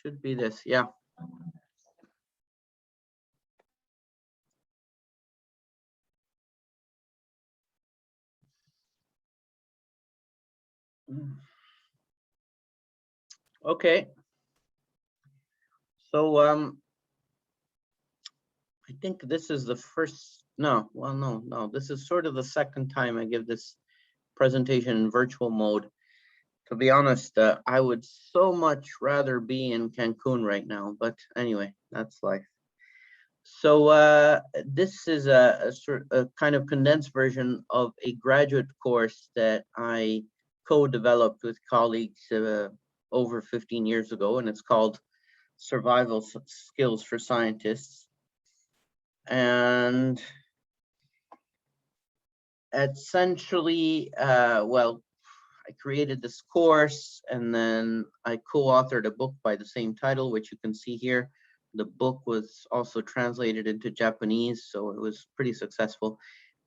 should be this, yeah. Okay. So I think this is the first, no, well, no, this is sort of the second time I give this presentation in virtual mode. To be honest, I would so much rather be in Cancun right now, but anyway, that's life. So this is a kind of condensed version of a graduate course that I co-developed with colleagues over 15 years ago, and it's called Survival Skills for Scientists. And essentially, well, I created this course, and then I co-authored a book by the same title, which you can see here. The book was also translated into Japanese, so it was pretty successful.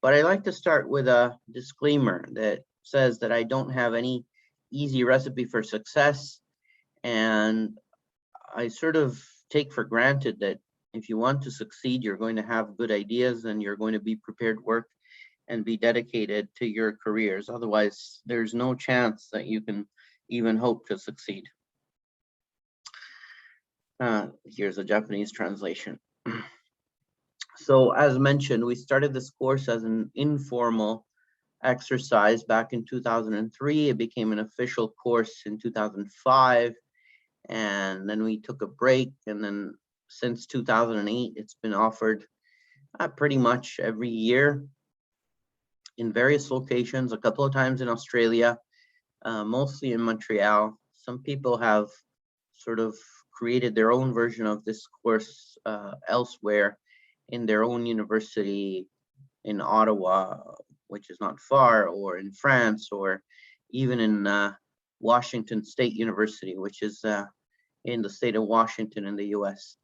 But I like to start with a disclaimer that says that I don't have any easy recipe for success. And I sort of take for granted that if you want to succeed, you're going to have good ideas and you're going to be prepared to work and be dedicated to your careers. Otherwise, there's no chance that you can even hope to succeed. Here's a Japanese translation. So as mentioned, we started this course as an informal exercise back in 2003. It became an official course in 2005. And then we took a break. And then since 2008, it's been offered pretty much every year in various locations, a couple of times in Australia, mostly in Montreal. Some people have sort of created their own version of this course elsewhere in their own university in Ottawa, which is not far, or in France, or even in Washington State University, which is in the state of Washington in the US.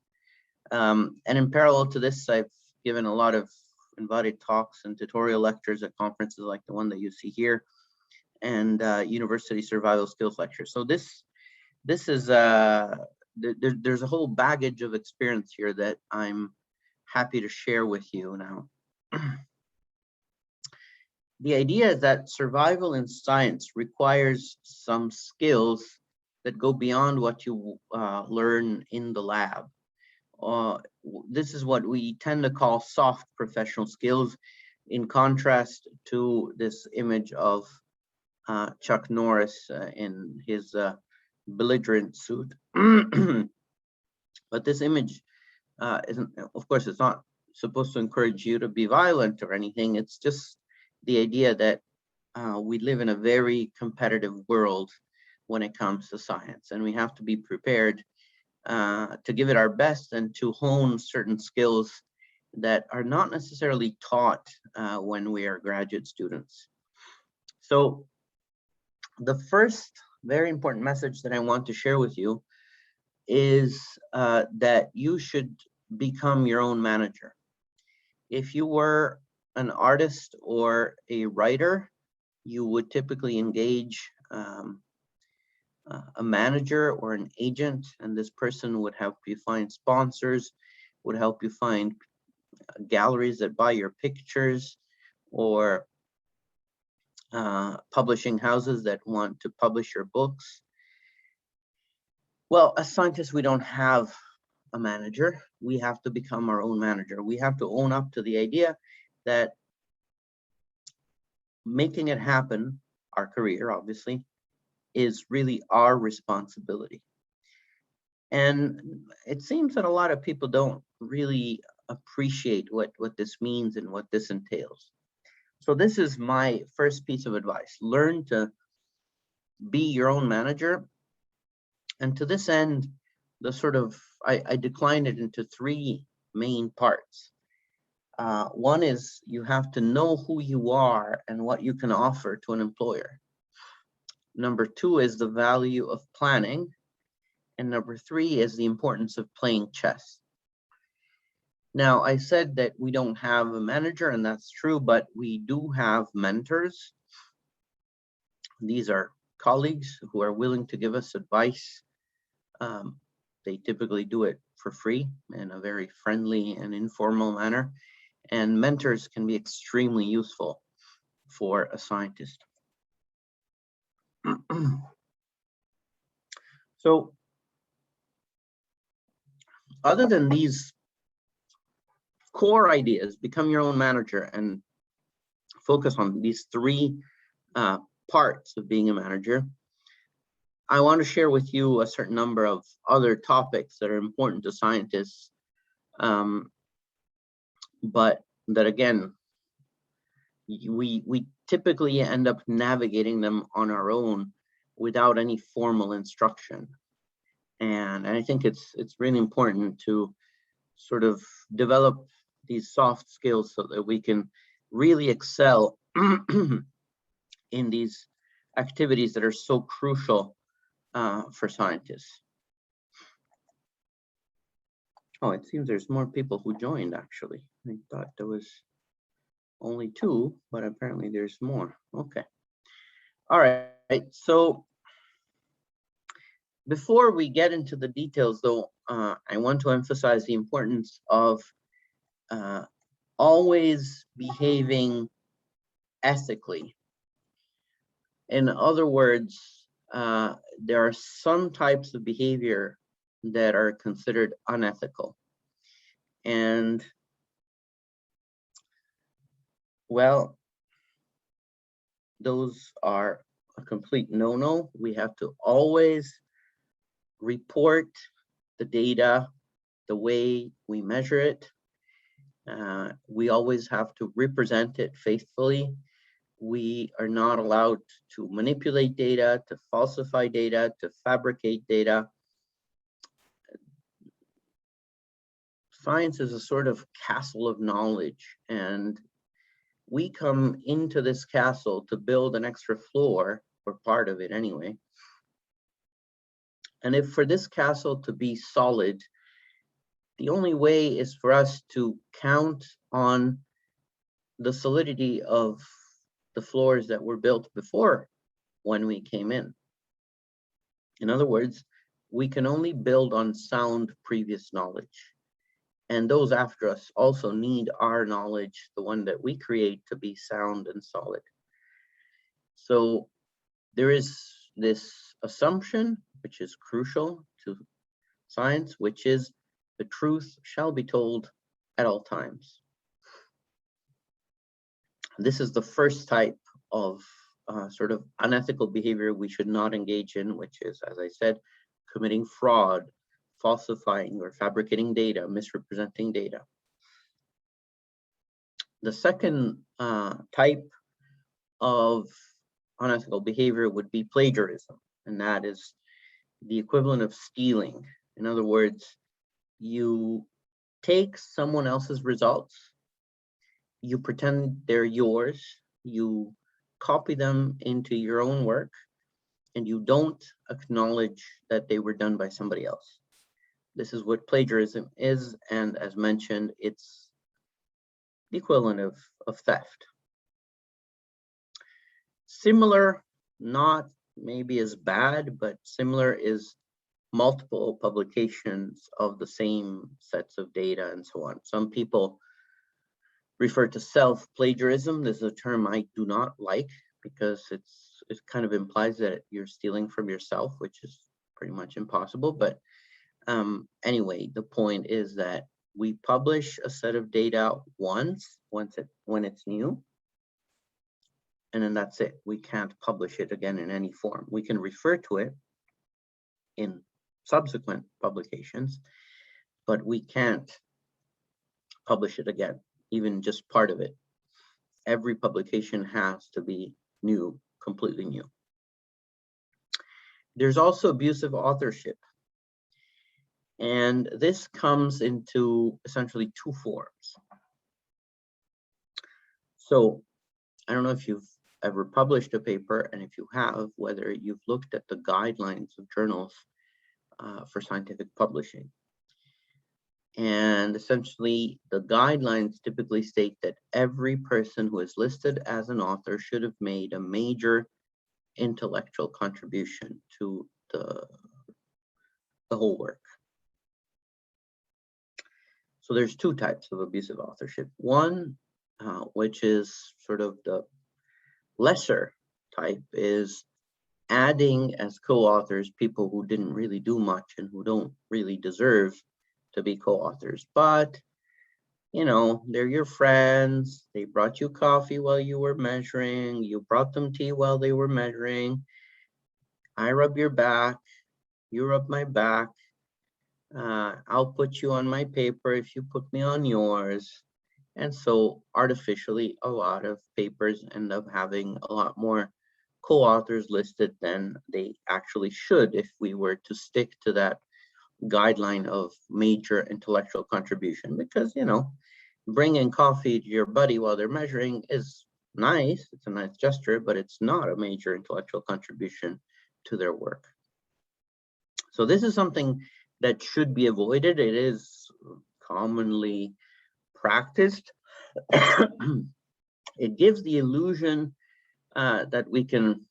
And in parallel to this, I've given a lot of invited talks and tutorial lectures at conferences like the one that you see here, and university survival skills lectures. So this is there's a whole baggage of experience here that I'm happy to share with you now. The idea is that survival in science requires some skills that go beyond what you learn in the lab. This is what we tend to call soft professional skills, in contrast to this image of Chuck Norris in his belligerent suit. But this image isn't, of course, it's not supposed to encourage you to be violent or anything. It's just the idea that we live in a very competitive world when it comes to science, and we have to be prepared to give it our best and to hone certain skills that are not necessarily taught when we are graduate students. So the first very important message that I want to share with you is that you should become your own manager. If you were an artist or a writer, you would typically engage a manager or an agent, and this person would help you find sponsors, would help you find galleries that buy your pictures, or publishing houses that want to publish your books. Well, as scientists, we don't have a manager. We have to become our own manager. We have to own up to the idea that making it happen, our career obviously, is really our responsibility. And it seems that a lot of people don't really appreciate what this means and what this entails. So this is my first piece of advice. Learn to be your own manager. And to this end, the sort of, I declined it into three main parts. One is you have to know who you are and what you can offer to an employer. Number two is the value of planning. And number three is the importance of playing chess. Now, I said that we don't have a manager, and that's true, but we do have mentors. These are colleagues who are willing to give us advice They typically do it for free in a very friendly and informal manner. And mentors can be extremely useful for a scientist. So, other than these core ideas, become your own manager and focus on these three parts of being a manager, I want to share with you a certain number of other topics that are important to scientists, but that again, we typically end up navigating them on our own without any formal instruction. And I think it's really important to sort of develop these soft skills so that we can really excel in these activities that are so crucial for scientists. Oh, it seems there's more people who joined, actually. I thought there was only 2, but apparently there's more. Okay. All right. So before we get into the details, though, I want to emphasize the importance of always behaving ethically. In other words, there are some types of behavior that are considered unethical. And, well, those are a complete no-no. We have to always report the data the way we measure it. We always have to represent it faithfully. We are not allowed to manipulate data, to falsify data, to fabricate data. Science is a sort of castle of knowledge, and we come into this castle to build an extra floor, or part of it anyway. And if for this castle to be solid, the only way is for us to count on the solidity of the floors that were built before when we came in. In other words, we can only build on sound previous knowledge. And those after us also need our knowledge, the one that we create, to be sound and solid. So there is this assumption, which is crucial to science, which is the truth shall be told at all times. This is the first type of sort of unethical behavior we should not engage in, which is, as I said, committing fraud, falsifying or fabricating data, misrepresenting data. The second type of unethical behavior would be plagiarism, and that is the equivalent of stealing. In other words, you take someone else's results, you pretend they're yours, you copy them into your own work, and you don't acknowledge that they were done by somebody else. This is what plagiarism is, and as mentioned, it's the equivalent of theft. Similar, not maybe as bad, but similar is multiple publications of the same sets of data and so on. Some people refer to self-plagiarism. This is a term I do not like because it kind of implies that you're stealing from yourself, which is pretty much impossible. But anyway, the point is that we publish a set of data when it's new, and then that's it. We can't publish it again in any form. We can refer to it in subsequent publications, but we can't publish it again, even just part of it. Every publication has to be new, completely new. There's also abusive authorship. And this comes into essentially 2 forms. So I don't know if you've ever published a paper, and if you have, whether you've looked at the guidelines of journals for scientific publishing. And essentially, the guidelines typically state that every person who is listed as an author should have made a major intellectual contribution to the whole work. So there's two types of abusive authorship. One, which is sort of the lesser type, is adding as co-authors people who didn't really do much and who don't really deserve to be co-authors. But, you know, they're your friends. They brought you coffee while you were measuring. You brought them tea while they were measuring. I rub your back. You rub my back. I'll put you on my paper if you put me on yours. And so artificially, a lot of papers end up having a lot more co-authors listed than they actually should if we were to stick to that guideline of major intellectual contribution. Because, you know, bringing coffee to your buddy while they're measuring is nice. It's a nice gesture, but it's not a major intellectual contribution to their work. So this is something that should be avoided. It is commonly practiced. It gives the illusion that we can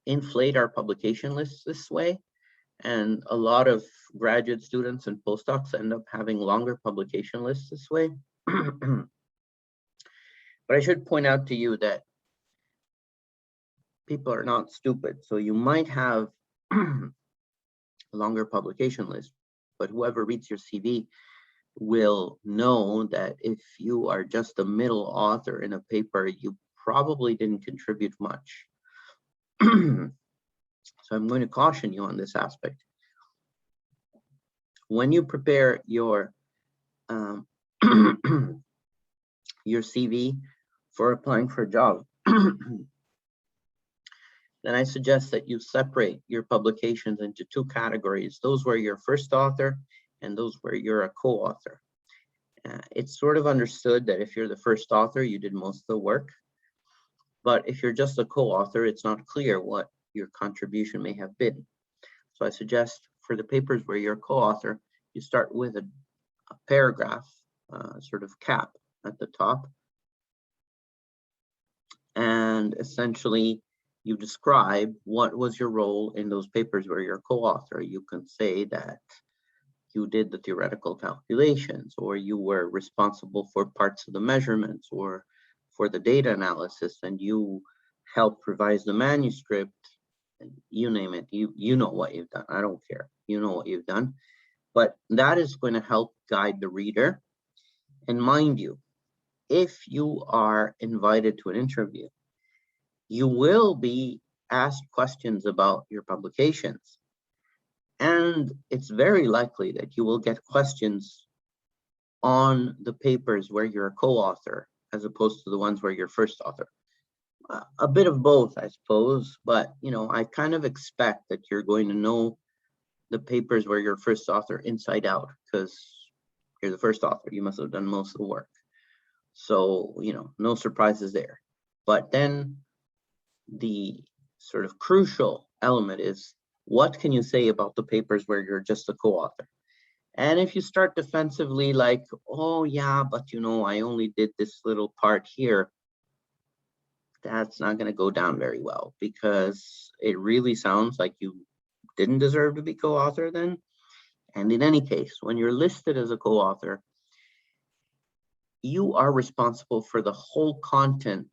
inflate our publication lists this way. And a lot of graduate students and postdocs end up having longer publication lists this way. But I should point out to you that people are not stupid. So you might have a longer publication list, but whoever reads your CV will know that if you are just a middle author in a paper, you probably didn't contribute much. So I'm going to caution you on this aspect. When you prepare your your CV for applying for a job, then I suggest that you separate your publications into two categories, those where you're first author and those where you're a co-author. It's sort of understood that if you're the first author, you did most of the work. But if you're just a co-author, it's not clear what your contribution may have been. So I suggest for the papers where you're a co-author, you start with a paragraph, sort of cap at the top. And essentially, you describe what was your role in those papers where you're a co-author. You can say that you did the theoretical calculations, or you were responsible for parts of the measurements or for the data analysis, and you helped revise the manuscript. You name it, you know what you've done. I don't care. You know what you've done. But that is going to help guide the reader. And mind you, if you are invited to an interview, you will be asked questions about your publications. And it's very likely that you will get questions on the papers where you're a co-author as opposed to the ones where you're first author. A bit of both, I suppose, but you know, I kind of expect that you're going to know the papers where you're first author inside out, because you're the first author. You must have done most of the work. So, you know, no surprises there. But then the sort of crucial element is, what can you say about the papers where you're just a co-author? And if you start defensively like, oh yeah, but you know, I only did this little part here, that's not going to go down very well, because it really sounds like you didn't deserve to be co-author then. And in any case, when you're listed as a co-author, you are responsible for the whole contents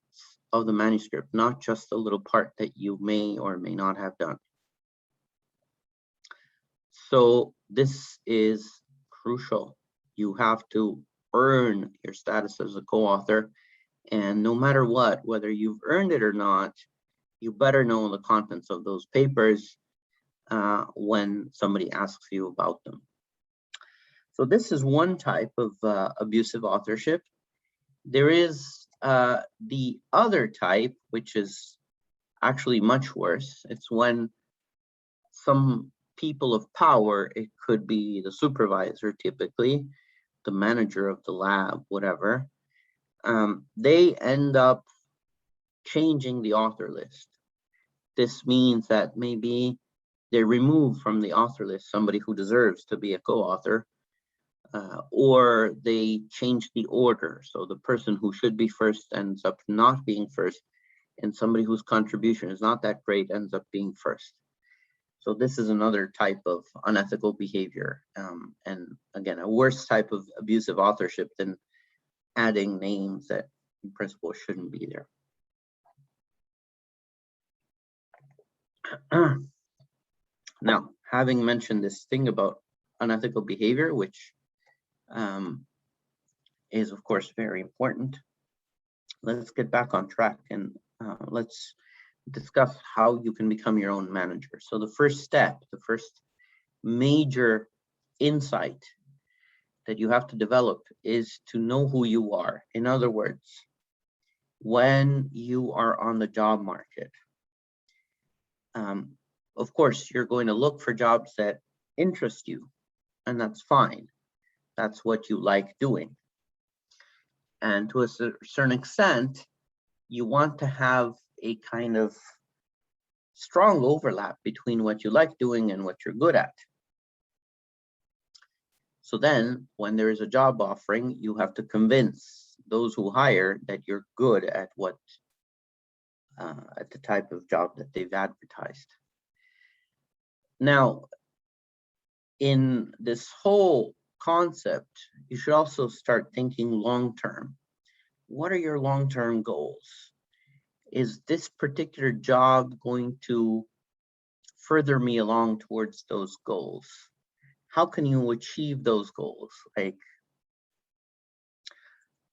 of the manuscript, not just the little part that you may or may not have done. So this is crucial. You have to earn your status as a co-author, and no matter what, whether you've earned it or not, you better know the contents of those papers when somebody asks you about them. So this is one type of abusive authorship. There is the other type, which is actually much worse. It's when some people of power, it could be the supervisor typically, the manager of the lab, whatever, they end up changing the author list. This means that maybe they remove from the author list somebody who deserves to be a co-author, or they change the order. So the person who should be first ends up not being first, and somebody whose contribution is not that great ends up being first. So this is another type of unethical behavior, and again, a worse type of abusive authorship than adding names that in principle shouldn't be there. Now, having mentioned this thing about unethical behavior, which is of course very important, let's get back on track and let's discuss how you can become your own manager. So the first step, the first major insight that you have to develop is to know who you are. In other words, when you are on the job market, of course, you're going to look for jobs that interest you, and that's fine. That's what you like doing. And to a certain extent, you want to have a kind of strong overlap between what you like doing and what you're good at. So then when there is a job offering, you have to convince those who hire that you're good at at the type of job that they've advertised. Now, in this whole concept, you should also start thinking long-term. What are your long-term goals? Is this particular job going to further me along towards those goals? How can you achieve those goals? Like,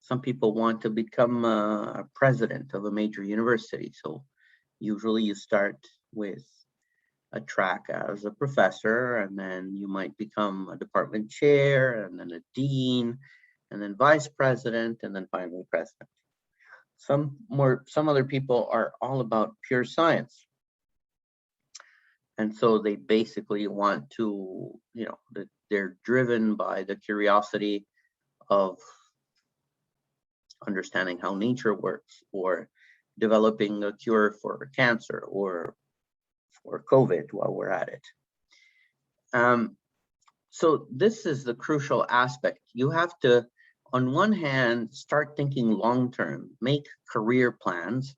some people want to become a president of a major university. So usually you start with a track as a professor, and then you might become a department chair, and then a dean, and then vice president, and then finally president. Some other people are all about pure science. And so they basically want to, they're driven by the curiosity of understanding how nature works, or developing a cure for cancer, or for COVID while we're at it. So this is the crucial aspect. You have to, on one hand, start thinking long-term, make career plans,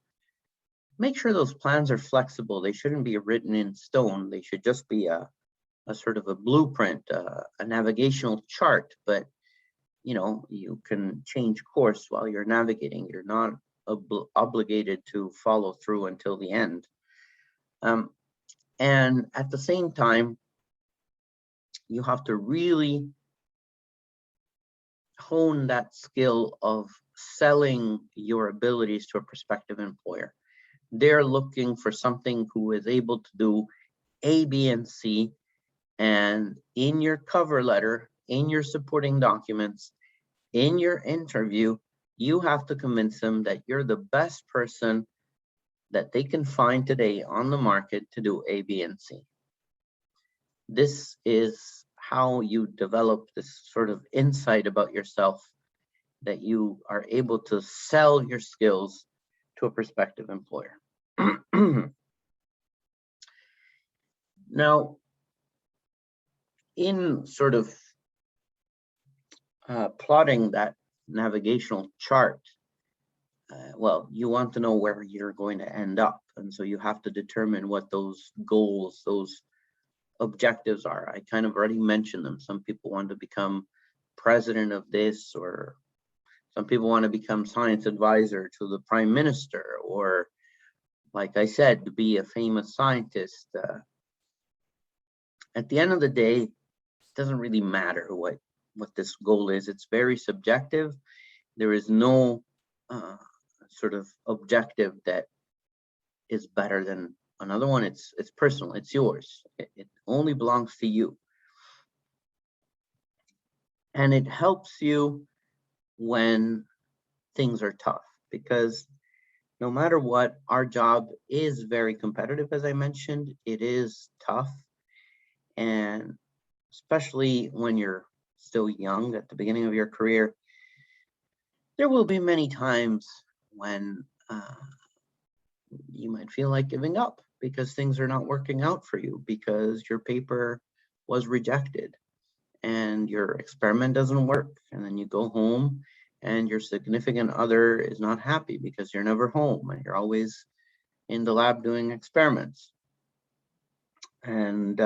make sure those plans are flexible. They shouldn't be written in stone. They should just be a sort of a blueprint, a navigational chart, but you can change course while you're navigating. You're not obligated to follow through until the end. And at the same time, you have to really hone that skill of selling your abilities to a prospective employer. They're looking for something who is able to do A, B, and C. And in your cover letter, in your supporting documents, in your interview, you have to convince them that you're the best person that they can find today on the market to do A, B, and C. This is how you develop this sort of insight about yourself, that you are able to sell your skills to a prospective employer. Now, in sort of plotting that navigational chart, well, you want to know where you're going to end up. And so you have to determine what those goals, those objectives are. I kind of already mentioned them. Some people want to become president of this, or some people want to become science advisor to the prime minister, or, like I said, to be a famous scientist. At the end of the day, it doesn't really matter what this goal is. It's very subjective. There is no sort of objective that is better than another one. It's personal. It's yours. It only belongs to you. And it helps you when things are tough, because no matter what, our job is very competitive. As I mentioned, it is tough. And especially when you're still young at the beginning of your career, there will be many times when you might feel like giving up because things are not working out for you, because your paper was rejected and your experiment doesn't work. And then you go home and your significant other is not happy because you're never home and you're always in the lab doing experiments. And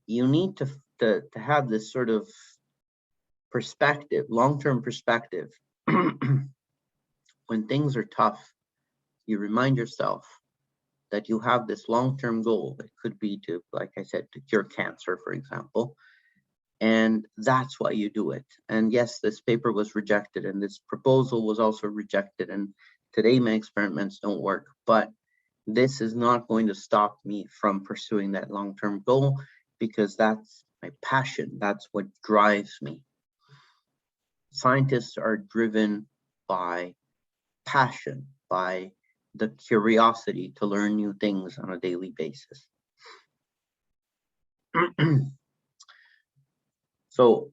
you need to have this sort of perspective, long-term perspective. When things are tough, you remind yourself that you have this long-term goal. It could be to, like I said, to cure cancer, for example. And that's why you do it. And yes, this paper was rejected, and this proposal was also rejected. And today my experiments don't work, but this is not going to stop me from pursuing that long-term goal, because that's my passion. That's what drives me. Scientists are driven by passion, by the curiosity to learn new things on a daily basis. So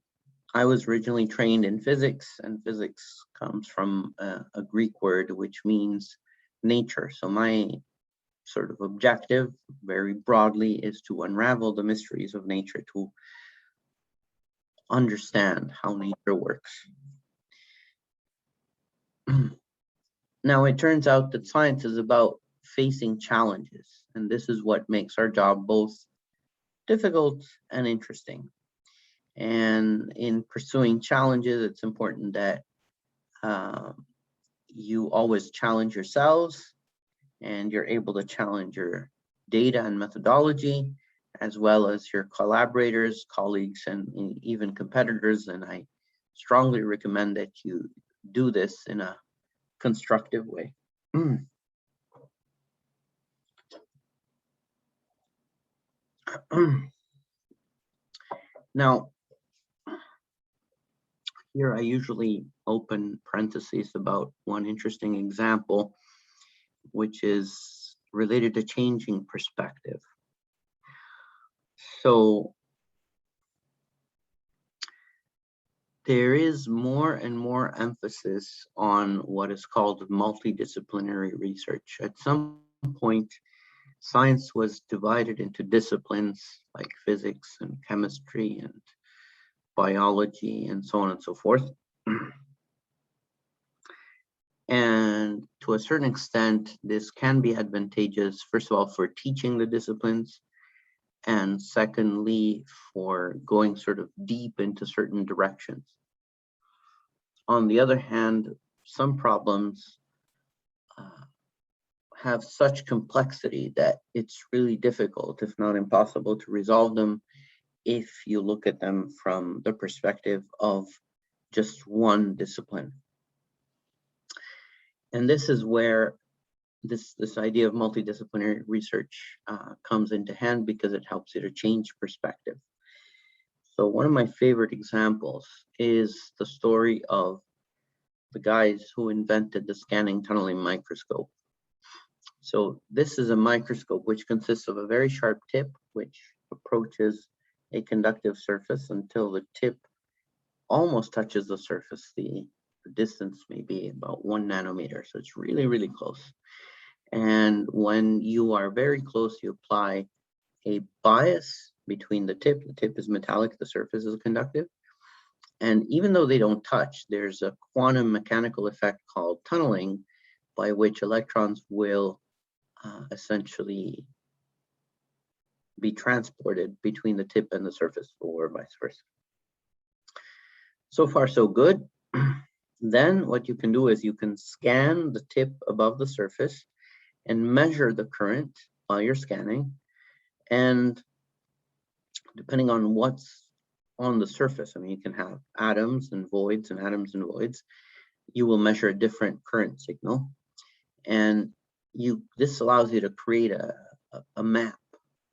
I was originally trained in physics, and physics comes from a Greek word which means nature. So my sort of objective, very broadly, is to unravel the mysteries of nature, to understand how nature works. Now, it turns out that science is about facing challenges, and this is what makes our job both difficult and interesting. And in pursuing challenges, it's important that you always challenge yourselves, and you're able to challenge your data and methodology, as well as your collaborators, colleagues, and even competitors. And I strongly recommend that you do this in a constructive way. Now, here I usually open parentheses about one interesting example, which is related to changing perspective. So there is more and more emphasis on what is called multidisciplinary research. At some point, science was divided into disciplines like physics and chemistry and biology and so on and so forth. And to a certain extent, this can be advantageous, first of all, for teaching the disciplines, and secondly, for going sort of deep into certain directions. On the other hand, some problems have such complexity that it's really difficult, if not impossible, to resolve them if you look at them from the perspective of just one discipline. And this is where this idea of multidisciplinary research comes into hand, because it helps you to change perspective. So one of my favorite examples is the story of the guys who invented the scanning tunneling microscope. So this is a microscope which consists of a very sharp tip which approaches a conductive surface until the tip almost touches the surface. The distance may be about 1 nanometer, so it's really, really close. And when you are very close, you apply a bias between the tip is metallic, the surface is conductive. And even though they don't touch, there's a quantum mechanical effect called tunneling, by which electrons will essentially be transported between the tip and the surface, or vice versa. So far, so good. Then what you can do is you can scan the tip above the surface and measure the current while you're scanning. And depending on what's on the surface, I mean, you can have atoms and voids and atoms and voids. You will measure a different current signal. And this allows you to create a map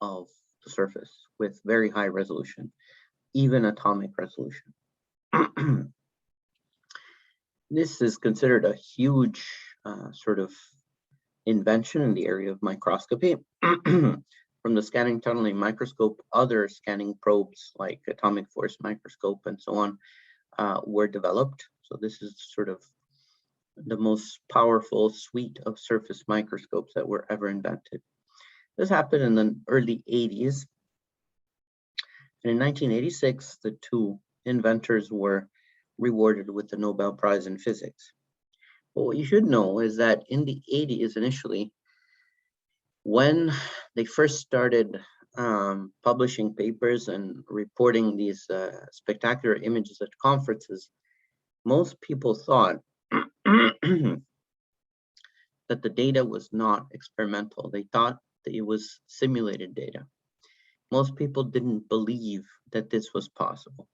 of the surface with very high resolution, even atomic resolution. This is considered a huge sort of invention in the area of microscopy. From the scanning tunneling microscope, other scanning probes like atomic force microscope and so on were developed. So this is sort of the most powerful suite of surface microscopes that were ever invented. This happened in the early 80s. And in 1986, the two inventors were rewarded with the Nobel Prize in Physics. But what you should know is that in the 80s, initially, When they first started publishing papers and reporting these spectacular images at conferences, most people thought that the data was not experimental. They thought that it was simulated data. Most people didn't believe that this was possible.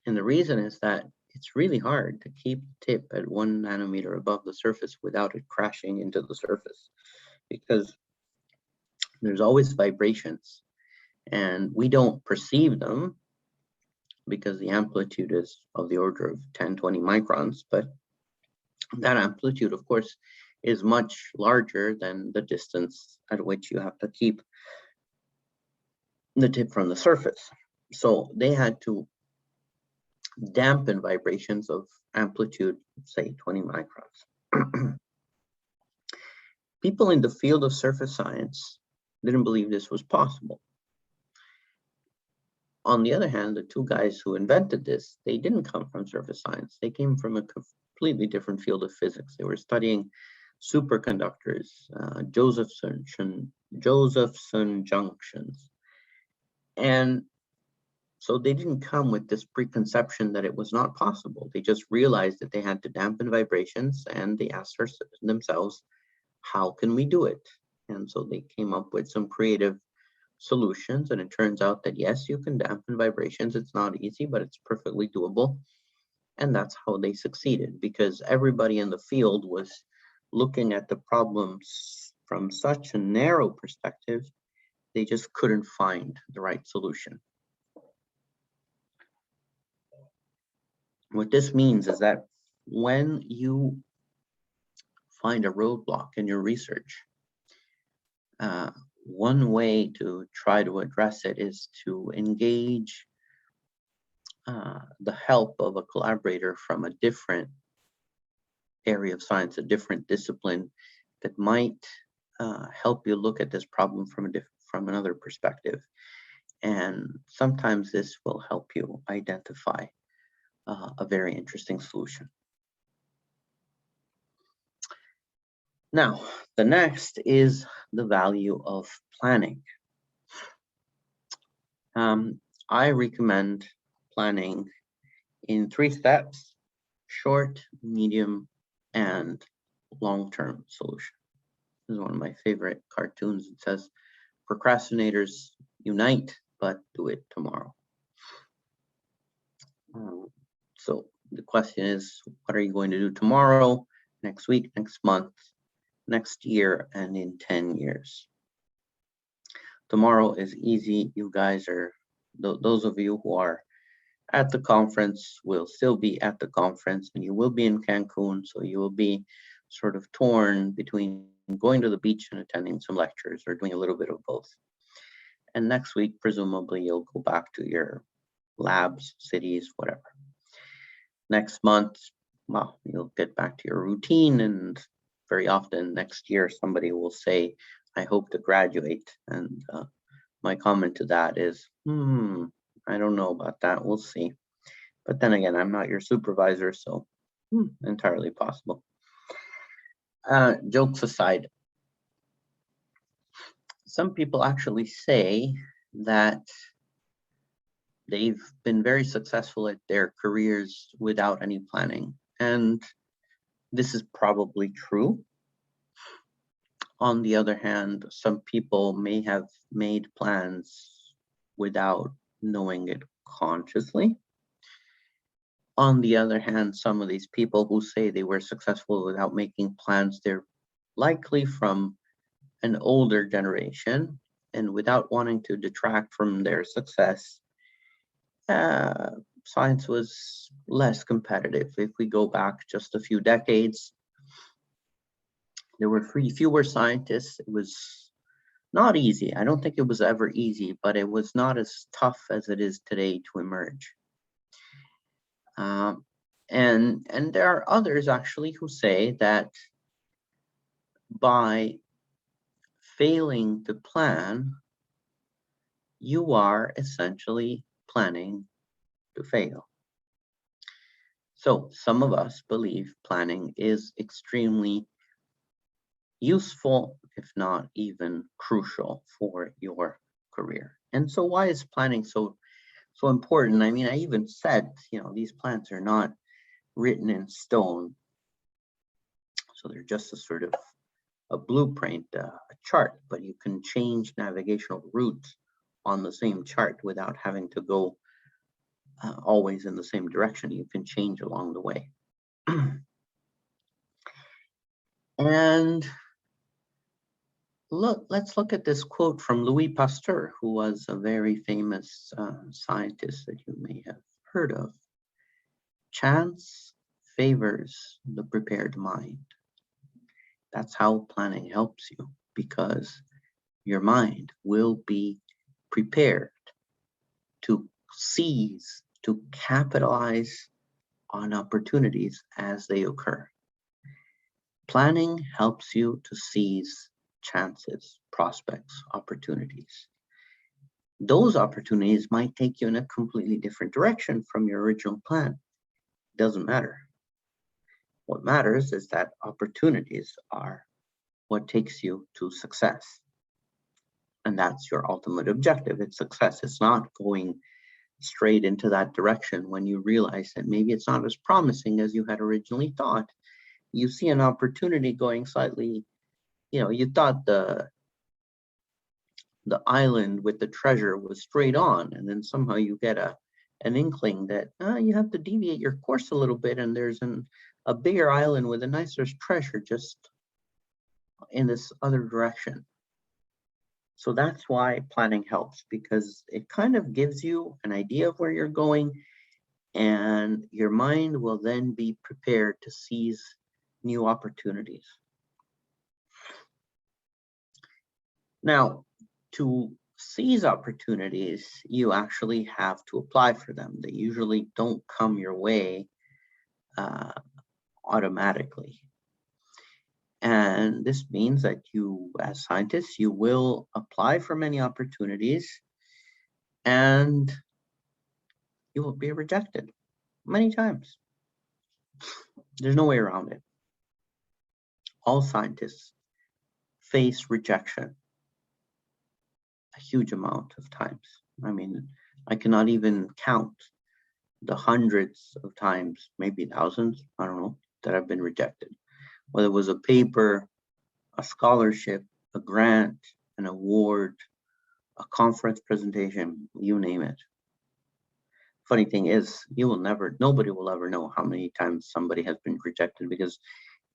And the reason is that it's really hard to keep the tip at 1 nanometer above the surface without it crashing into the surface, because there's always vibrations and we don't perceive them because the amplitude is of the order of 10, 20 microns, but that amplitude, of course, is much larger than the distance at which you have to keep the tip from the surface. So they had to dampen vibrations of amplitude, say 20 microns. People in the field of surface science didn't believe this was possible. On the other hand, the two guys who invented this, they didn't come from surface science. They came from a completely different field of physics. They were studying superconductors, Josephson junctions. And so they didn't come with this preconception that it was not possible. They just realized that they had to dampen vibrations, and they asked themselves, how can we do it? And so they came up with some creative solutions, and it turns out that yes, you can dampen vibrations. It's not easy, but it's perfectly doable. And that's how they succeeded, because everybody in the field was looking at the problems from such a narrow perspective, they just couldn't find the right solution. What this means is that when you find a roadblock in your research, one way to try to address it is to engage the help of a collaborator from a different area of science, a different discipline that might help you look at this problem from another perspective. And sometimes this will help you identify a very interesting solution. Now, the next is the value of planning. I recommend planning in 3 steps: short, medium, and long-term solution. This is one of my favorite cartoons. It says, procrastinators unite, but do it tomorrow. So the question is, what are you going to do tomorrow, next week, next month, next year, and in 10 years? Tomorrow is easy. You guys are, those of you who are at the conference will still be at the conference, and you will be in Cancun, so you will be sort of torn between going to the beach and attending some lectures, or doing a little bit of both. And next week, presumably, you'll go back to your labs, cities, whatever. Next month, well, you'll get back to your routine, and very often next year, somebody will say, I hope to graduate. And my comment to that is, I don't know about that, we'll see. But then again, I'm not your supervisor, so entirely possible. Jokes aside, some people actually say that they've been very successful at their careers without any planning. And this is probably true. On the other hand, some people may have made plans without knowing it consciously. On the other hand, some of these people who say they were successful without making plans, they're likely from an older generation, and without wanting to detract from their success, science was less competitive. If we go back just a few decades, there were fewer scientists. It was not easy. I don't think it was ever easy, but it was not as tough as it is today to emerge. And there are others actually who say that by failing to plan, you are essentially planning to fail. So some of us believe planning is extremely useful, if not even crucial for your career. And so why is planning so important? I mean, I even said, these plans are not written in stone. So they're just a sort of a blueprint, a chart, but you can change navigational routes on the same chart without having to go always in the same direction. You can change along the way. And let's look at this quote from Louis Pasteur, who was a very famous scientist that you may have heard of. Chance favors the prepared mind. That's how planning helps you, because your mind will be prepared to seize, to capitalize on opportunities as they occur. Planning helps you to seize chances, prospects, opportunities. Those opportunities might take you in a completely different direction from your original plan. It doesn't matter. What matters is that opportunities are what takes you to success. And that's your ultimate objective. It's success. It's not going straight into that direction when you realize that maybe it's not as promising as you had originally thought. You see an opportunity going slightly, you thought the island with the treasure was straight on, and then somehow you get an inkling that you have to deviate your course a little bit, and there's a bigger island with a nicer treasure just in this other direction. So that's why planning helps, because it kind of gives you an idea of where you're going, and your mind will then be prepared to seize new opportunities. Now, to seize opportunities, you actually have to apply for them. They usually don't come your way automatically. And this means that you, as scientists, you will apply for many opportunities and you will be rejected many times. There's no way around it. All scientists face rejection a huge amount of times. I mean, I cannot even count the hundreds of times, maybe thousands, I don't know, that have been rejected. Whether it was a paper, a scholarship, a grant, an award, a conference presentation, you name it. Funny thing is, nobody will ever know how many times somebody has been rejected, because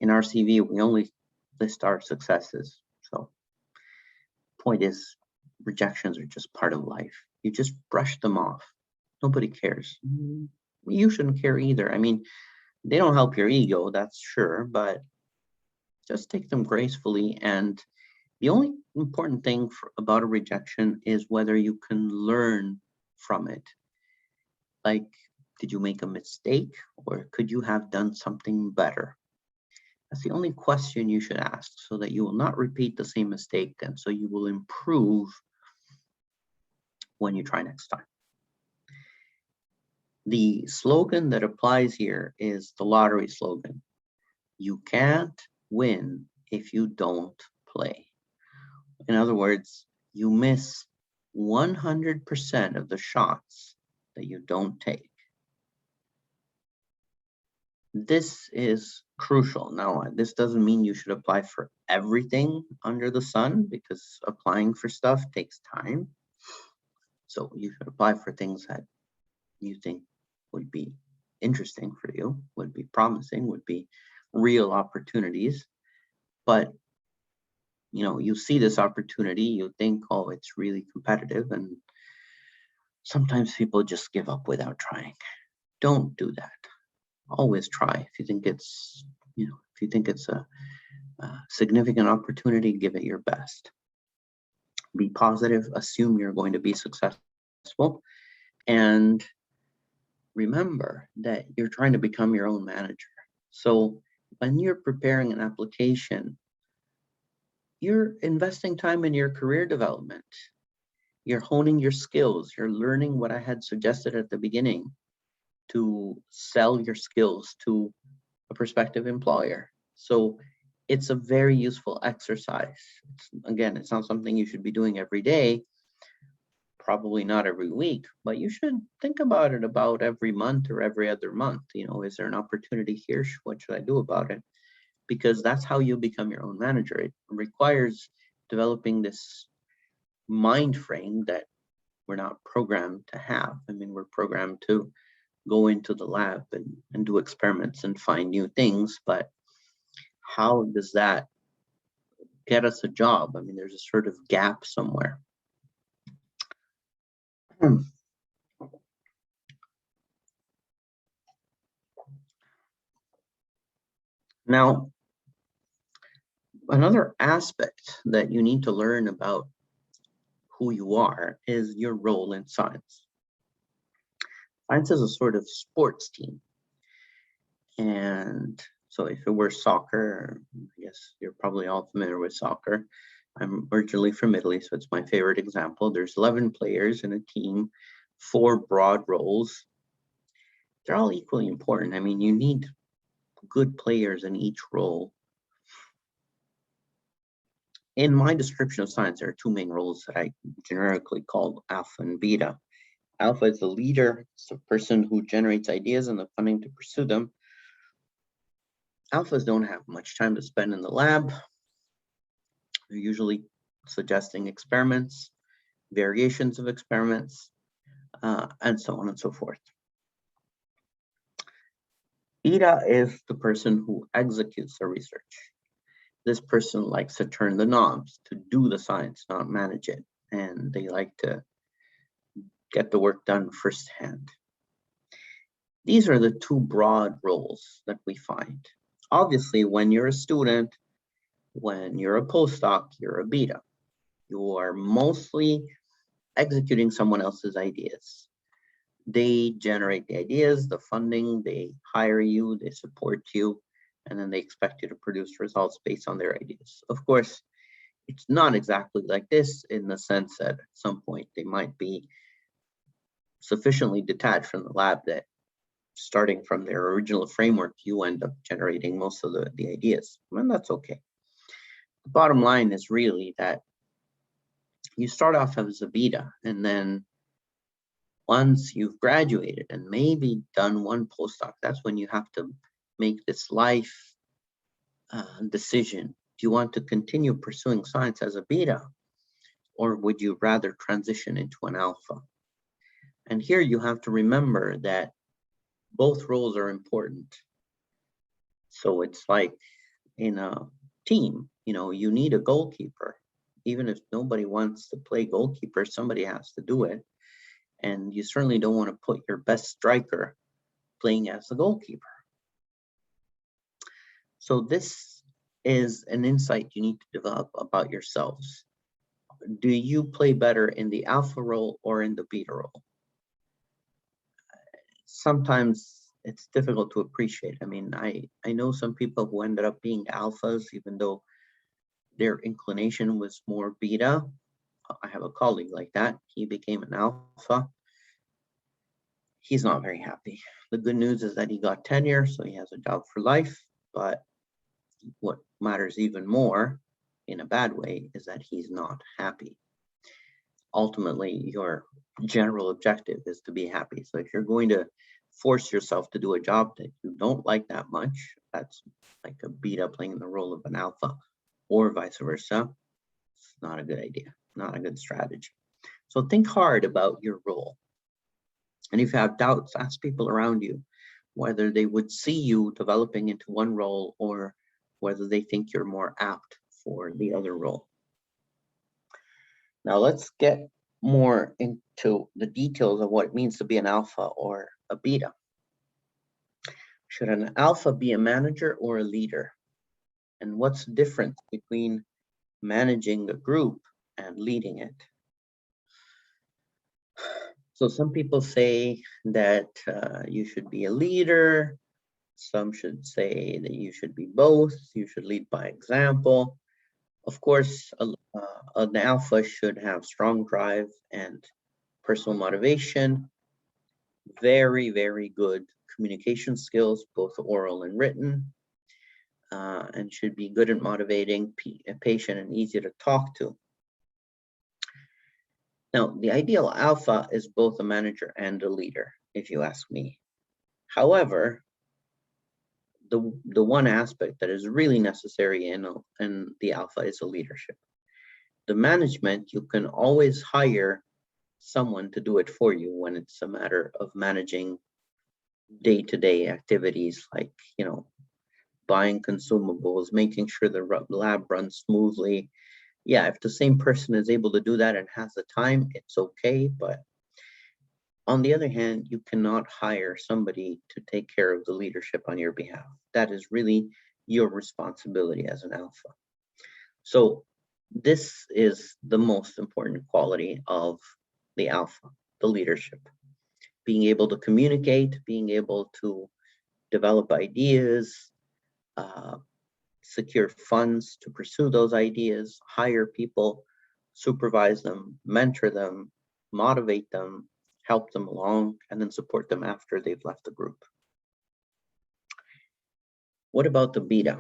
in our CV, we only list our successes. So point is, rejections are just part of life. You just brush them off. Nobody cares. You shouldn't care either. I mean, they don't help your ego, that's sure, but just take them gracefully. And the only important thing about a rejection is whether you can learn from it. Like, did you make a mistake, or could you have done something better? That's the only question you should ask, so that you will not repeat the same mistake, and so you will improve when you try next time. The slogan that applies here is the lottery slogan. You can't win if you don't play. In other words, you miss 100% of the shots that you don't take. This is crucial. Now, this doesn't mean you should apply for everything under the sun, because applying for stuff takes time. So you should apply for things that you think would be interesting for you, would be promising, would be real opportunities. But you see this opportunity, you think, oh, it's really competitive, and sometimes people just give up without trying. Don't do that. Always try. If you think it's a significant opportunity, give it your best. Be positive, assume you're going to be successful, and remember that you're trying to become your own manager. So when you're preparing an application, you're investing time in your career development. You're honing your skills. You're learning what I had suggested at the beginning, to sell your skills to a prospective employer. So it's a very useful exercise. Again, it's not something you should be doing every day, probably not every week, but you should think about it about every month or every other month. Is there an opportunity here? What should I do about it? Because that's how you become your own manager. It requires developing this mind frame that we're not programmed to have. I mean, we're programmed to go into the lab and do experiments and find new things, but how does that get us a job? I mean, there's a sort of gap somewhere. Now, another aspect that you need to learn about who you are is your role in science. Science is a sort of sports team. And so if it were soccer, I guess you're probably all familiar with soccer. I'm originally from Italy, so it's my favorite example. There's 11 players in a team, 4 broad roles. They're all equally important. I mean, you need good players in each role. In my description of science, there are 2 main roles that I generically call alpha and beta. Alpha is the leader. It's the person who generates ideas and the funding to pursue them. Alphas don't have much time to spend in the lab. They're usually suggesting experiments, variations of experiments, and so on and so forth. Beta is the person who executes the research. This person likes to turn the knobs, to do the science, not manage it. And they like to get the work done firsthand. These are the 2 broad roles that we find. Obviously, when you're a student, when you're a postdoc, you're a beta. You are mostly executing someone else's ideas. They generate the ideas, the funding, they hire you, they support you, and then they expect you to produce results based on their ideas. Of course, it's not exactly like this in the sense that at some point they might be sufficiently detached from the lab that starting from their original framework, you end up generating most of the ideas. And that's okay. The bottom line is really that you start off as a beta, and then once you've graduated and maybe done 1 postdoc, that's when you have to make this life decision. Do you want to continue pursuing science as a beta, or would you rather transition into an alpha? And here you have to remember that both roles are important. So it's like in a team, you need a goalkeeper. Even if nobody wants to play goalkeeper, somebody has to do it. And you certainly don't want to put your best striker playing as the goalkeeper. So this is an insight you need to develop about yourselves. Do you play better in the alpha role or in the beta role? Sometimes it's difficult to appreciate. I mean, I know some people who ended up being alphas, even though their inclination was more beta. I have a colleague like that. He became an alpha. He's not very happy. The good news is that he got tenure, so he has a job for life. But what matters even more, in a bad way, is that he's not happy. Ultimately, your general objective is to be happy. So if you're going to force yourself to do a job that you don't like that much, that's like a beta playing the role of an alpha, or vice versa. It's not a good idea, not a good strategy. So think hard about your role. And if you have doubts, ask people around you whether they would see you developing into one role or whether they think you're more apt for the other role. Now let's get more into the details of what it means to be an alpha or a beta. Should an alpha be a manager or a leader? And what's the difference between managing a group and leading it? So some people say that you should be a leader. Some should say that you should be both. You should lead by example. Of course, an alpha should have strong drive and personal motivation, very, very good communication skills, both oral and written. and should be good at motivating, patient, and easy to talk to. Now, the ideal alpha is both a manager and a leader, if you ask me. However, the one aspect that is really necessary in the alpha is a leadership. The management, you can always hire someone to do it for you when it's a matter of managing day-to-day activities like, buying consumables, making sure the lab runs smoothly. Yeah, if the same person is able to do that and has the time, it's okay. But on the other hand, you cannot hire somebody to take care of the leadership on your behalf. That is really your responsibility as an alpha. So this is the most important quality of the alpha, the leadership. Being able to communicate, being able to develop ideas, secure funds to pursue those ideas, hire people, supervise them, mentor them, motivate them, help them along, and then support them after they've left the group. What about the beta?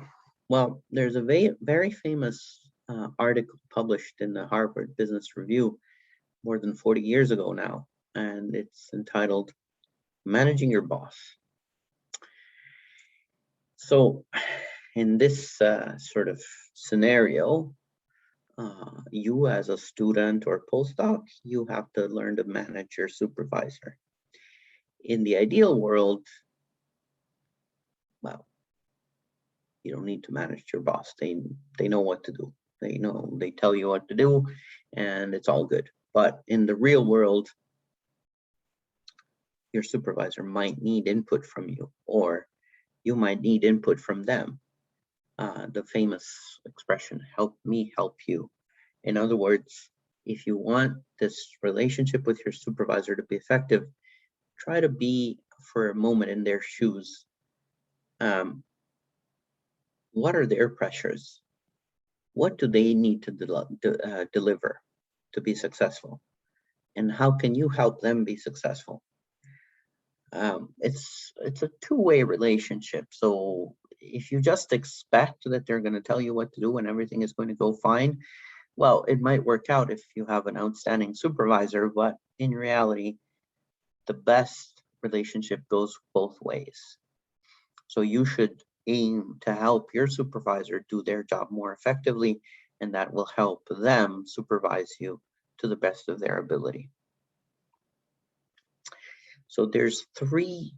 Well, there's a very famous article published in the Harvard Business Review more than 40 years ago now, and it's entitled Managing Your Boss. So in this sort of scenario, you as a student or postdoc, you have to learn to manage your supervisor. In the ideal world, well, you don't need to manage your boss. They know what to do. They tell you what to do, and it's all good. But in the real world, your supervisor might need input from you, or you might need input from them. The famous expression, help me help you. In other words, if you want this relationship with your supervisor to be effective, try to be for a moment in their shoes. What are their pressures? What do they need to deliver to be successful? And how can you help them be successful? It's a two-way relationship. So if you just expect that they're going to tell you what to do and everything is going to go fine, well, it might work out if you have an outstanding supervisor, but in reality, the best relationship goes both ways. So you should aim to help your supervisor do their job more effectively, and that will help them supervise you to the best of their ability. So there's three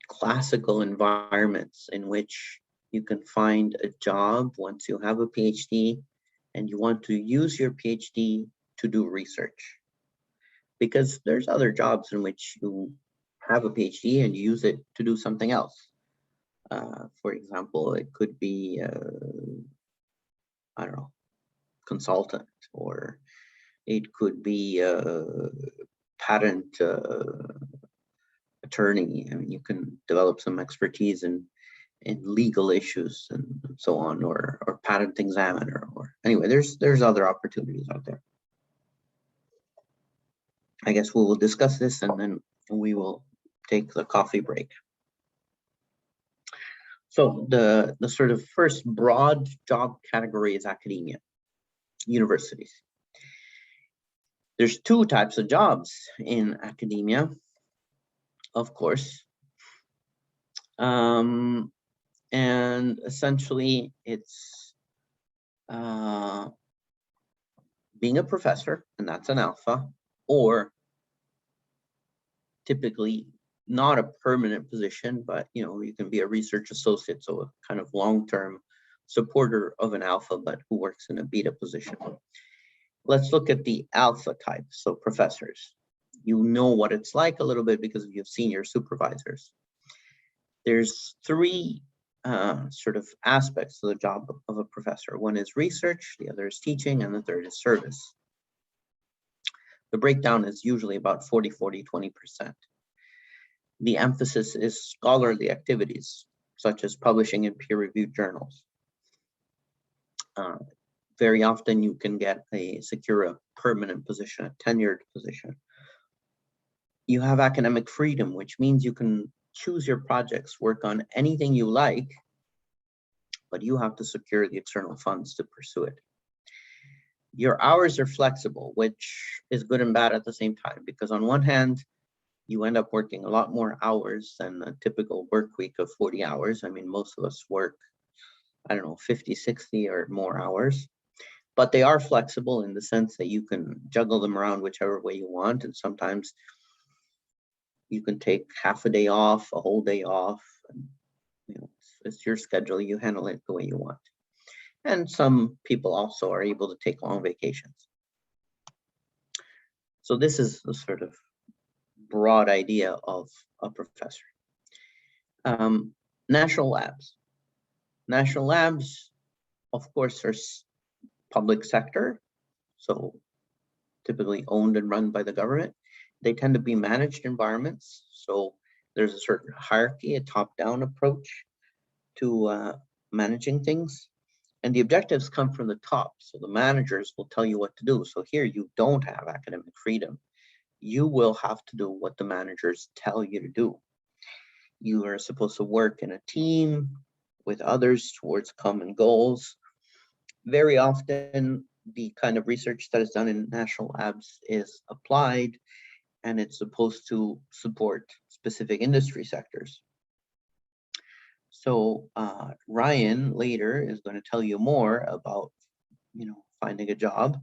classical environments in which you can find a job once you have a PhD and you want to use your PhD to do research. Because there's other jobs in which you have a PhD and you use it to do something else. For example, it could be, I don't know, consultant, or it could be a patent attorney. I mean, you can develop some expertise in legal issues and so on, or patent examiner, or anyway, there's other opportunities out there. I guess we will discuss this and then we will take the coffee break. So the sort of first broad job category is academia, universities. There's two types of jobs in academia, of course. And essentially it's being a professor, and that's an alpha, or typically not a permanent position, but you can be a research associate, so a kind of long-term supporter of an alpha, but who works in a beta position. Let's look at the alpha type, so professors. You know what it's like a little bit because you've seen your supervisors. There's three sort of aspects to the job of a professor. One is research, the other is teaching, and the third is service. The breakdown is usually about 40, 20%. The emphasis is scholarly activities, such as publishing in peer-reviewed journals. Very often you can secure a permanent position, a tenured position. You have academic freedom, which means you can choose your projects, work on anything you like, but you have to secure the external funds to pursue it. Your hours are flexible, which is good and bad at the same time, because on one hand, you end up working a lot more hours than a typical work week of 40 hours. I mean, most of us work, I don't know, 50, 60 or more hours, but they are flexible in the sense that you can juggle them around whichever way you want. And sometimes you can take half a day off, a whole day off, and, you know, it's your schedule. You handle it the way you want. And some people also are able to take long vacations. So this is the sort of broad idea of a professor. National labs. National labs, of course, are public sector, so typically owned and run by the government. They tend to be managed environments, so there's a certain hierarchy, a top-down approach to managing things. And the objectives come from the top, so the managers will tell you what to do. So here you don't have academic freedom. You will have to do what the managers tell you to do. You are supposed to work in a team with others towards common goals. Very often, the kind of research that is done in national labs is applied, and it's supposed to support specific industry sectors. So Ryan later is going to tell you more about, you know, finding a job.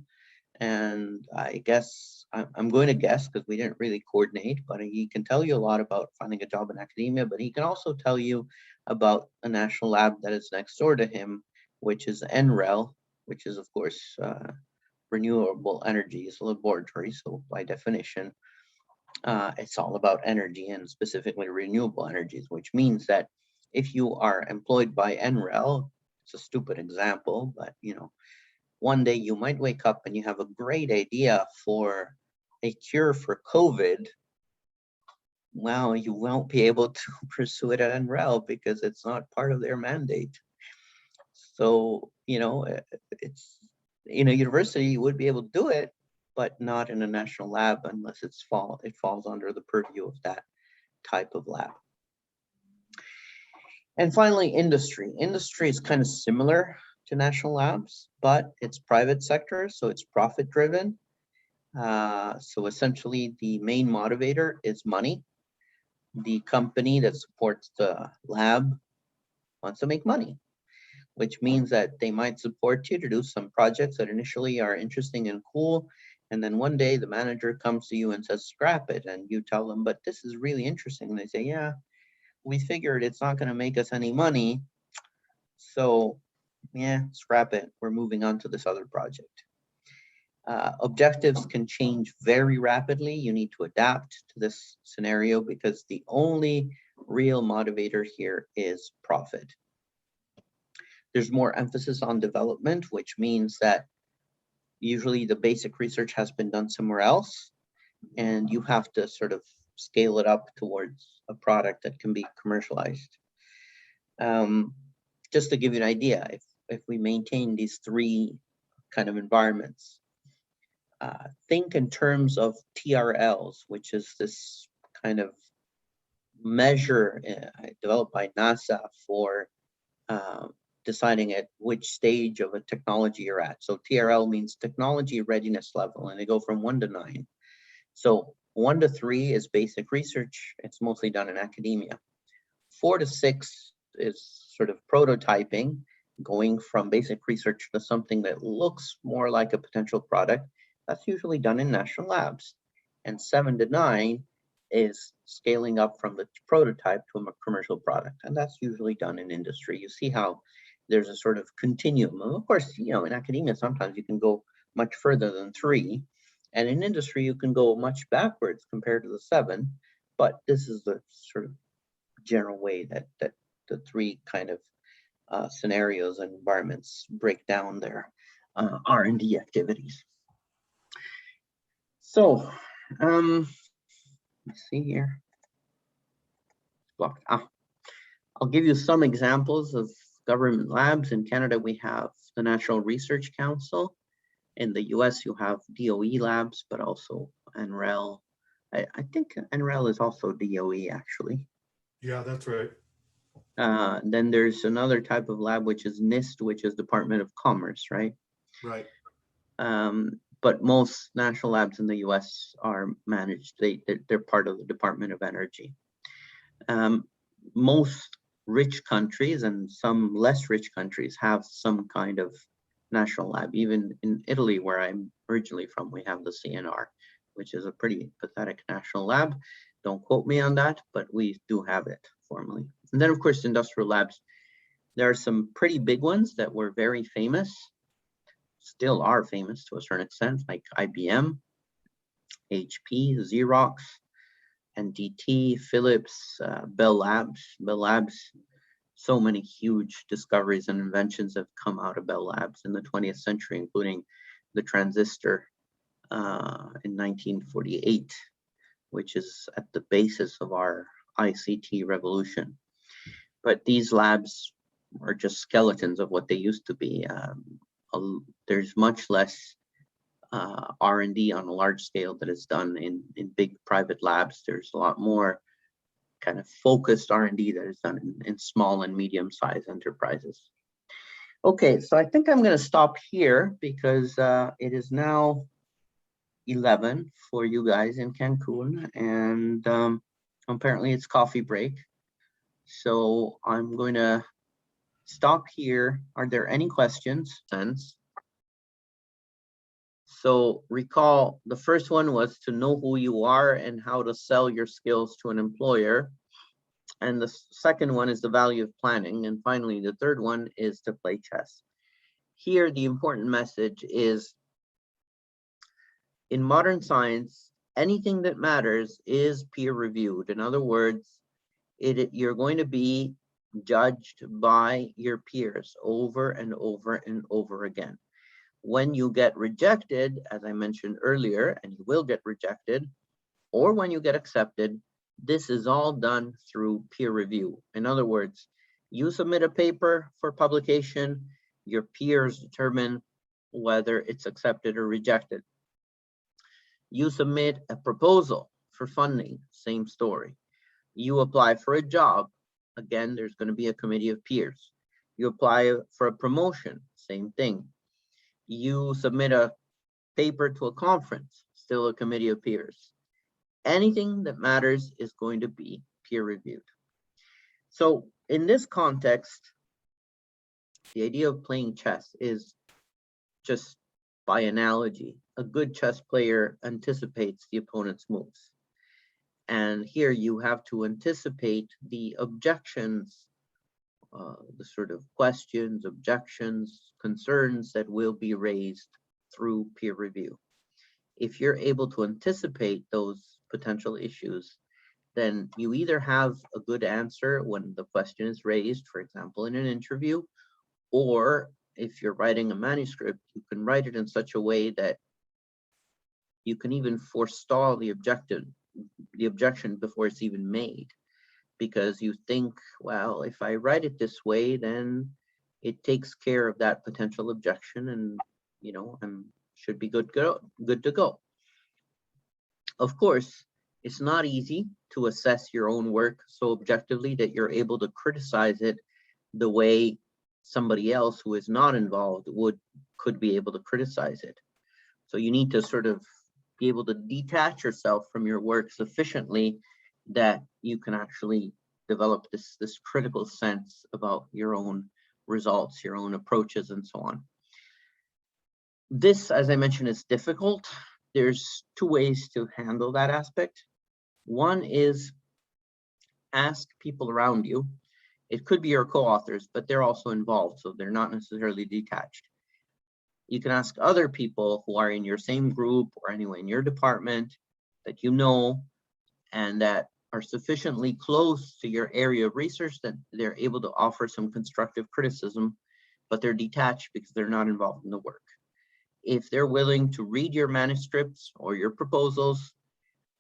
And I guess I'm going to guess, because we didn't really coordinate, but he can tell you a lot about finding a job in academia, but he can also tell you about a national lab that is next door to him, which is NREL, which is, of course, renewable energies laboratory. So by definition, it's all about energy, and specifically renewable energies, which means that if you are employed by NREL, it's a stupid example, but you know, one day you might wake up and you have a great idea for a cure for COVID. Well, you won't be able to pursue it at NREL because it's not part of their mandate. So, you know, it's, in a university, you would be able to do it, but not in a national lab unless it falls under the purview of that type of lab. And finally, industry. Industry is kind of similar to national labs, but it's private sector, so it's profit driven. So essentially, the main motivator is money. The company that supports the lab wants to make money, which means that they might support you to do some projects that initially are interesting and cool. And then one day the manager comes to you and says, scrap it. And you tell them, but this is really interesting. And they say, yeah, we figured it's not going to make us any money. So yeah, scrap it. We're moving on to this other project. Objectives can change very rapidly. You need to adapt to this scenario because the only real motivator here is profit. There's more emphasis on development, which means that usually the basic research has been done somewhere else, and you have to sort of scale it up towards a product that can be commercialized. Just to give you an idea, if we maintain these three kind of environments, think in terms of TRLs, which is this kind of measure developed by NASA for deciding at which stage of a technology you're at. So TRL means technology readiness level, and they go from 1 to 9. So 1 to 3 is basic research. It's mostly done in academia. 4 to 6 is sort of prototyping, going from basic research to something that looks more like a potential product. That's usually done in national labs. And 7 to 9 is scaling up from the prototype to a commercial product. And that's usually done in industry. You see how there's a sort of continuum. Of course, you know, in academia, sometimes you can go much further than 3. And in industry, you can go much backwards compared to the 7. But this is the sort of general way that the 3 kind of scenarios and environments break down their R&D activities. So, let's see here. I'll give you some examples of government labs. In Canada, we have the National Research Council. In the US, you have DOE labs, but also NREL. I think NREL is also DOE, actually. Yeah, that's right. Then there's another type of lab, which is NIST, which is Department of Commerce, right? Right. But most national labs in the US are managed, they're part of the Department of Energy. Most rich countries and some less rich countries have some kind of national lab. Even in Italy, where I'm originally from, we have the CNR, which is a pretty pathetic national lab. Don't quote me on that, but we do have it formally. And then, of course, industrial labs. There are some pretty big ones that were very famous, still are famous to a certain extent, like IBM, HP, Xerox, NTT, Philips, Bell Labs. So many huge discoveries and inventions have come out of Bell Labs in the 20th century, including the transistor in 1948, which is at the basis of our ICT revolution. But these labs are just skeletons of what they used to be. There's much less R&D on a large scale that is done in big private labs. There's a lot more kind of focused R&D that is done in small and medium-sized enterprises. Okay, so I think I'm going to stop here because it is now 11 for you guys in Cancun, and apparently it's coffee break. So I'm going to stop here. Are there any questions? So recall, the first one was to know who you are and how to sell your skills to an employer. And the second one is the value of planning. And finally, the third one is to play chess. Here, the important message is, in modern science, anything that matters is peer reviewed. In other words, you're going to be judged by your peers over and over and over again. When you get rejected, as I mentioned earlier, and you will get rejected, or when you get accepted, this is all done through peer review. In other words, you submit a paper for publication, your peers determine whether it's accepted or rejected. You submit a proposal for funding, same story. You apply for a job, again, there's going to be a committee of peers. You apply for a promotion, same thing. You submit a paper to a conference, still a committee of peers. Anything that matters is going to be peer reviewed. So in this context, the idea of playing chess is just by analogy. A good chess player anticipates the opponent's moves. And here you have to anticipate the objections, the sort of questions, objections, concerns that will be raised through peer review. If you're able to anticipate those potential issues, then you either have a good answer when the question is raised, for example, in an interview, or if you're writing a manuscript, you can write it in such a way that you can even forestall the objection before it's even made, because you think, well, if I write it this way, then it takes care of that potential objection, and should be good to go. Of course, it's not easy to assess your own work so objectively that you're able to criticize it the way somebody else who is not involved could be able to criticize it. So you need to sort of be able to detach yourself from your work sufficiently that you can actually develop this critical sense about your own results, your own approaches, and so on. This, as I mentioned, is difficult. There's two ways to handle that aspect. One is ask people around you. It could be your co-authors, but they're also involved, so they're not necessarily detached. You can ask other people who are in your same group or anyway in your department that you know and that are sufficiently close to your area of research that they're able to offer some constructive criticism, but they're detached because they're not involved in the work. If they're willing to read your manuscripts or your proposals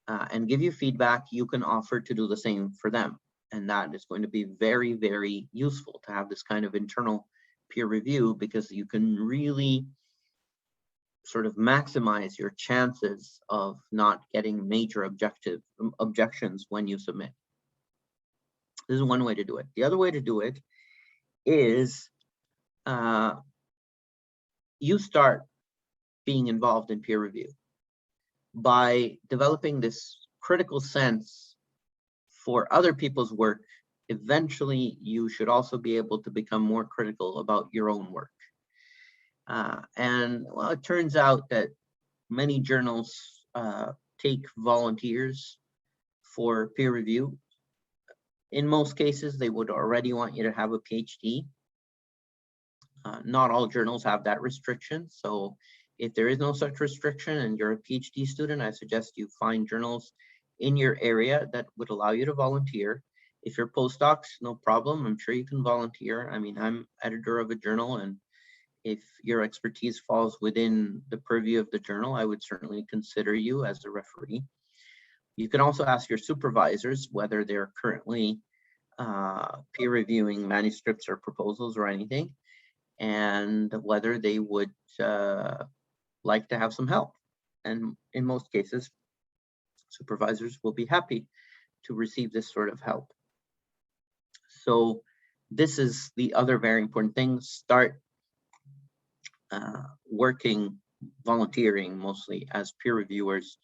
and give you feedback, you can offer to do the same for them. And that is going to be very, very useful to have this kind of internal peer review, because you can really sort of maximize your chances of not getting major objections when you submit. This is one way to do it. The other way to do it is you start being involved in peer review by developing this critical sense for other people's work. Eventually, you should also be able to become more critical about your own work. And well, it turns out that many journals take volunteers for peer review. In most cases, they would already want you to have a PhD. Not all journals have that restriction. So if there is no such restriction and you're a PhD student, I suggest you find journals in your area that would allow you to volunteer. If you're postdocs, no problem. I'm sure you can volunteer. I mean, I'm editor of a journal, and if your expertise falls within the purview of the journal, I would certainly consider you as a referee. You can also ask your supervisors whether they're currently peer reviewing manuscripts or proposals or anything, and whether they would like to have some help. And in most cases, supervisors will be happy to receive this sort of help. So this is the other very important thing. Start working, volunteering mostly as peer reviewers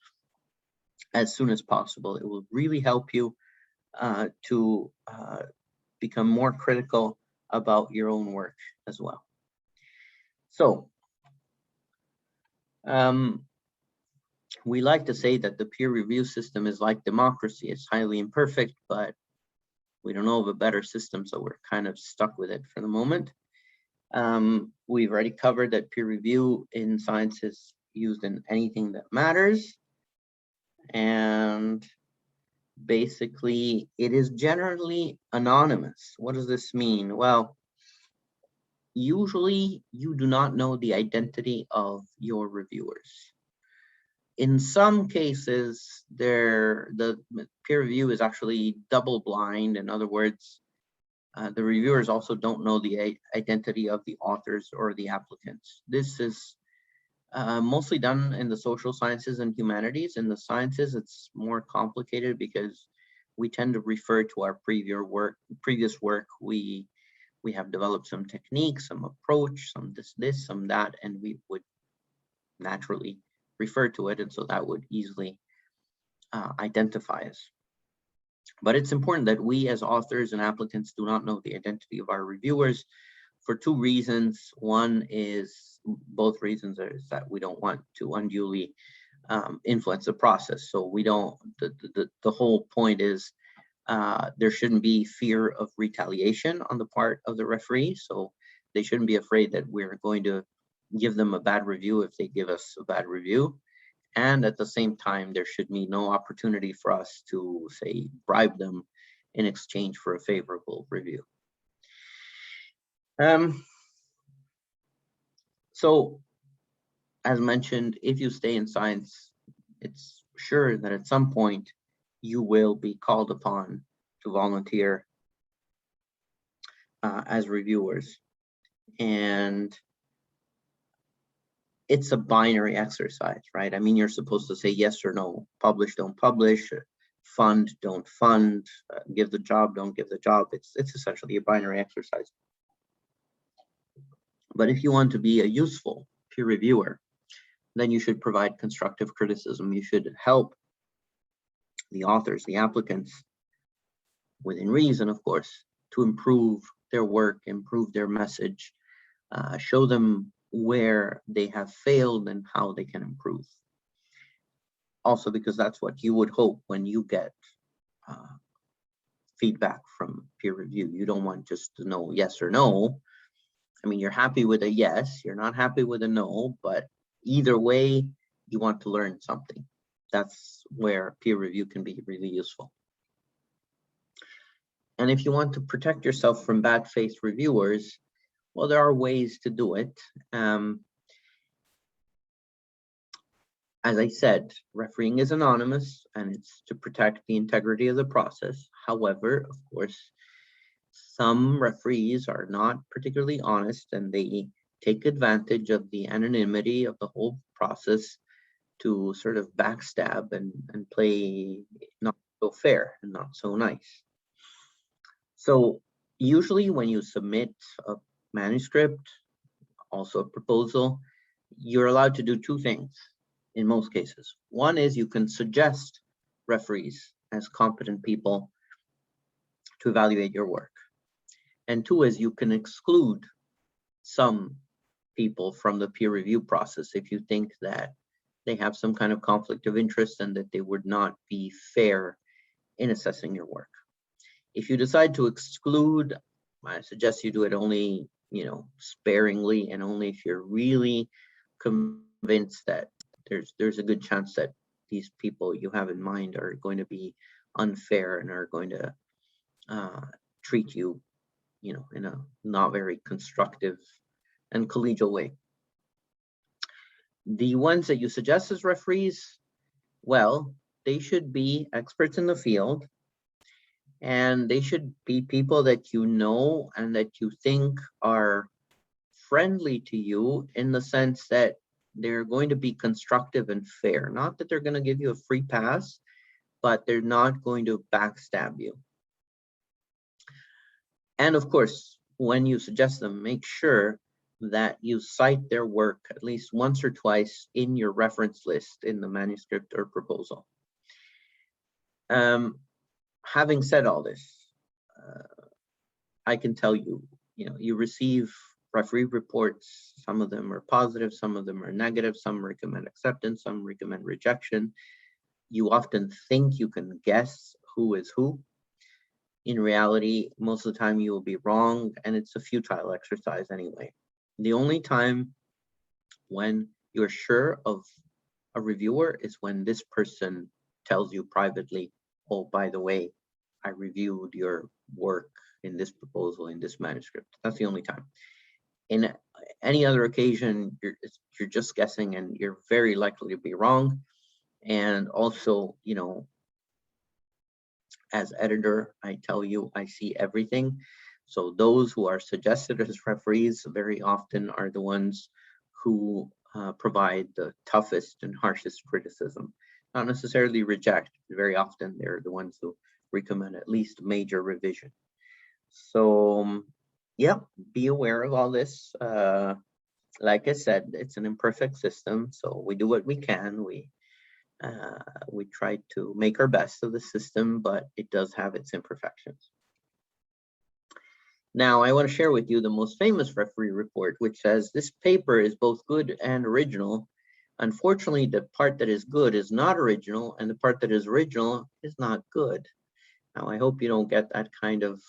as soon as possible. It will really help you to become more critical about your own work as well. So we like to say that the peer review system is like democracy. It's highly imperfect, but we don't know of a better system, so we're kind of stuck with it for the moment. We've already covered that peer review in science is used in anything that matters. And basically, it is generally anonymous. What does this mean? Well, usually you do not know the identity of your reviewers. In some cases, the peer review is actually double blind. In other words, the reviewers also don't know the identity of the authors or the applicants. This is mostly done in the social sciences and humanities. In the sciences, it's more complicated because we tend to refer to our previous work. We have developed some techniques, some approach, some this, some that, and we would naturally refer to it, and so that would easily identify us. But it's important that we as authors and applicants do not know the identity of our reviewers for two reasons. One is, both reasons are that we don't want to unduly influence the process. So we don't, the whole point is there shouldn't be fear of retaliation on the part of the referee. So they shouldn't be afraid that we're going to give them a bad review if they give us a bad review. And at the same time, there should be no opportunity for us to, say, bribe them in exchange for a favorable review. So, as mentioned, if you stay in science, it's sure that at some point you will be called upon to volunteer as reviewers. And it's a binary exercise, right? I mean, you're supposed to say yes or no, publish, don't publish, fund, don't fund, give the job, don't give the job. It's essentially a binary exercise. But if you want to be a useful peer reviewer, then you should provide constructive criticism. You should help the authors, the applicants, within reason, of course, to improve their work, improve their message, show them where they have failed and how they can improve. Also, because that's what you would hope when you get feedback from peer review. You don't want just to know yes or no. I mean, you're happy with a yes, you're not happy with a no, but either way, you want to learn something. That's where peer review can be really useful. And if you want to protect yourself from bad faith reviewers, well, there are ways to do it. As I said, refereeing is anonymous and it's to protect the integrity of the process. However, of course, some referees are not particularly honest and they take advantage of the anonymity of the whole process to sort of backstab and play not so fair and not so nice. So usually when you submit a manuscript, also a proposal, you're allowed to do two things in most cases. One is you can suggest referees as competent people to evaluate your work. And two is you can exclude some people from the peer review process if you think that they have some kind of conflict of interest and that they would not be fair in assessing your work. If you decide to exclude, I suggest you do it only, sparingly, and only if you're really convinced that there's a good chance that these people you have in mind are going to be unfair and are going to treat you, in a not very constructive and collegial way. The ones that you suggest as referees, well, they should be experts in the field, and they should be people that you know and that you think are friendly to you in the sense that they're going to be constructive and fair. Not that they're going to give you a free pass, but they're not going to backstab you. And of course, when you suggest them, make sure that you cite their work at least once or twice in your reference list in the manuscript or proposal. Having said all this, I can tell you, you receive referee reports. Some of them are positive, some of them are negative, some recommend acceptance, some recommend rejection. You often think you can guess who is who. In reality, most of the time you will be wrong, and it's a futile exercise anyway. The only time when you're sure of a reviewer is when this person tells you privately, oh, by the way, I reviewed your work in this proposal, in this manuscript. That's the only time. In any other occasion, you're just guessing, and you're very likely to be wrong. And also, as editor, I tell you, I see everything. So those who are suggested as referees very often are the ones who provide the toughest and harshest criticism. Not necessarily reject, very often they're the ones who recommend at least major revision. So yeah, be aware of all this. Like I said, it's an imperfect system, so we do what we can. We try to make our best of the system, but it does have its imperfections. Now, I want to share with you the most famous referee report, which says this paper is both good and original. Unfortunately, the part that is good is not original, and the part that is original is not good. Now, I hope you don't get that kind of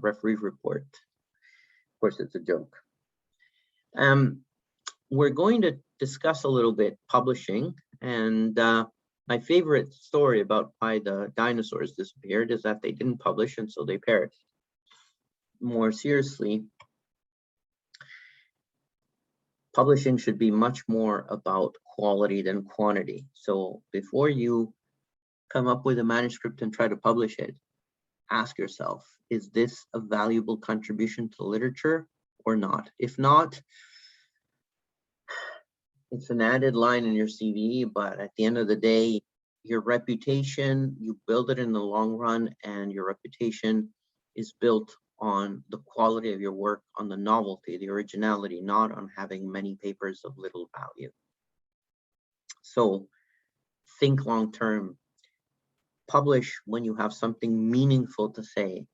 referee report. Of course, it's a joke. We're going to discuss a little bit publishing, and my favorite story about why the dinosaurs disappeared is that they didn't publish, and so they perished. More seriously, publishing should be much more about quality than quantity. So before you come up with a manuscript and try to publish it, ask yourself, is this a valuable contribution to literature or not? If not, it's an added line in your CV, but at the end of the day, your reputation, you build it in the long run, and your reputation is built on the quality of your work, on the novelty, the originality, not on having many papers of little value. So think long term. Publish when you have something meaningful to say.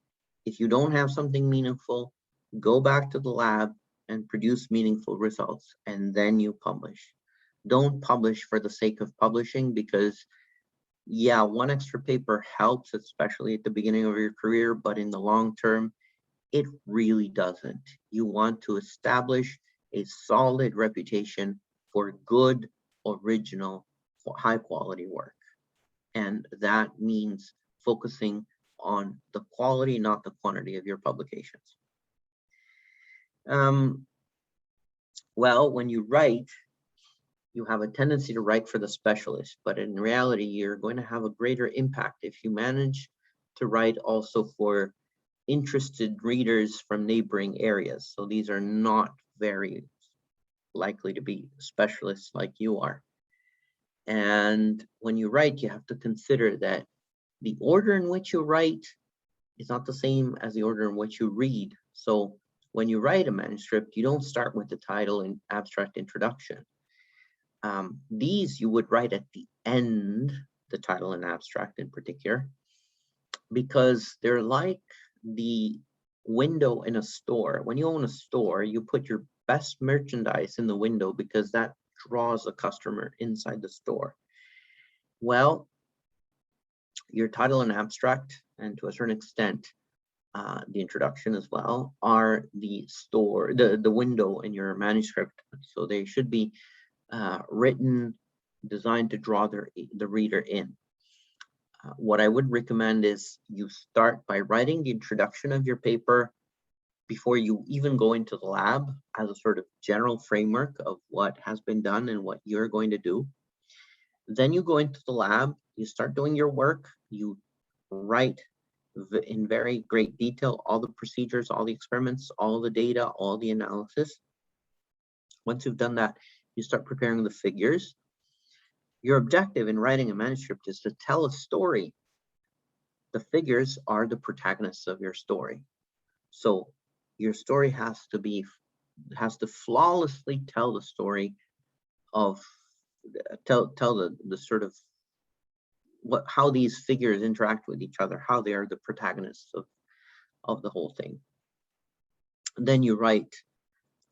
If you don't have something meaningful, go back to the lab and produce meaningful results, and then you publish. Don't publish for the sake of publishing, because yeah, one extra paper helps, especially at the beginning of your career, but in the long term, it really doesn't. You want to establish a solid reputation for good, original, high quality work. And that means focusing on the quality, not the quantity of your publications. Well, when you write, you have a tendency to write for the specialist, but in reality, you're going to have a greater impact if you manage to write also for interested readers from neighboring areas. So these are not very likely to be specialists like you are. And when you write, you have to consider that the order in which you write is not the same as the order in which you read. So when you write a manuscript, you don't start with the title and abstract introduction. These you would write at the end, the title and abstract in particular, because they're like the window in a store. When you own a store, you put your best merchandise in the window because that draws a customer inside the store. Well, your title and abstract, and to a certain extent, the introduction as well, are the window in your manuscript. So they should be written, designed to draw the reader in. What I would recommend is you start by writing the introduction of your paper before you even go into the lab, as a sort of general framework of what has been done and what you're going to do. Then you go into the lab, you start doing your work, you write in very great detail all the procedures, all the experiments, all the data, all the analysis. Once you've done that, you start preparing the figures. Your objective in writing a manuscript is to tell a story. The figures are the protagonists of your story. So your story has to flawlessly tell the story of, tell the sort of how these figures interact with each other, how they are the protagonists of the whole thing. Then you write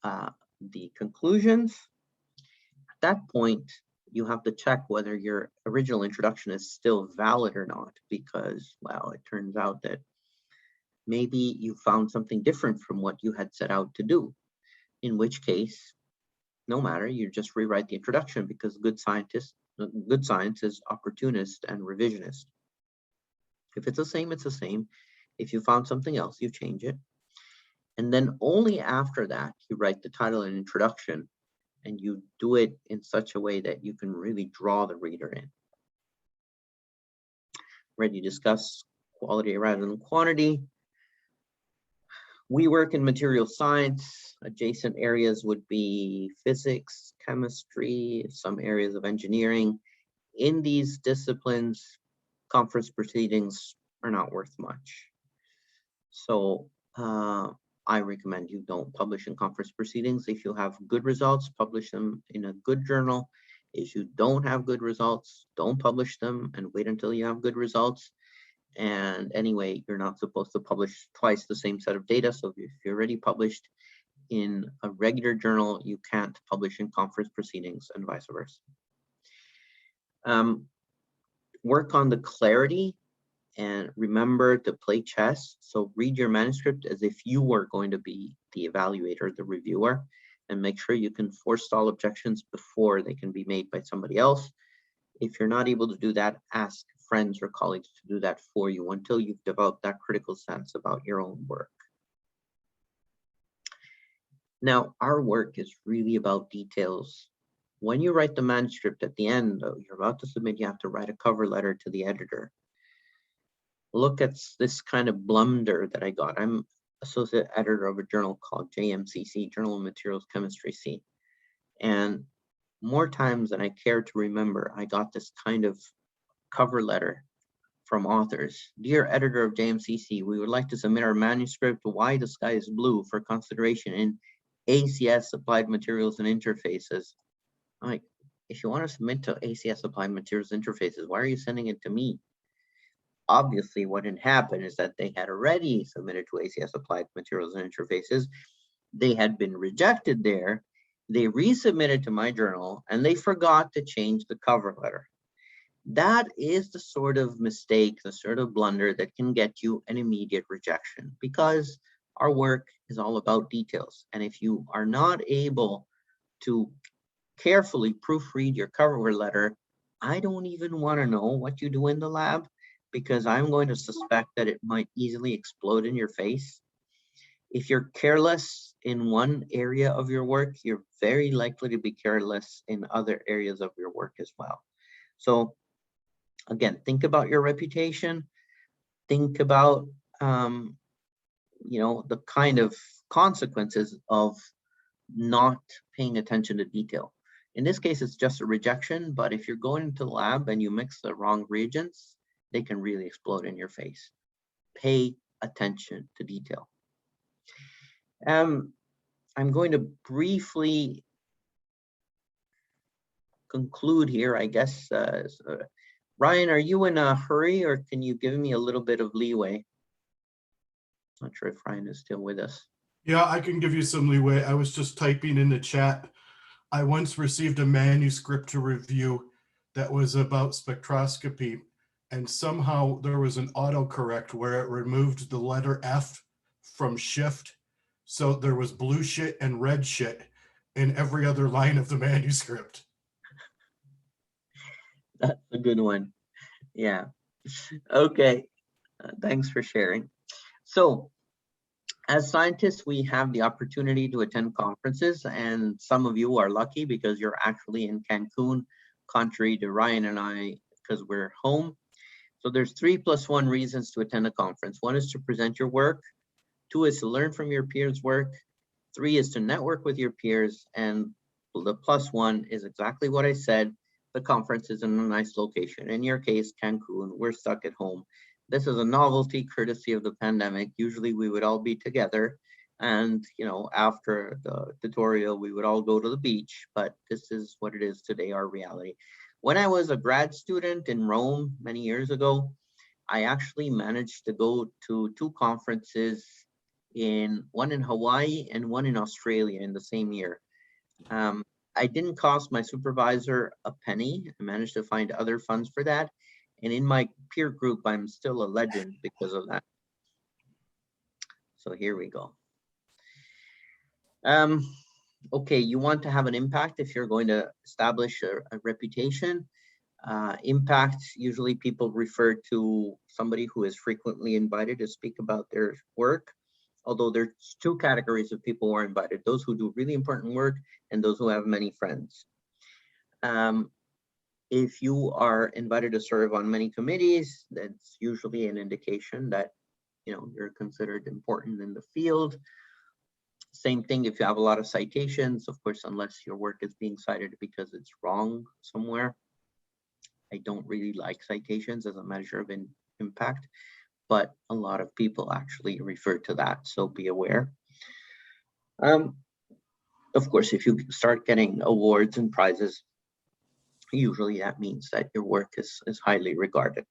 the conclusions. At that point, you have to check whether your original introduction is still valid or not, because, well, it turns out that maybe you found something different from what you had set out to do, in which case, no matter, you just rewrite the introduction, because good science is opportunist and revisionist. If it's the same, it's the same. If you found something else, you change it. And then only after that, you write the title and introduction, and you do it in such a way that you can really draw the reader in. Ready to discuss quality rather than quantity. We work in material science. Adjacent areas would be physics, chemistry, some areas of engineering. In these disciplines, conference proceedings are not worth much. So I recommend you don't publish in conference proceedings. If you have good results, publish them in a good journal. If you don't have good results, don't publish them and wait until you have good results. And anyway, you're not supposed to publish twice the same set of data. So if you're already published in a regular journal, you can't publish in conference proceedings, and vice versa. Work on the clarity, and remember to play chess. So read your manuscript as if you were going to be the evaluator, the reviewer, and make sure you can forestall objections before they can be made by somebody else. If you're not able to do that, ask friends or colleagues to do that for you until you've developed that critical sense about your own work. Now, our work is really about details. When you write the manuscript at the end, you're about to submit, you have to write a cover letter to the editor. Look at this kind of blunder that I got. I'm associate editor of a journal called JMCC, Journal of Materials Chemistry C. And more times than I care to remember, I got this kind of cover letter from authors. Dear editor of JMCC, we would like to submit our manuscript, Why the Sky is Blue, for consideration in ACS Applied Materials and Interfaces. I'm like, if you want to submit to ACS Applied Materials Interfaces, why are you sending it to me? Obviously, what had happened is that they had already submitted to ACS Applied Materials and Interfaces. They had been rejected there. They resubmitted to my journal, and they forgot to change the cover letter. That is the sort of mistake, the sort of blunder that can get you an immediate rejection, because our work is all about details. And if you are not able to carefully proofread your cover letter, I don't even want to know what you do in the lab, because I'm going to suspect that it might easily explode in your face. If you're careless in one area of your work, you're very likely to be careless in other areas of your work as well. So again, think about your reputation. Think about the kind of consequences of not paying attention to detail. In this case, it's just a rejection, but if you're going into the lab and you mix the wrong reagents, they can really explode in your face. Pay attention to detail. I'm going to briefly conclude here, I guess. Ryan, are you in a hurry, or can you give me a little bit of leeway? Not sure if Ryan is still with us. Yeah, I can give you some leeway. I was just typing in the chat. I once received a manuscript to review that was about spectroscopy, and somehow there was an autocorrect where it removed the letter F from shift. So there was blue shit and red shit in every other line of the manuscript. That's a good one. Yeah. Okay. Thanks for sharing. So, as scientists, we have the opportunity to attend conferences, and some of you are lucky because you're actually in Cancun, contrary to Ryan and I, because we're home. So there's 3+1 reasons to attend a conference. 1 is to present your work. 2 is to learn from your peers' work. 3 is to network with your peers. And the +1 is exactly what I said. The conference is in a nice location. In your case, Cancun, we're stuck at home. This is a novelty courtesy of the pandemic. Usually we would all be together, and after the tutorial, we would all go to the beach, but this is what it is today, our reality. When I was a grad student in Rome many years ago, I actually managed to go to 2 conferences, one in Hawaii and one in Australia in the same year. I didn't cost my supervisor a penny. I managed to find other funds for that. And in my peer group, I'm still a legend because of that. So here we go. Okay, you want to have an impact if you're going to establish a reputation. Impact, usually people refer to somebody who is frequently invited to speak about their work. Although there's 2 categories of people who are invited: those who do really important work and those who have many friends. If you are invited to serve on many committees, that's usually an indication that you're considered important in the field. Same thing if you have a lot of citations, of course, unless your work is being cited because it's wrong somewhere. I don't really like citations as a measure of impact, but a lot of people actually refer to that, so be aware. Of course, if you start getting awards and prizes, usually that means that your work is highly regarded.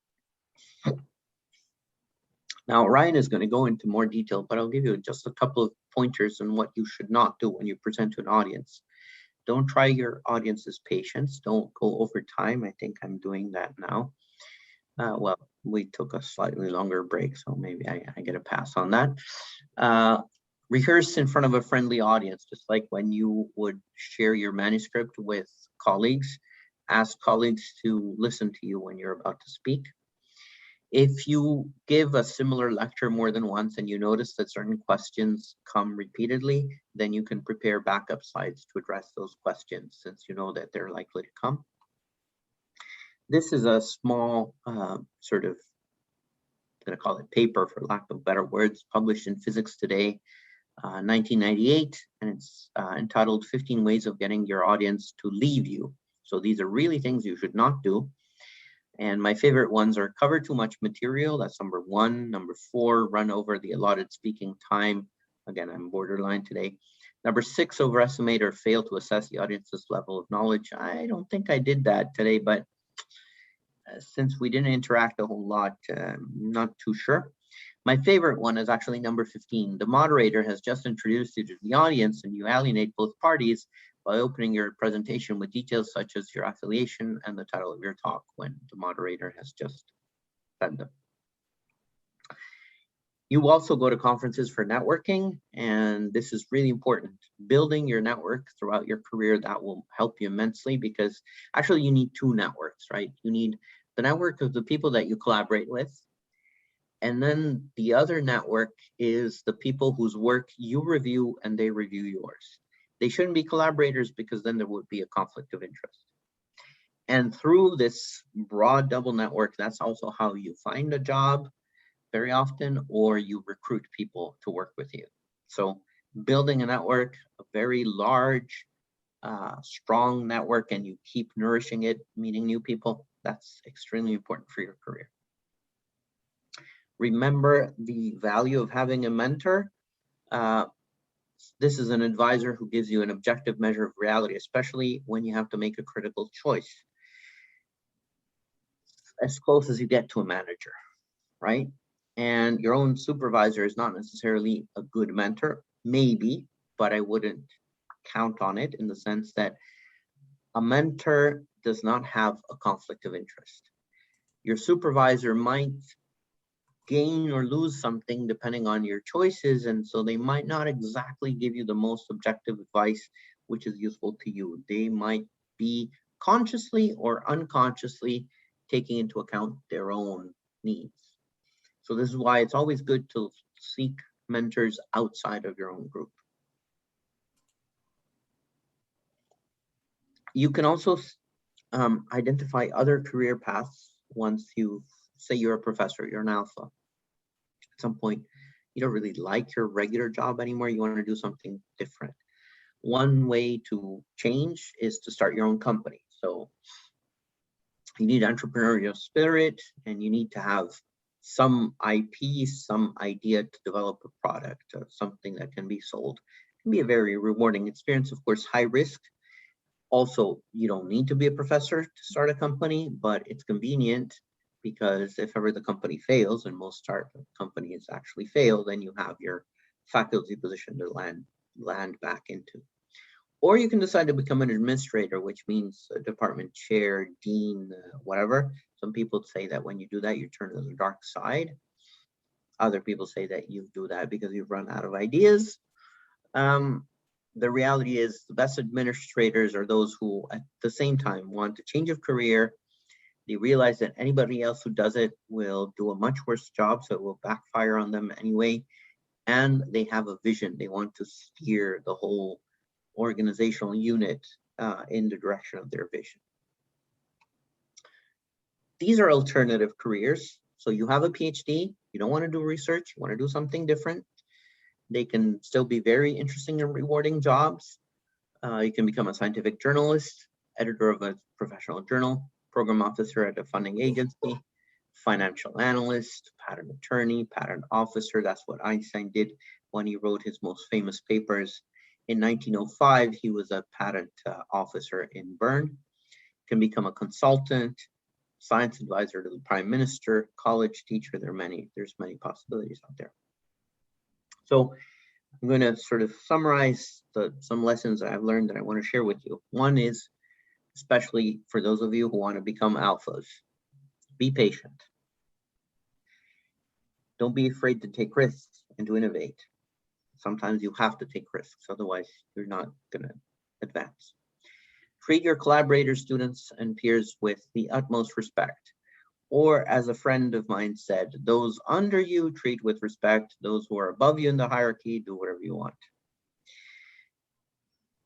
Now, Ryan is going to go into more detail, but I'll give you just a couple of pointers on what you should not do when you present to an audience. Don't try your audience's patience. Don't go over time. I think I'm doing that now. Well, we took a slightly longer break, so maybe I get a pass on that. Rehearse in front of a friendly audience, just like when you would share your manuscript with colleagues. Ask colleagues to listen to you when you're about to speak. If you give a similar lecture more than once and you notice that certain questions come repeatedly, then you can prepare backup slides to address those questions, since you know that they're likely to come. This is a small sort of, I'm going to call it paper for lack of better words, published in Physics Today, 1998, and it's entitled 15 Ways of Getting Your Audience to Leave You. So these are really things you should not do. And my favorite ones are: cover too much material, that's number 1. Number 4, run over the allotted speaking time. Again, I'm borderline today. Number 6, overestimate or fail to assess the audience's level of knowledge. I don't think I did that today, but since we didn't interact a whole lot, I'm not too sure. My favorite one is actually number 15. The moderator has just introduced you to the audience and you alienate both parties by opening your presentation with details such as your affiliation and the title of your talk when the moderator has just said them. You also go to conferences for networking, and this is really important. Building your network throughout your career, that will help you immensely, because actually you need 2 networks, right? You need the network of the people that you collaborate with, and then the other network is the people whose work you review and they review yours. They shouldn't be collaborators, because then there would be a conflict of interest. And through this broad double network, that's also how you find a job very often, or you recruit people to work with you. So building a network, a very large, strong network, and you keep nourishing it, meeting new people, that's extremely important for your career. Remember the value of having a mentor. This is an advisor who gives you an objective measure of reality, especially when you have to make a critical choice. As close as you get to a manager, right? And your own supervisor is not necessarily a good mentor, maybe, but I wouldn't count on it, in the sense that a mentor does not have a conflict of interest. Your supervisor might gain or lose something depending on your choices, and so they might not exactly give you the most objective advice which is useful to you. They might be consciously or unconsciously taking into account their own needs. So this is why it's always good to seek mentors outside of your own group. You can also identify other career paths once you say you're a professor, you're an alpha. At some point, you don't really like your regular job anymore. You want to do something different. One way to change is to start your own company. So you need entrepreneurial spirit, and you need to have some IP, some idea to develop a product, or something that can be sold. It can be a very rewarding experience, of course, high risk. Also, you don't need to be a professor to start a company, but it's convenient, because if ever the company fails, and most startup companies actually fail, then you have your faculty position to land back into. Or you can decide to become an administrator, which means a department chair, dean, whatever. Some people say that when you do that, you turn to the dark side. Other people say that you do that because you've run out of ideas. The reality is, the best administrators are those who at the same time want a change of career. They realize that anybody else who does it will do a much worse job, so it will backfire on them anyway. And they have a vision. They want to steer the whole organizational unit in the direction of their vision. These are alternative careers. So you have a PhD, you don't want to do research, you want to do something different. They can still be very interesting and rewarding jobs. You can become a scientific journalist, editor of a professional journal, program officer at a funding agency, financial analyst, patent attorney, patent officer. That's what Einstein did when he wrote his most famous papers. In 1905, he was a patent officer in Bern. Can become a consultant, science advisor to the prime minister, college teacher. There's many possibilities out there. So I'm going to sort of summarize some lessons that I've learned that I want to share with you. One is, especially for those of you who want to become alphas, be patient. Don't be afraid to take risks and to innovate. Sometimes you have to take risks, otherwise you're not going to advance. Treat your collaborators, students, and peers with the utmost respect. Or, as a friend of mine said, those under you treat with respect. Those who are above you in the hierarchy, do whatever you want.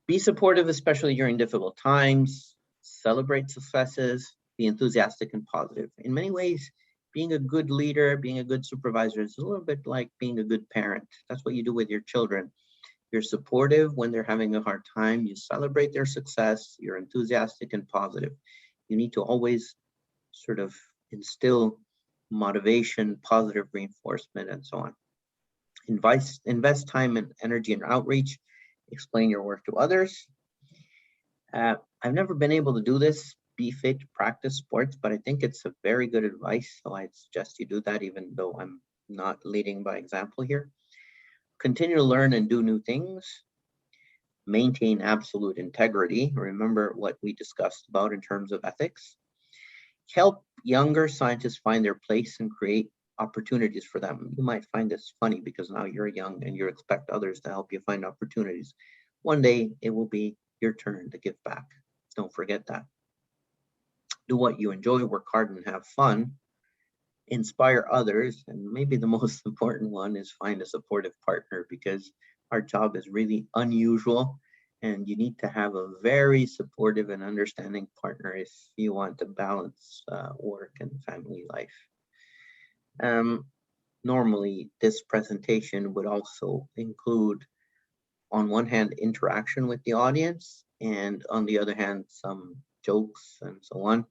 Be supportive, especially during difficult times. Celebrate successes. Be enthusiastic and positive. In many ways, being a good leader, being a good supervisor is a little bit like being a good parent. That's what you do with your children. You're supportive when they're having a hard time. You celebrate their success. You're enthusiastic and positive. You need to always sort of instill motivation, positive reinforcement, and so on. Invest time and energy in outreach. Explain your work to others. I've never been able to do this. Be fit, practice sports, but I think it's a very good advice. So I suggest you do that, even though I'm not leading by example here. Continue to learn and do new things. Maintain absolute integrity. Remember what we discussed about in terms of ethics. Help younger scientists find their place and create opportunities for them. You might find this funny because now you're young and you expect others to help you find opportunities. One day it will be your turn to give back. Don't forget that. Do what you enjoy, work hard and have fun. Inspire others, and maybe the most important one is find a supportive partner, because our job is really unusual and you need to have a very supportive and understanding partner if you want to balance work and family life. Normally, this presentation would also include, on one hand, interaction with the audience, and on the other hand, some jokes and so on.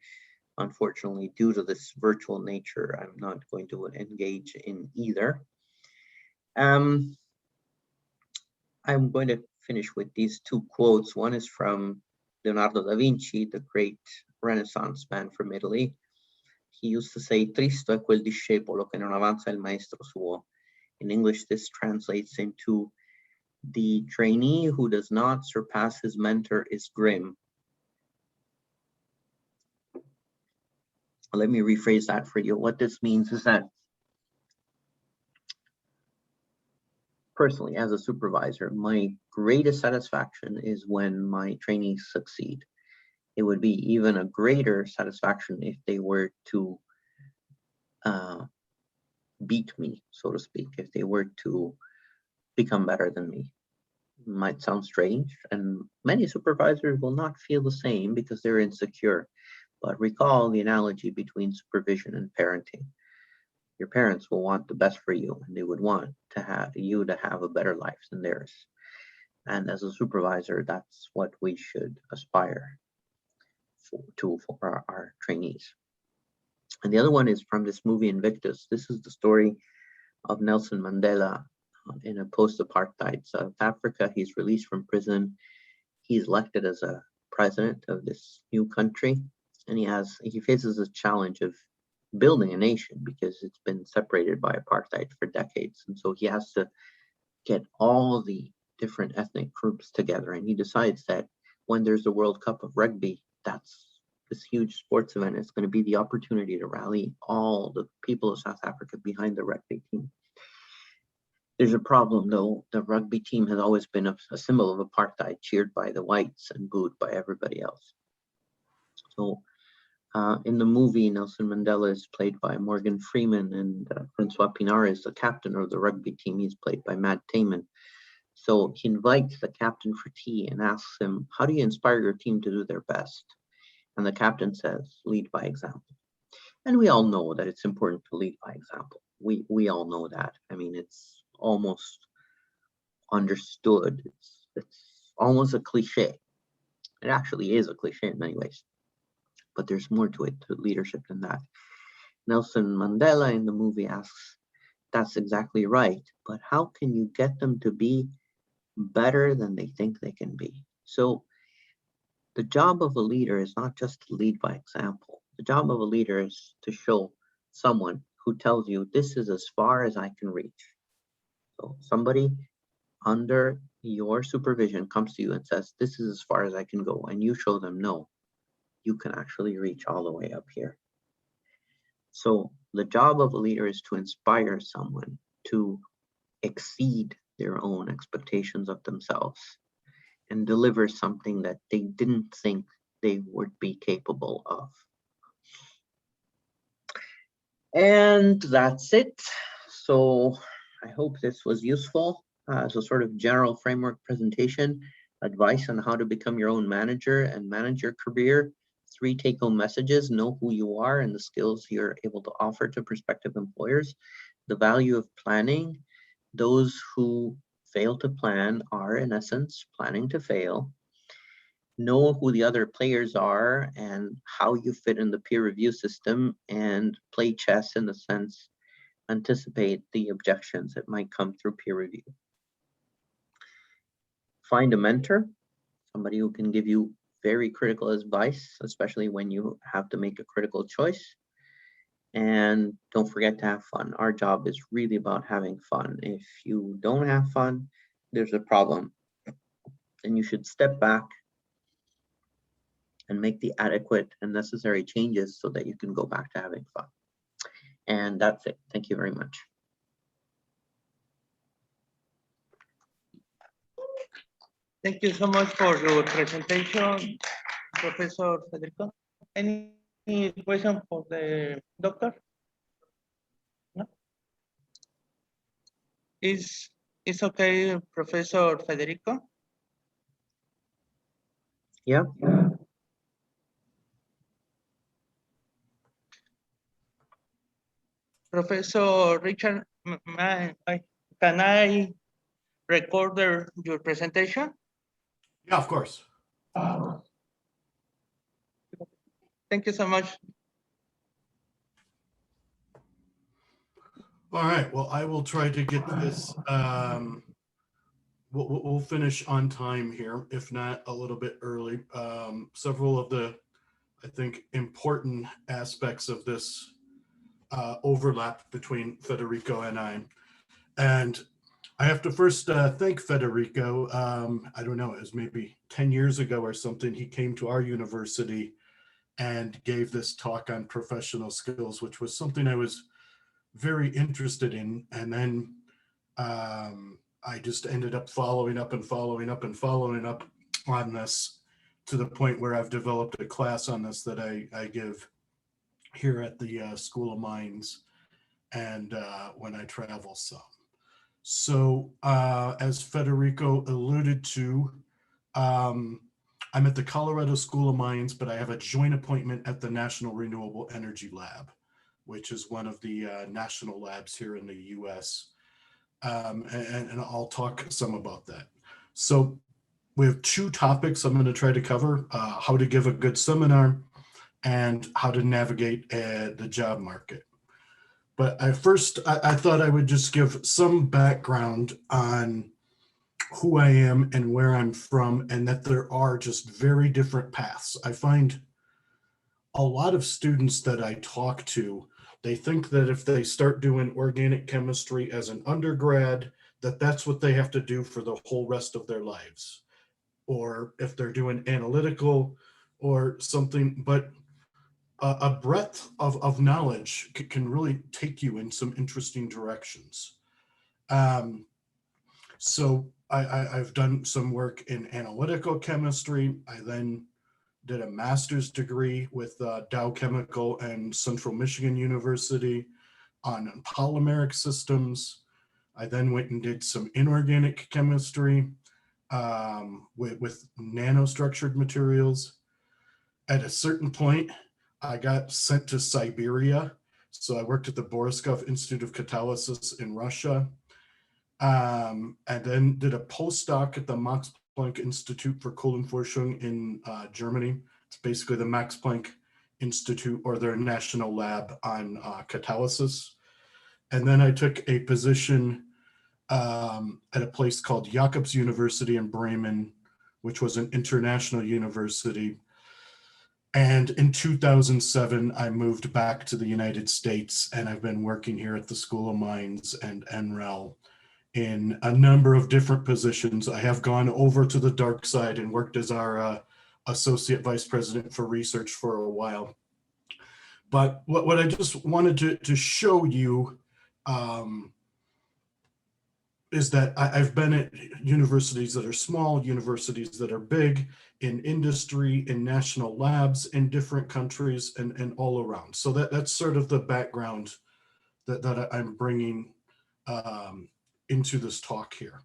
unfortunately, due to this virtual nature, I'm not going to engage in either. I'm going to finish with these two quotes. One is from Leonardo da Vinci, the great Renaissance man from Italy. He used to say, "Tristo è quel discepolo che non avanza il maestro suo." In English, this translates into, "The trainee who does not surpass his mentor is grim." Let me rephrase that for you. What this means is that, personally, as a supervisor, my greatest satisfaction is when my trainees succeed. It would be even a greater satisfaction if they were to beat me, so to speak, if they were to become better than me. Might sound strange, and many supervisors will not feel the same because they're insecure. But recall the analogy between supervision and parenting. Your parents will want the best for you, and they would want to have you to have a better life than theirs. And as a supervisor, that's what we should aspire for our trainees. And the other one is from this movie Invictus. This is the story of Nelson Mandela in a post-apartheid South Africa. He's released from prison. He's elected as a president of this new country, and he faces a challenge of building a nation because it's been separated by apartheid for decades. And so he has to get all the different ethnic groups together. And he decides that when there's the World Cup of Rugby, that's this huge sports event. It's going to be the opportunity to rally all the people of South Africa behind the rugby team. There's a problem, though. The rugby team has always been a symbol of apartheid, cheered by the whites and booed by everybody else. So in the movie, Nelson Mandela is played by Morgan Freeman, and Francois Pinard is the captain of the rugby team. He's played by Matt Damon. So he invites the captain for tea and asks him, "How do you inspire your team to do their best?" And the captain says, "Lead by example." And we all know that it's important to lead by example. We all know that. I mean, it's almost understood. It's almost a cliche. It actually is a cliche in many ways, but there's more to it, to leadership than that. Nelson Mandela in the movie asks, "That's exactly right, but how can you get them to be better than they think they can be?" So the job of a leader is not just to lead by example. The job of a leader is to show someone who tells you, "This is as far as I can reach." So somebody under your supervision comes to you and says, "This is as far as I can go," and you show them, "No, you can actually reach all the way up here." So the job of a leader is to inspire someone to exceed their own expectations of themselves and deliver something that they didn't think they would be capable of. And that's it. So I hope this was useful as a sort of general framework presentation, advice on how to become your own manager and manage your career. 3 take-home messages: know who you are and the skills you're able to offer to prospective employers. The value of planning. Those who fail to plan are, in essence, planning to fail. Know who the other players are and how you fit in the peer review system, and play chess in the sense, anticipate the objections that might come through peer review. Find a mentor, somebody who can give you very critical advice, especially when you have to make a critical choice. And don't forget to have fun. Our job is really about having fun. If you don't have fun, there's a problem. And you should step back and make the adequate and necessary changes so that you can go back to having fun. And that's it. Thank you very much. Thank you so much for your presentation, Professor Federico. Any question for the doctor? No? Is okay, Professor Federico? Yeah. Professor Richard, can I record your presentation? Yeah, of course. Thank you so much. All right, well, I will try to get this, we'll finish on time here, if not a little bit early. Several of the, I think, important aspects of this overlap between Federico and I. And I have to first thank Federico. I don't know, it was maybe 10 years ago or something. He came to our university and gave this talk on professional skills, which was something I was very interested in. And then I just ended up following up and following up and following up on this to the point where I've developed a class on this that I give here at the School of Mines and when I travel some. So as Federico alluded to, I'm at the Colorado School of Mines, but I have a joint appointment at the National Renewable Energy Lab, which is one of the national labs here in the US. And I'll talk some about that. So we have two topics I'm going to try to cover, how to give a good seminar and how to navigate the job market. But I thought I would just give some background on who I am and where I'm from, and that there are just very different paths. I find a lot of students that I talk to, they think that if they start doing organic chemistry as an undergrad, that that's what they have to do for the whole rest of their lives. Or if they're doing analytical or something, but a breadth of knowledge can really take you in some interesting directions. So I've done some work in analytical chemistry. I then did a master's degree with Dow Chemical and Central Michigan University on polymeric systems. I then went and did some inorganic chemistry with nanostructured materials. At a certain point, I got sent to Siberia. So I worked at the Borisov Institute of Catalysis in Russia. And then did a postdoc at the Max Planck Institute for Kohlenforschung in Germany. It's basically the Max Planck Institute or their national lab on catalysis. And then I took a position at a place called Jacobs University in Bremen, which was an international university. And in 2007, I moved back to the United States, and I've been working here at the School of Mines and NREL in a number of different positions. I have gone over to the dark side and worked as our Associate Vice President for Research for a while. But what I just wanted to show you is that I've been at universities that are small, universities that are big, in industry, in national labs, in different countries, and all around. So that's sort of the background that I'm bringing into this talk here.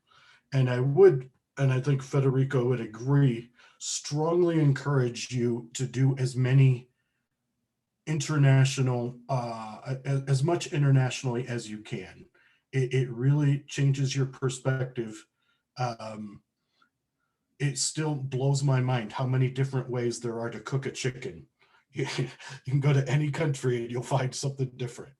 And I think Federico would agree, strongly encourage you to do as many international, as much internationally as you can. It really changes your perspective. It still blows my mind how many different ways there are to cook a chicken. You can go to any country and you'll find something different.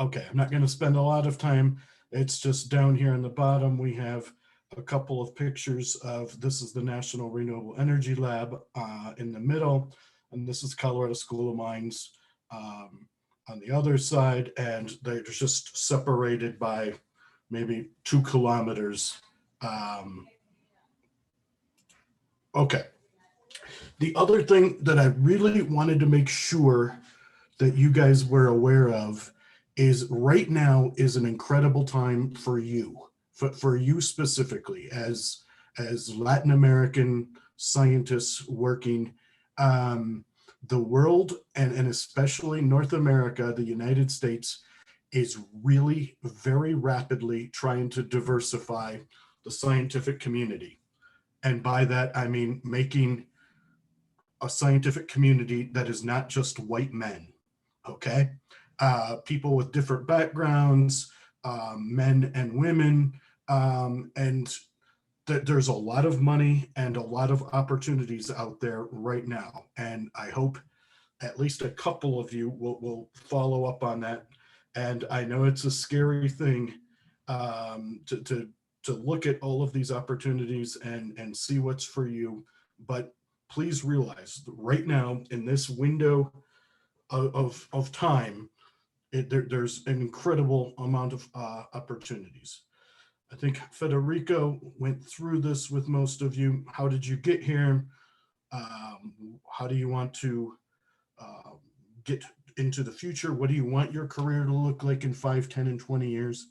Okay, I'm not going to spend a lot of time. It's just down here in the bottom, we have a couple of pictures of, this is the National Renewable Energy Lab in the middle, and this is Colorado School of Mines on the other side, and they're just separated by maybe 2 kilometers. Okay. The other thing that I really wanted to make sure that you guys were aware of is right now is an incredible time for you, for you specifically as Latin American scientists working. The world and especially North America, the United States, is really very rapidly trying to diversify the scientific community. And by that, I mean making a scientific community that is not just white men, okay? People with different backgrounds, men and women, and there's a lot of money and a lot of opportunities out there right now. And I hope at least a couple of you will follow up on that And I know it's a scary thing to look at all of these opportunities and see what's for you. But please realize that right now in this window of time, there's an incredible amount of opportunities. I think Federico went through this with most of you. How did you get here? How do you want to get into the future? What do you want your career to look like in 5, 10, and 20 years?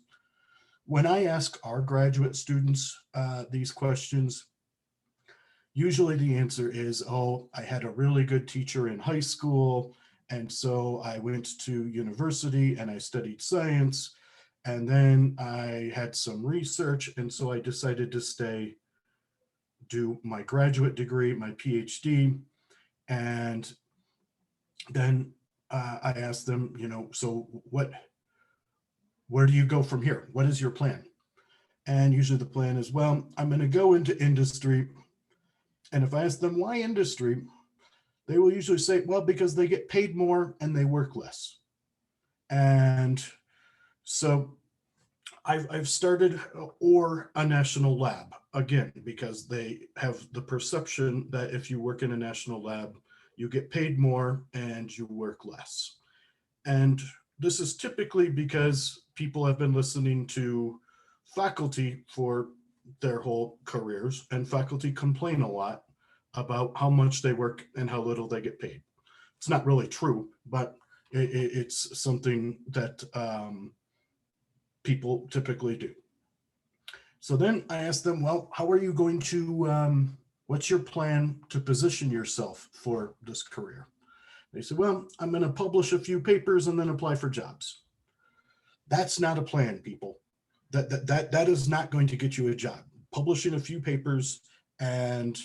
When I ask our graduate students these questions, usually the answer is, oh, I had a really good teacher in high school, and so I went to university and I studied science, and then I had some research, and so I decided to stay, do my graduate degree, my PhD, and then I asked them, so where do you go from here? What is your plan? And usually the plan is, well, I'm going to go into industry. And if I ask them why industry, they will usually say, well, because they get paid more and they work less. And so I've started a national lab, again, because they have the perception that if you work in a national lab, you get paid more and you work less. And this is typically because people have been listening to faculty for their whole careers, and faculty complain a lot about how much they work and how little they get paid. It's not really true, but it's something that people typically do. So then I asked them, well, how are you going to, what's your plan to position yourself for this career? They said, well, I'm going to publish a few papers and then apply for jobs. That's not a plan, people. That is not going to get you a job. Publishing a few papers and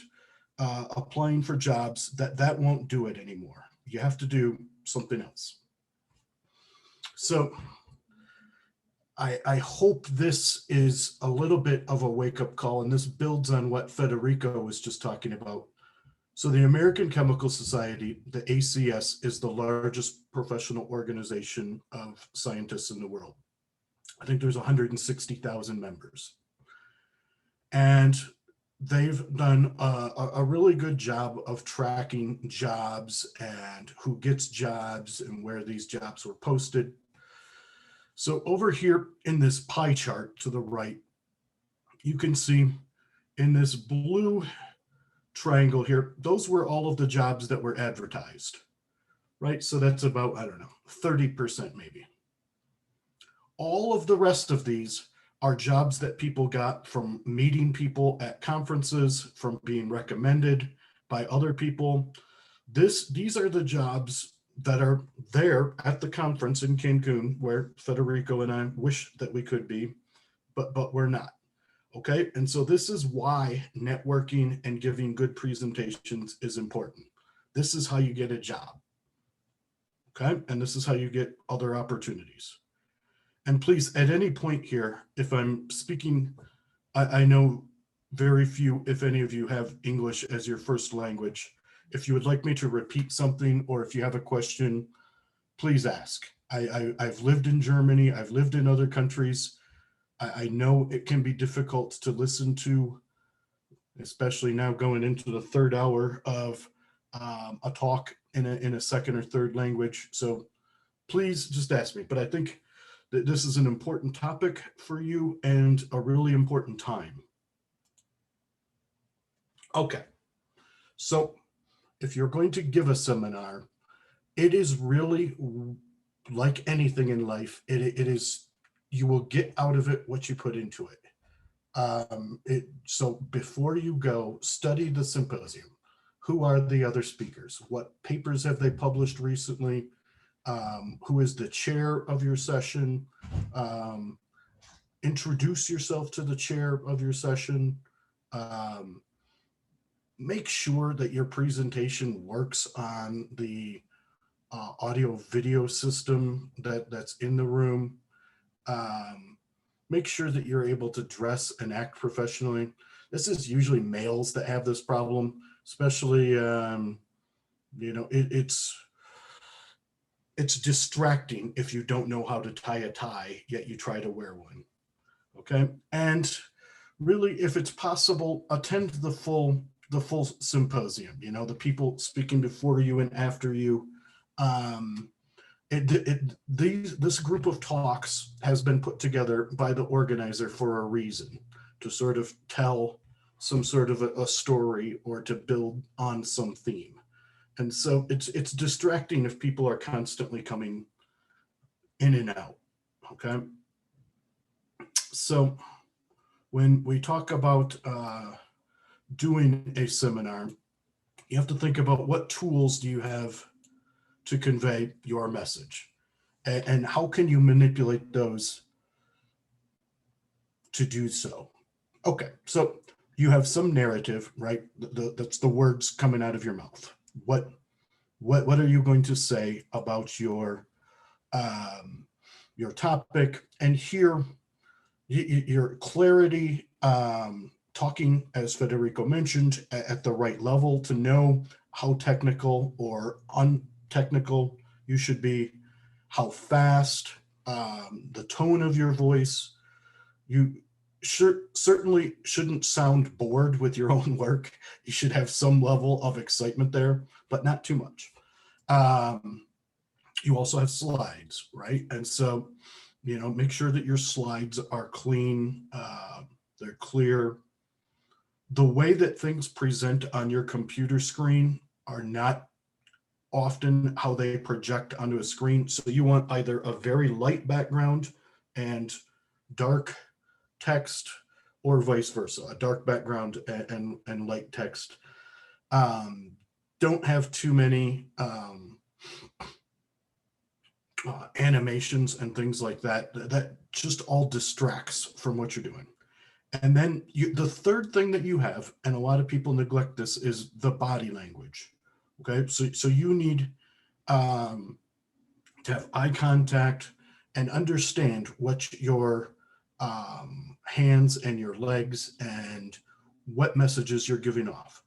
applying for jobs, that won't do it anymore. You have to do something else. So I hope this is a little bit of a wake-up call, and this builds on what Federico was just talking about. So the American Chemical Society, the ACS, is the largest professional organization of scientists in the world. I think there's 160,000 members. And they've done a really good job of tracking jobs and who gets jobs and where these jobs were posted. So over here in this pie chart to the right, you can see in this blue triangle here, those were all of the jobs that were advertised, right? So that's about, I don't know, 30% maybe. All of the rest of these are jobs that people got from meeting people at conferences, from being recommended by other people. These are the jobs that are there at the conference in Cancun, where Federico and I wish that we could be, but we're not. Okay, and so this is why networking and giving good presentations is important. This is how you get a job. Okay, and this is how you get other opportunities. And please, at any point here, if I'm speaking, I know very few, if any of you have English as your first language. If you would like me to repeat something, or if you have a question, please ask. I've lived in Germany, I've lived in other countries. I know it can be difficult to listen to, especially now going into the third hour of a talk in a second or third language. So please just ask me. But I think that this is an important topic for you and a really important time. Okay, so if you're going to give a seminar, it is really like anything in life. It is, you will get out of it what you put into it. So before you go, study the symposium. Who are the other speakers? What papers have they published recently? Who is the chair of your session? Introduce yourself to the chair of your session. Make sure that your presentation works on the audio video system that's in the room. Make sure that you're able to dress and act professionally. This is usually males that have this problem, especially, it's it's distracting if you don't know how to tie a tie, yet you try to wear one. Okay. And really, if it's possible, attend the full symposium, you know, the people speaking before you and after you. This group of talks has been put together by the organizer for a reason, to sort of tell some sort of a story or to build on some theme. And so it's distracting if people are constantly coming in and out. Okay. So when we talk about doing a seminar, you have to think about what tools do you have to convey your message, and how can you manipulate those to do so. Okay, so you have some narrative, right? That's the words coming out of your mouth. What are you going to say about your topic? And here, your clarity, talking, as Federico mentioned, at the right level to know how technical or untechnical you should be, how fast, the tone of your voice. You certainly shouldn't sound bored with your own work. You should have some level of excitement there, but not too much. You also have slides, right? And so, you know, make sure that your slides are clean, they're clear. The way that things present on your computer screen are not often how they project onto a screen. So you want either a very light background and dark text, or vice versa, a dark background and light text. Don't have too many animations and things like that. That just all distracts from what you're doing. And then the third thing that you have, and a lot of people neglect this, is the body language. Okay, so you need to have eye contact and understand what your hands and your legs and what messages you're giving off.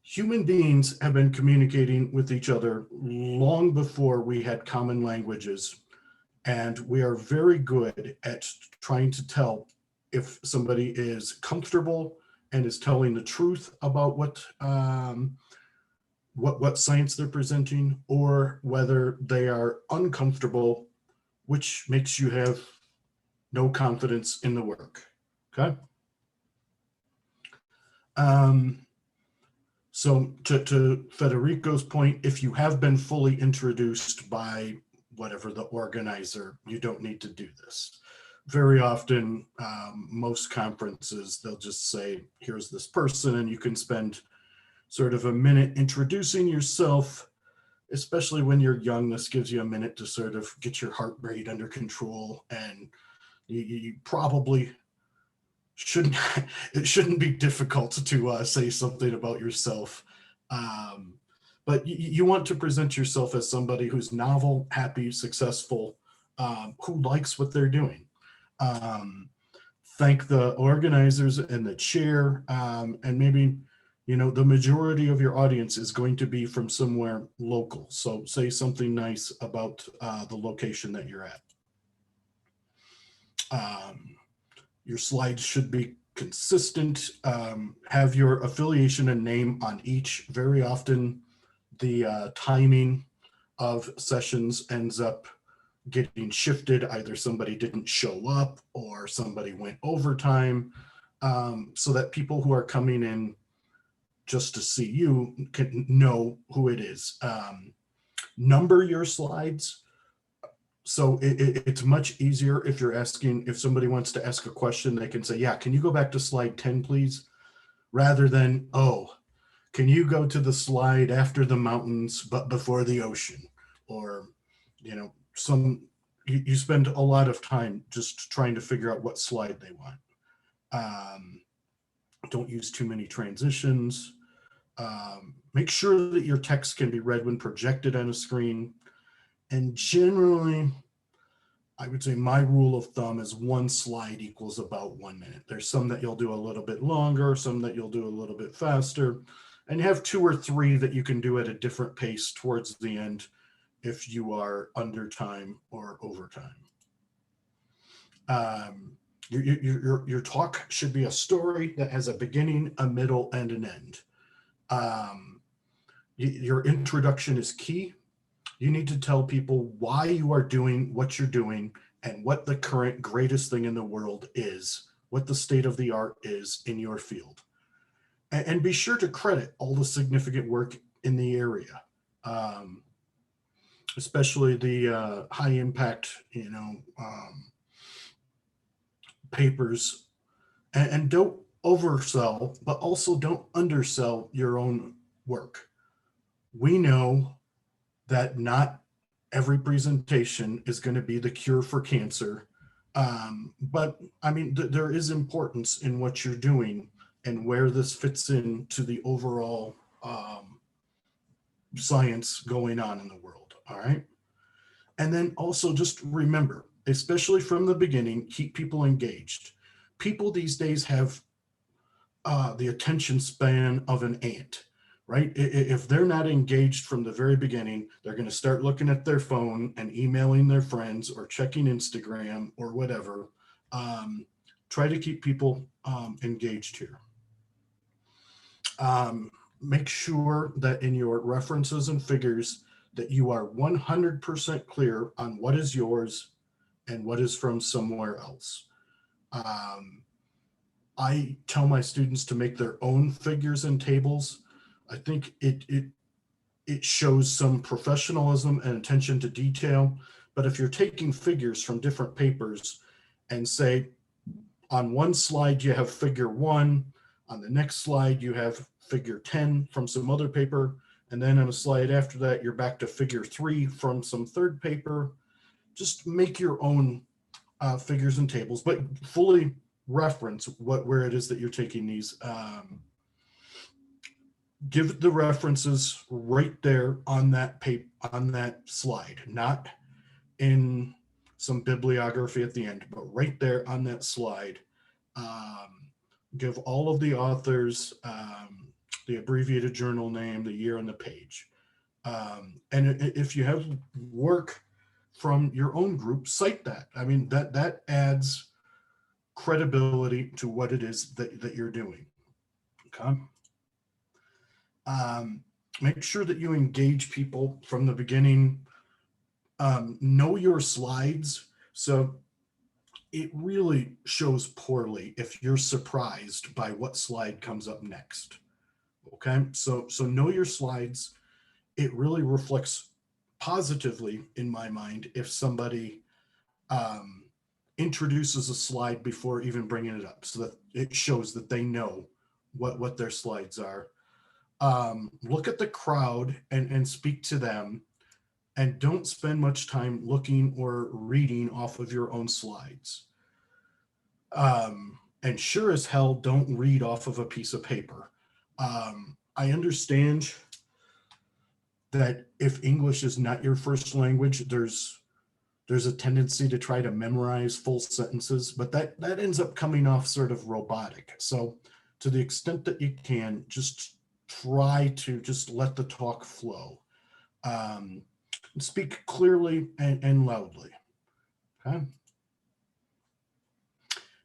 Human beings have been communicating with each other long before we had common languages, and we are very good at trying to tell if somebody is comfortable and is telling the truth about what science they're presenting, or whether they are uncomfortable, which makes you have no confidence in the work. Okay. So to Federico's point, if you have been fully introduced by whatever the organizer, you don't need to do this. Very often, most conferences, they'll just say, here's this person, and you can spend sort of a minute introducing yourself, especially when you're young. This gives you a minute to sort of get your heart rate under control, and you probably shouldn't, it shouldn't be difficult to say something about yourself. But you want to present yourself as somebody who's novel, happy, successful, who likes what they're doing. Thank the organizers and the chair, and maybe, you know, the majority of your audience is going to be from somewhere local. So say something nice about the location that you're at. Your slides should be consistent. Have your affiliation and name on each. Very often the timing of sessions ends up getting shifted. Either somebody didn't show up or somebody went overtime, so that people who are coming in just to see you can know who it is. Number your slides. So it's much easier if you're asking, if somebody wants to ask a question, they can say, yeah, can you go back to slide 10, please? Rather than, oh, can you go to the slide after the mountains, but before the ocean? Or, you know, you spend a lot of time just trying to figure out what slide they want. Don't use too many transitions. Make sure that your text can be read when projected on a screen. And generally, I would say my rule of thumb is one slide equals about 1 minute. There's some that you'll do a little bit longer, some that you'll do a little bit faster, and you have 2 or 3 that you can do at a different pace towards the end, if you are under time or overtime. Your talk should be a story that has a beginning, a middle, and an end. Your introduction is key. You need to tell people why you are doing what you're doing and what the current greatest thing in the world is, what the state of the art is in your field. And be sure to credit all the significant work in the area, especially the high impact, papers, and don't oversell, but also don't undersell your own work. We know that not every presentation is going to be the cure for cancer. But I mean, there is importance in what you're doing and where this fits into the overall science going on in the world. All right. And then also just remember, especially from the beginning, keep people engaged. People these days have the attention span of an ant, right? If they're not engaged from the very beginning, they're going to start looking at their phone and emailing their friends or checking Instagram or whatever. Try to keep people engaged here. Make sure that in your references and figures that you are 100% clear on what is yours and what is from somewhere else. I tell my students to make their own figures and tables. I think it shows some professionalism and attention to detail. But if you're taking figures from different papers and say, on one slide you have figure 1, on the next slide you have figure 10 from some other paper, and then on a slide after that you're back to figure 3 from some third paper. Just make your own figures and tables, but fully reference where it is that you're taking these. Give the references right there on that slide, not in some bibliography at the end, but right there on that slide. Give all of the authors the abbreviated journal name, the year, and the page. And if you have work from your own group, cite that. I mean, that adds credibility to what it is that you're doing. Okay. Make sure that you engage people from the beginning. Know your slides. So it really shows poorly if you're surprised by what slide comes up next. Okay, so know your slides. It really reflects positively in my mind if somebody introduces a slide before even bringing it up, so that it shows that they know what their slides are. Look at the crowd and speak to them, and don't spend much time looking or reading off of your own slides. And sure as hell, don't read off of a piece of paper. I understand that if English is not your first language, there's a tendency to try to memorize full sentences, but that ends up coming off sort of robotic. So to the extent that you can, just try to just let the talk flow. Speak clearly and loudly. Okay.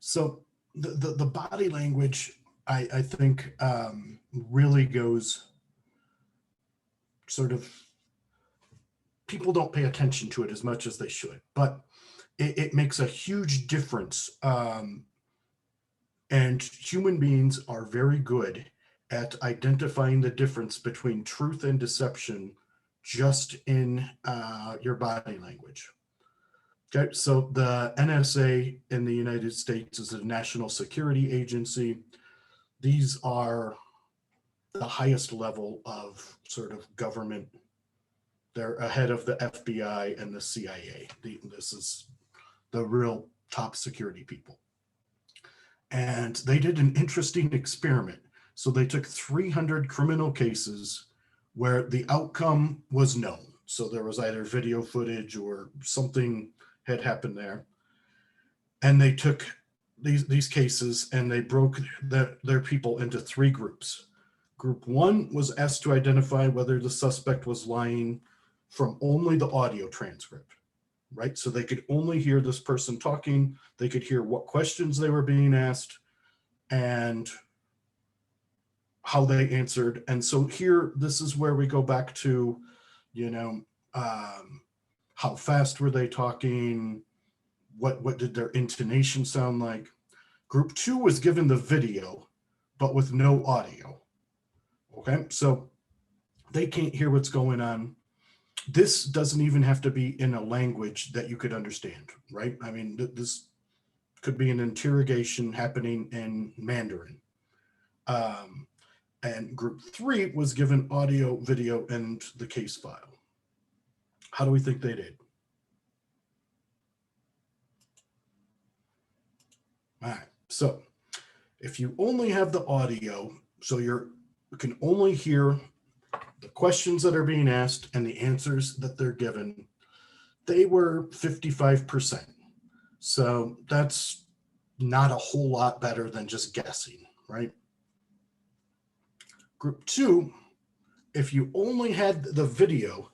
So the body language, I think, really goes sort of, people don't pay attention to it as much as they should, but it makes a huge difference. And human beings are very good at identifying the difference between truth and deception just in your body language. Okay, so the NSA in the United States is a national security agency. These are the highest level of sort of government. They're ahead of the FBI and the CIA. This is the real top security people. And they did an interesting experiment. So they took 300 criminal cases where the outcome was known. So there was either video footage or something had happened there. And they took these cases and they broke their people into 3 groups. Group 1 was asked to identify whether the suspect was lying from only the audio transcript, right? So they could only hear this person talking. They could hear what questions they were being asked and how they answered. And so here, this is where we go back to, you know, how fast were they talking? What did their intonation sound like? Group 2 was given the video, but with no audio. Okay, so they can't hear what's going on. This doesn't even have to be in a language that you could understand, right? I mean, this could be an interrogation happening in Mandarin. And group 3 was given audio, video, and the case file. How do we think they did? All right, so if you only have the audio, so you can only hear the questions that are being asked and the answers that they're given, they were 55%. So that's not a whole lot better than just guessing, right? Group 2, if you only had the video,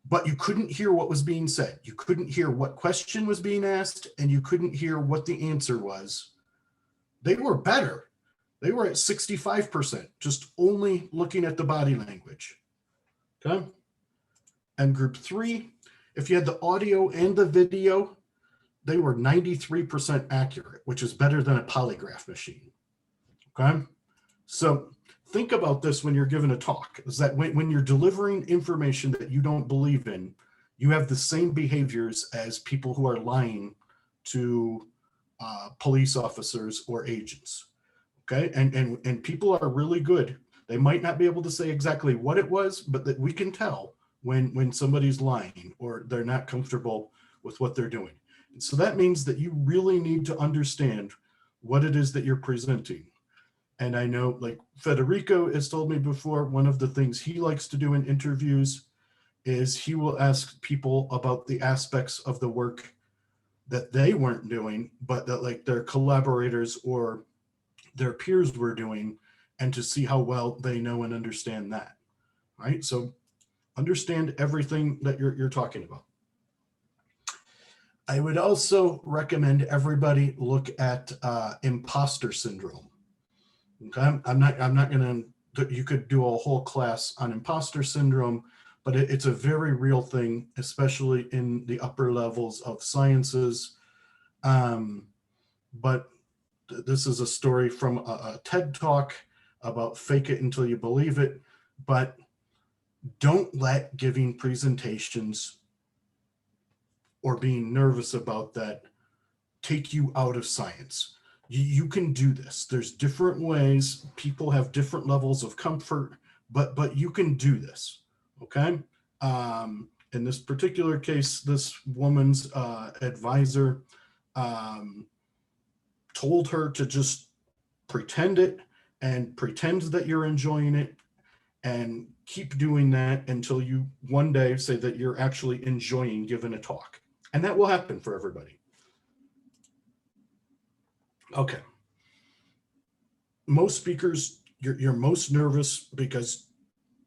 but you couldn't hear what was being said, you couldn't hear what question was being asked, and you couldn't hear what the answer was, they were better. They were at 65%, just only looking at the body language. Okay. And group 3, if you had the audio and the video, they were 93% accurate, which is better than a polygraph machine. Okay. So think about this when you're given a talk, is that when you're delivering information that you don't believe in, you have the same behaviors as people who are lying to police officers or agents. Okay, and people are really good. They might not be able to say exactly what it was, but that we can tell when somebody's lying or they're not comfortable with what they're doing. And so that means that you really need to understand what it is that you're presenting. And I know, like Federico has told me before, one of the things he likes to do in interviews is he will ask people about the aspects of the work that they weren't doing, but that like their collaborators or their peers were doing, and to see how well they know and understand that, right? So understand everything that you're talking about. I would also recommend everybody look at imposter syndrome. Okay, I'm not gonna, you could do a whole class on imposter syndrome, but it's a very real thing, especially in the upper levels of sciences. But this is a story from a TED Talk about fake it until you believe it, but don't let giving presentations or being nervous about that take you out of science. You can do this. There's different ways. People have different levels of comfort, but you can do this, okay? In this particular case, this woman's advisor told her to just pretend it and pretend that you're enjoying it and keep doing that until you one day say that you're actually enjoying giving a talk. And that will happen for everybody. Okay. Most speakers, you're most nervous because,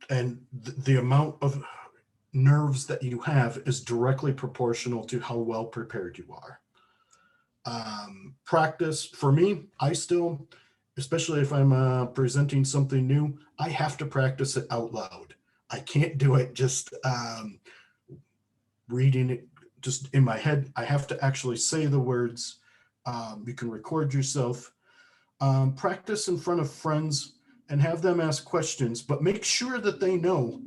and the amount of nerves that you have is directly proportional to how well prepared you are. Practice, for me, I still, especially if I'm presenting something new, I have to practice it out loud. I can't do it just reading it just in my head. I have to actually say the words. You can record yourself. Practice in front of friends and have them ask questions, but make sure that they know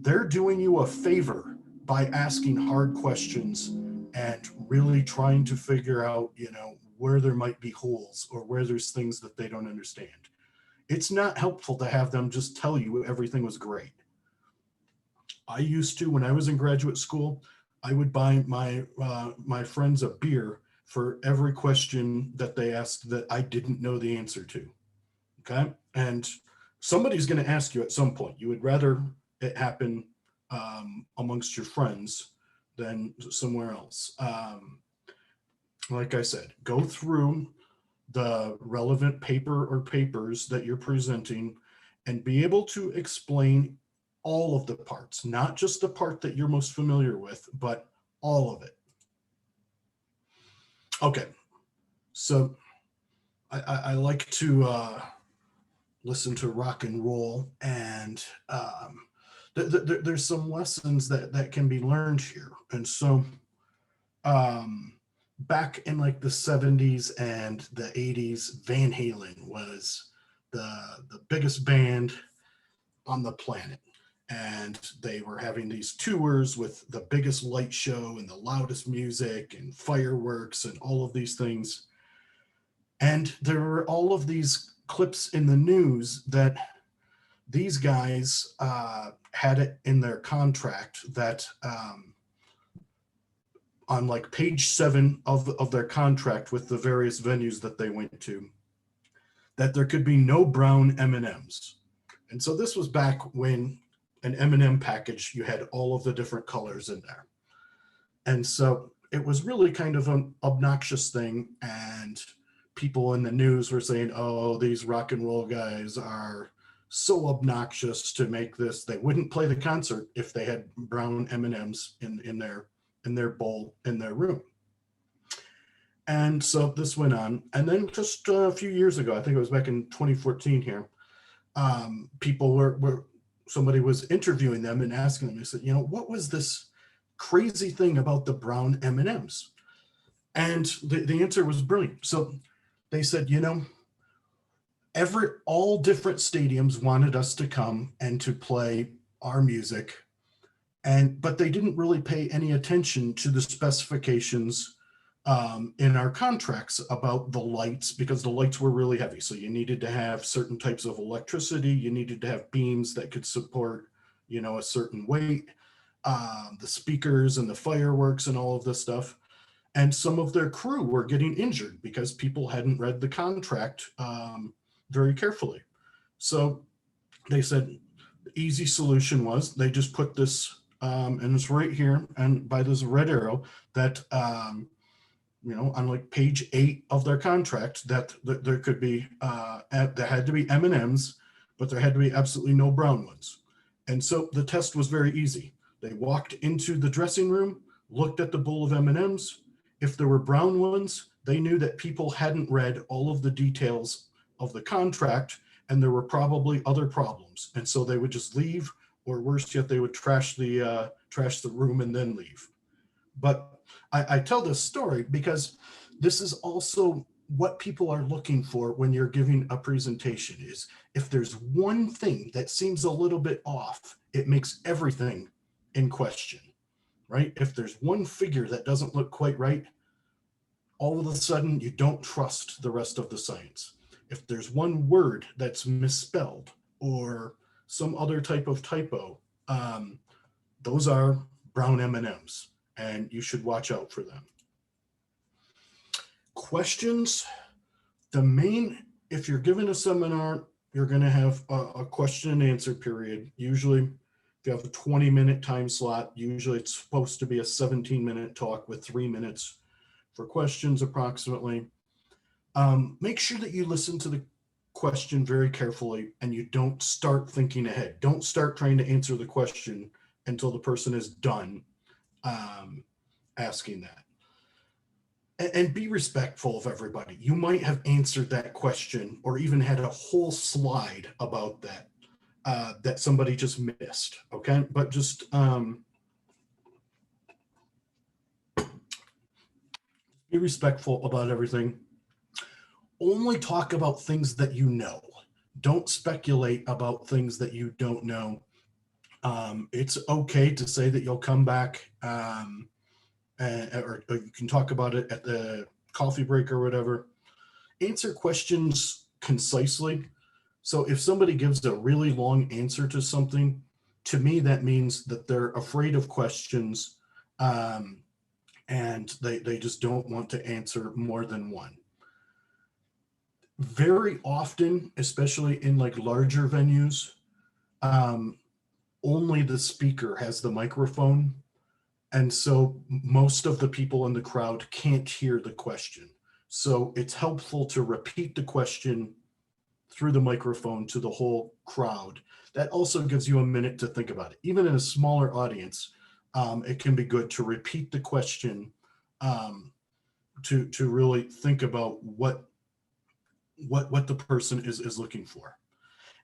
they're doing you a favor by asking hard questions and really trying to figure out, where there might be holes or where there's things that they don't understand. It's not helpful to have them just tell you everything was great. I used to, when I was in graduate school, I would buy my friends a beer for every question that they asked that I didn't know the answer to, okay? And somebody's gonna ask you at some point. You would rather it happen amongst your friends than somewhere else. Like I said, go through the relevant paper or papers that you're presenting and be able to explain all of the parts, not just the part that you're most familiar with, but all of it. Okay, so I like to listen to rock and roll, and there's some lessons that can be learned here. And so back in like the 70s and the 80s, Van Halen was the biggest band on the planet. And they were having these tours with the biggest light show and the loudest music and fireworks and all of these things. And there were all of these clips in the news that these guys had it in their contract that on like page 7 of their contract with the various venues that they went to, that there could be no brown M&Ms. And so this was back when an M&M package, you had all of the different colors in there. And so it was really kind of an obnoxious thing. And people in the news were saying, oh, these rock and roll guys are so obnoxious to make this. They wouldn't play the concert if they had brown M&Ms in their bowl in their room. And so this went on. And then just a few years ago, I think it was back in 2014 here, people somebody was interviewing them and asking them, they said, what was this crazy thing about the brown M&Ms? And the answer was brilliant. So they said, all different stadiums wanted us to come and to play our music, but they didn't really pay any attention to the specifications in our contracts about the lights, because the lights were really heavy. So you needed to have certain types of electricity. You needed to have beams that could support, a certain weight, the speakers and the fireworks and all of this stuff. And some of their crew were getting injured because people hadn't read the contract very carefully. So they said the easy solution was they just put this, and it's right here and by this red arrow that, on like page 8 of their contract, that there could be, there had to be M&Ms, but there had to be absolutely no brown ones. And so the test was very easy. They walked into the dressing room, looked at the bowl of M&Ms. If there were brown ones, they knew that people hadn't read all of the details of the contract, and there were probably other problems. And so they would just leave, or worse yet, they would trash the room and then leave. But I tell this story because this is also what people are looking for when you're giving a presentation. Is if there's one thing that seems a little bit off, it makes everything in question, right? If there's one figure that doesn't look quite right, all of a sudden you don't trust the rest of the science. If there's one word that's misspelled or some other type of typo, those are brown M&Ms, and you should watch out for them. Questions. If you're giving a seminar, you're going to have a question and answer period. Usually, if you have a 20-minute time slot, usually it's supposed to be a 17-minute talk with 3 minutes for questions approximately. Make sure that you listen to the question very carefully and you don't start thinking ahead. Don't start trying to answer the question until the person is done asking that. And be respectful of everybody. You might have answered that question or even had a whole slide about that that somebody just missed, okay? But just be respectful about everything. Only talk about things that you know. Don't speculate about things that you don't know. It's okay to say that you'll come back or you can talk about it at the coffee break or whatever. Answer questions concisely. So if somebody gives a really long answer to something, to me, that means that they're afraid of questions and they just don't want to answer more than one. Very often, especially in like larger venues, only the speaker has the microphone. And so most of the people in the crowd can't hear the question. So it's helpful to repeat the question through the microphone to the whole crowd. That also gives you a minute to think about it. Even in a smaller audience, it can be good to repeat the question, to really think about what the person is looking for.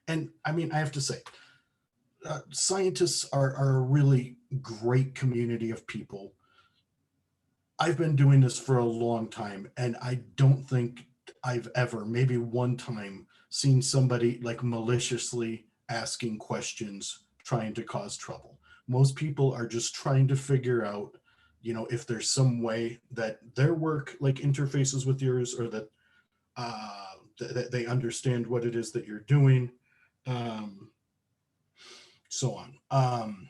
And I mean, I have to say, scientists are a really great community of people. I've been doing this for a long time, and I don't think I've ever, maybe one time, seen somebody like maliciously asking questions, trying to cause trouble. Most people are just trying to figure out, you know, if there's some way that their work like interfaces with yours, or that that they understand what it is that you're doing, so on.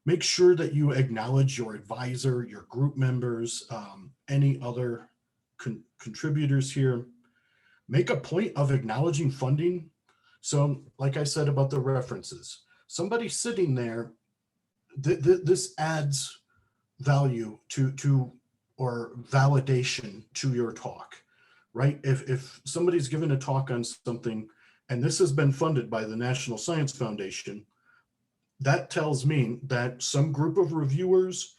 Make sure that you acknowledge your advisor, your group members, any other contributors here. Make a point of acknowledging funding. So like I said about the references, somebody sitting there, this adds value to or validation to your talk, right? If somebody's given a talk on something and this has been funded by the National Science Foundation, that tells me that some group of reviewers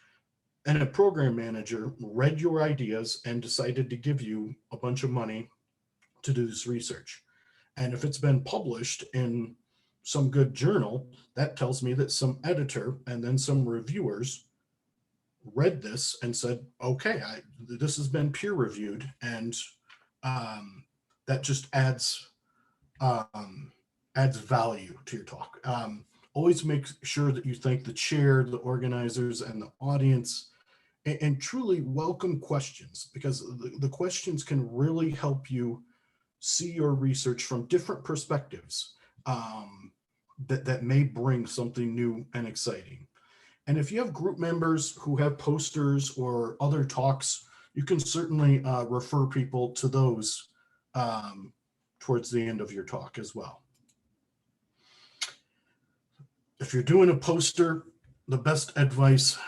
and a program manager read your ideas and decided to give you a bunch of money to do this research. And if it's been published in some good journal, that tells me that some editor and then some reviewers read this and said, okay, this has been peer reviewed, and that just adds value to your talk. Always make sure that you thank the chair, the organizers, and the audience, and truly welcome questions, because the questions can really help you see your research from different perspectives, that may bring something new and exciting. And if you have group members who have posters or other talks, you can certainly refer people to those towards the end of your talk as well. If you're doing a poster, the best advice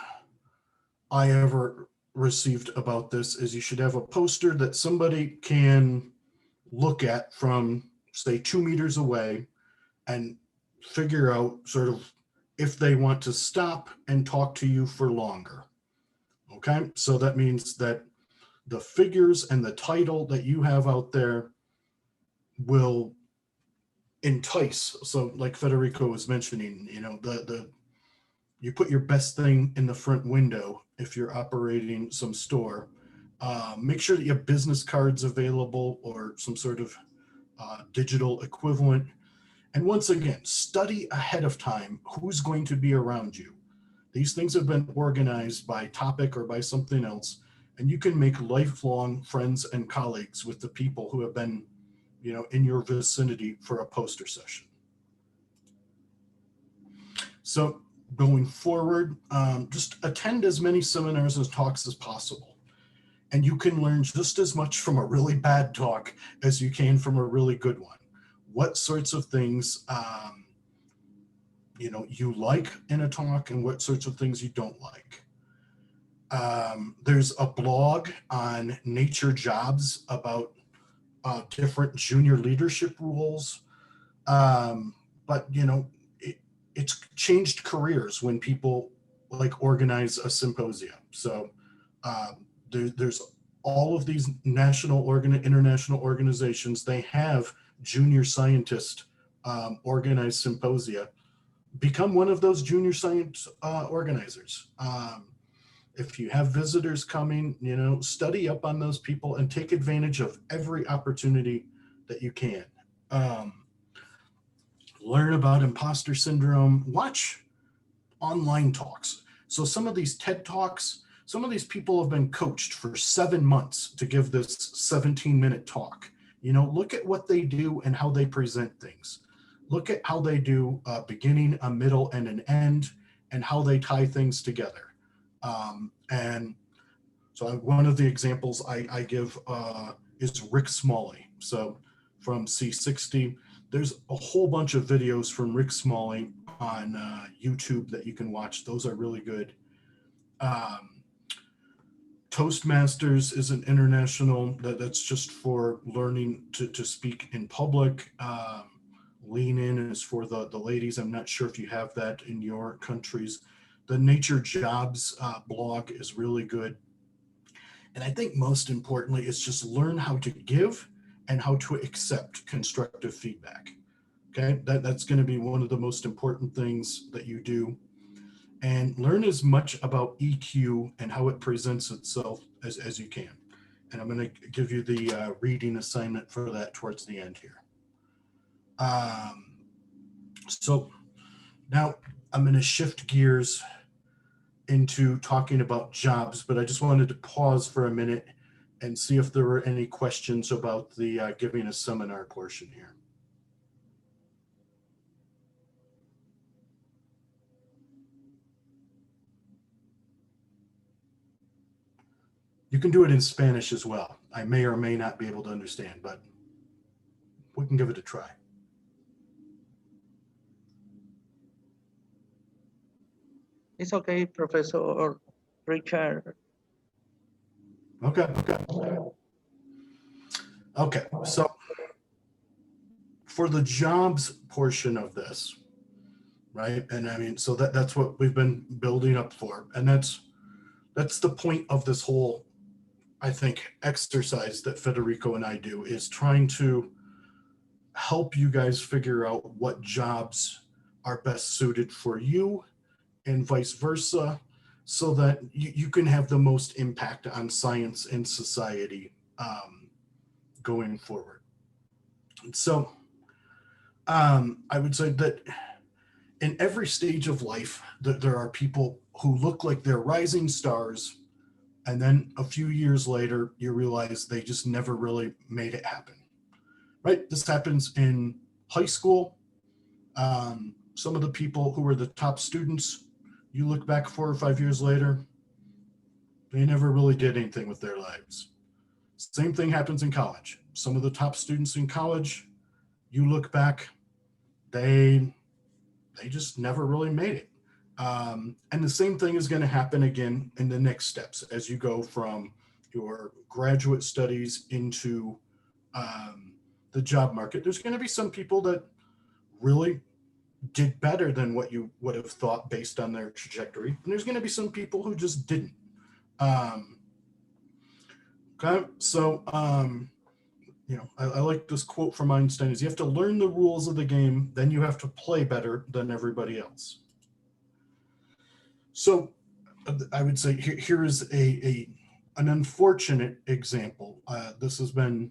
I ever received about this is you should have a poster that somebody can look at from, say, 2 meters away and figure out sort of if they want to stop and talk to you for longer. Okay, so that means that the figures and the title that you have out there will entice. So like Federico was mentioning, you know, you put your best thing in the front window if you're operating some store. Make sure that you have business cards available or some sort of digital equivalent. And once again, study ahead of time who's going to be around you. These things have been organized by topic or by something else, and you can make lifelong friends and colleagues with the people who have been, you know, in your vicinity for a poster session. So going forward, just attend as many seminars and talks as possible. And you can learn just as much from a really bad talk as you can from a really good one. What sorts of things, you know, you like in a talk and what sorts of things you don't like. There's a blog on Nature Jobs about different junior leadership roles. But, you know, it's changed careers when people like organize a symposium. So there's all of these national international organizations. They have junior scientist organized symposia. Become one of those junior science organizers. If you have visitors coming, you know, study up on those people and take advantage of every opportunity that you can. Learn about imposter syndrome. Watch online talks. So some of these TED Talks, some of these people have been coached for 7 months to give this 17-minute talk. You know, look at what they do and how they present things. Look at how they do a beginning, a middle, and an end, and how they tie things together. And so one of the examples I give is Rick Smalley. So from C60, there's a whole bunch of videos from Rick Smalley on YouTube that you can watch. Those are really good. Toastmasters is an international that's just for learning to speak in public. Lean In is for the ladies. I'm not sure if you have that in your countries. The Nature Jobs blog is really good. And I think most importantly, it's just learn how to give and how to accept constructive feedback. Okay, that's going to be one of the most important things that you do. And learn as much about EQ and how it presents itself as you can. And I'm going to give you the reading assignment for that towards the end here. So now I'm going to shift gears into talking about jobs, but I just wanted to pause for a minute and see if there were any questions about the giving a seminar portion here. You can do it in Spanish as well. I may or may not be able to understand, but we can give it a try. It's okay, Professor Richard. Okay. So for the jobs portion of this, right? And I mean, so that's what we've been building up for. And that's the point of this whole, I think, exercise that Federico and I do, is trying to help you guys figure out what jobs are best suited for you and vice versa, so that you can have the most impact on science and society going forward. So I would say that in every stage of life, that there are people who look like they're rising stars, and then a few years later, you realize they just never really made it happen, right? This happens in high school. Some of the people who were the top students, you look back 4 or 5 years later, they never really did anything with their lives. Same thing happens in college. Some of the top students in college, you look back, they just never really made it. And the same thing is going to happen again in the next steps as you go from your graduate studies into the job market. There's going to be some people that really did better than what you would have thought based on their trajectory. And there's going to be some people who just didn't. Okay, so, I like this quote from Einstein, is you have to learn the rules of the game, then you have to play better than everybody else. So I would say here is an unfortunate example. This has been,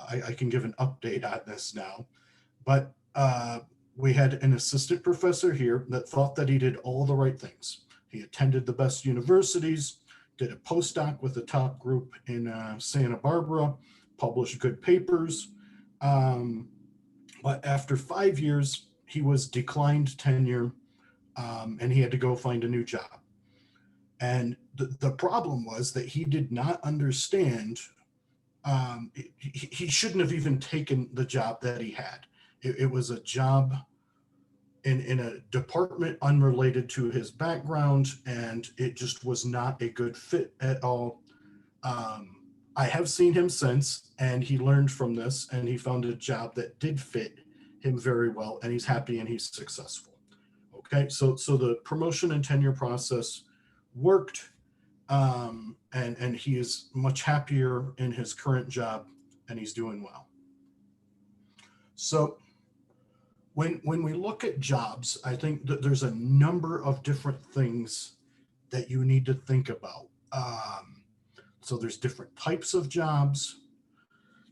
I can give an update on this now, but we had an assistant professor here that thought that he did all the right things. He attended the best universities, did a postdoc with the top group in Santa Barbara, published good papers. But after 5 years, he was declined tenure, and he had to go find a new job. And the problem was that he did not understand, he shouldn't have even taken the job that he had. It was a job in a department unrelated to his background, and it just was not a good fit at all. I have seen him since, and he learned from this, and he found a job that did fit him very well, and he's happy and he's successful. Okay, so the promotion and tenure process worked, and he is much happier in his current job, and he's doing well. So when we look at jobs, I think that there's a number of different things that you need to think about. So there's different types of jobs.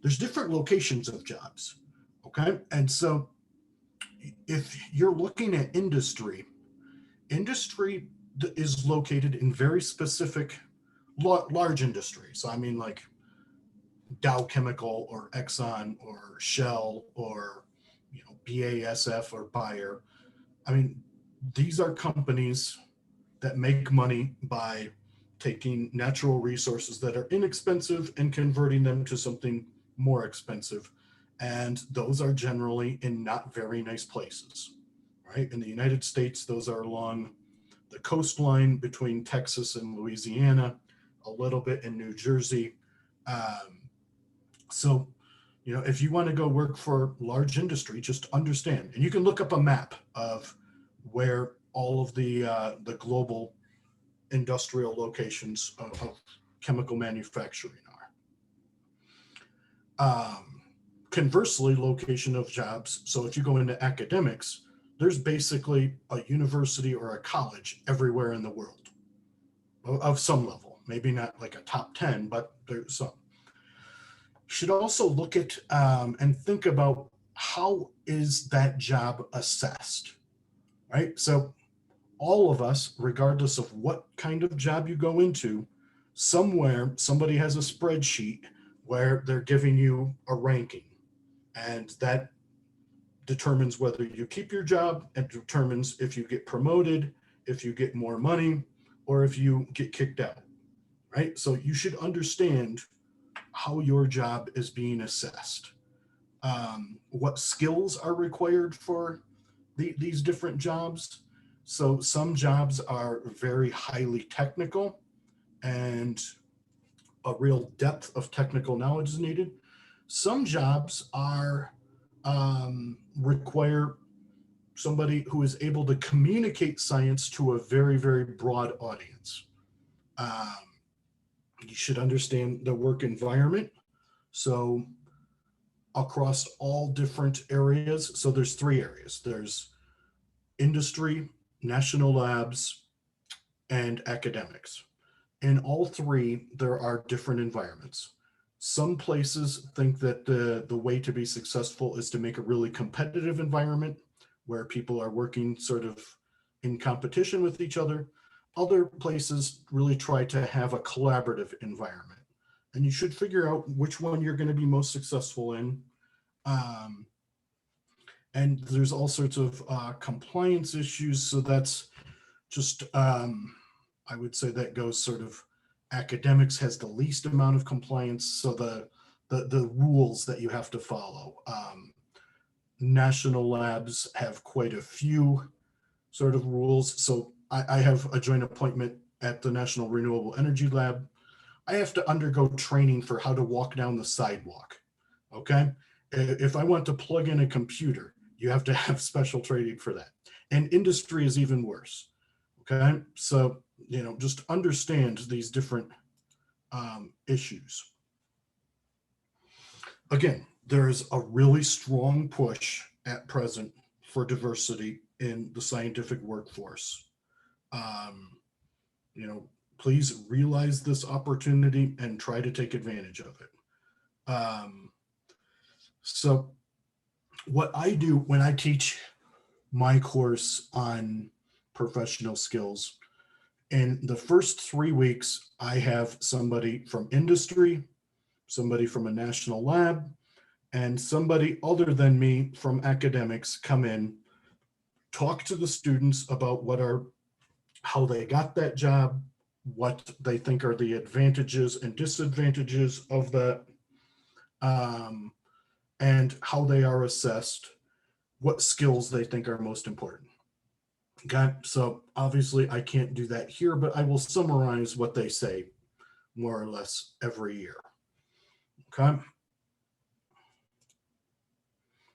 There's different locations of jobs, okay? And so if you're looking at industry is located in very specific large industries. So I mean, like Dow Chemical or Exxon or Shell or BASF or Bayer. I mean, these are companies that make money by taking natural resources that are inexpensive and converting them to something more expensive. And those are generally in not very nice places, right? In the United States, those are along the coastline between Texas and Louisiana, a little bit in New Jersey. So, you know, if you want to go work for large industry, just understand, and you can look up a map of where all of the global industrial locations of chemical manufacturing are. Conversely, location of jobs. So if you go into academics, there's basically a university or a college everywhere in the world of some level, maybe not like a top 10, but there's some. You should also look at and think about how is that job assessed, right? So all of us, regardless of what kind of job you go into, somewhere somebody has a spreadsheet where they're giving you a ranking, and that determines whether you keep your job and determines if you get promoted, if you get more money, or if you get kicked out, right? So you should understand how your job is being assessed, what skills are required for these different jobs. So some jobs are very highly technical and a real depth of technical knowledge is needed. Some jobs are require somebody who is able to communicate science to a very, very broad audience. You should understand the work environment. So across all different areas, so there's 3 areas. There's industry, national labs, and academics. In all 3, there are different environments. Some places think that the way to be successful is to make a really competitive environment where people are working sort of in competition with each other. Other places really try to have a collaborative environment. And you should figure out which one you're going to be most successful in. And there's all sorts of compliance issues. So that's just, I would say that goes sort of, academics has the least amount of compliance. So the rules that you have to follow. National labs have quite a few sort of rules. So I have a joint appointment at the National Renewable Energy Lab. I have to undergo training for how to walk down the sidewalk. Okay. If I want to plug in a computer, you have to have special training for that. And industry is even worse. Okay. So, you know, just understand these different issues. Again, there is a really strong push at present for diversity in the scientific workforce. You know, please realize this opportunity and try to take advantage of it. So what I do when I teach my course on professional skills, in the first 3 weeks, I have somebody from industry, somebody from a national lab, and somebody other than me from academics come in, talk to the students about how they got that job, what they think are the advantages and disadvantages of that, and how they are assessed, what skills they think are most important. Okay, so obviously I can't do that here, but I will summarize what they say more or less every year. Okay.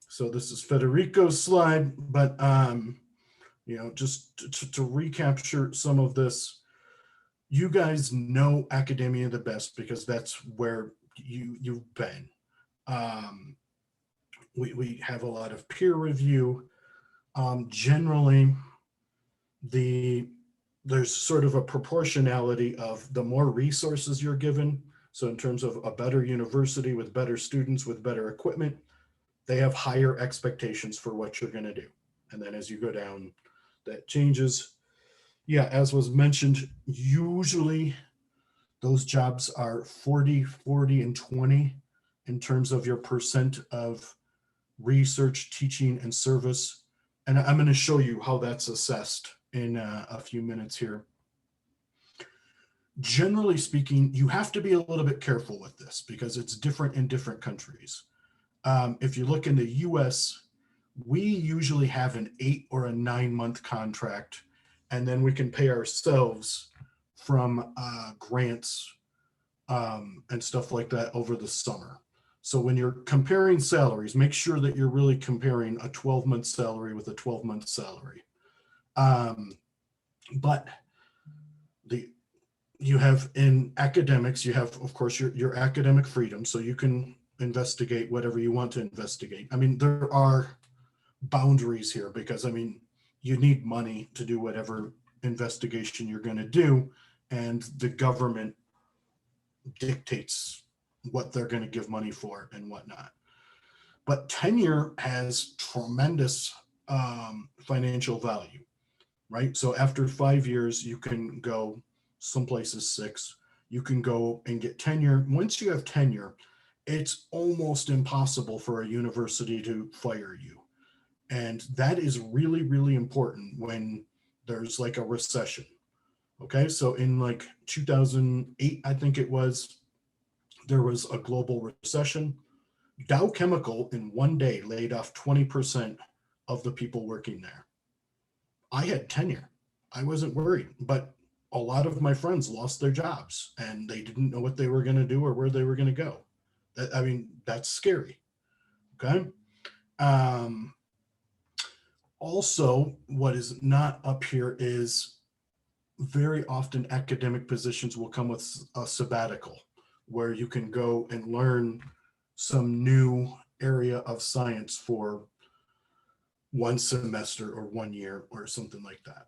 So this is Federico's slide, but you know, just to recapture some of this, you guys know academia the best because that's where you've been. We have a lot of peer review. Generally, there's sort of a proportionality of the more resources you're given. So in terms of a better university with better students, with better equipment, they have higher expectations for what you're going to do. And then as you go down, that changes. Yeah, as was mentioned, usually those jobs are 40, 40, and 20 in terms of your percent of research, teaching, and service. And I'm going to show you how that's assessed in a few minutes here. Generally speaking, you have to be a little bit careful with this because it's different in different countries. If you look in the US, we usually have an 8 or a 9 month contract, and then we can pay ourselves from grants and stuff like that over the summer. So when you're comparing salaries, make sure that you're really comparing a 12-month salary with a 12-month salary. But you have in academics, you have, of course, your academic freedom, so you can investigate whatever you want to investigate. I mean, there are boundaries here because, I mean, you need money to do whatever investigation you're going to do, and the government dictates what they're going to give money for and whatnot. But tenure has tremendous financial value, right? So after 5 years, you can go, some places 6, you can go and get tenure. Once you have tenure, it's almost impossible for a university to fire you. And that is really, really important when there's like a recession. Okay, so in like 2008, I think it was, there was a global recession. Dow Chemical in one day laid off 20% of the people working there. I had tenure. I wasn't worried, but a lot of my friends lost their jobs and they didn't know what they were going to do or where they were going to go. I mean, that's scary. Okay. Also, what is not up here is very often academic positions will come with a sabbatical where you can go and learn some new area of science for 1 semester or 1 year or something like that.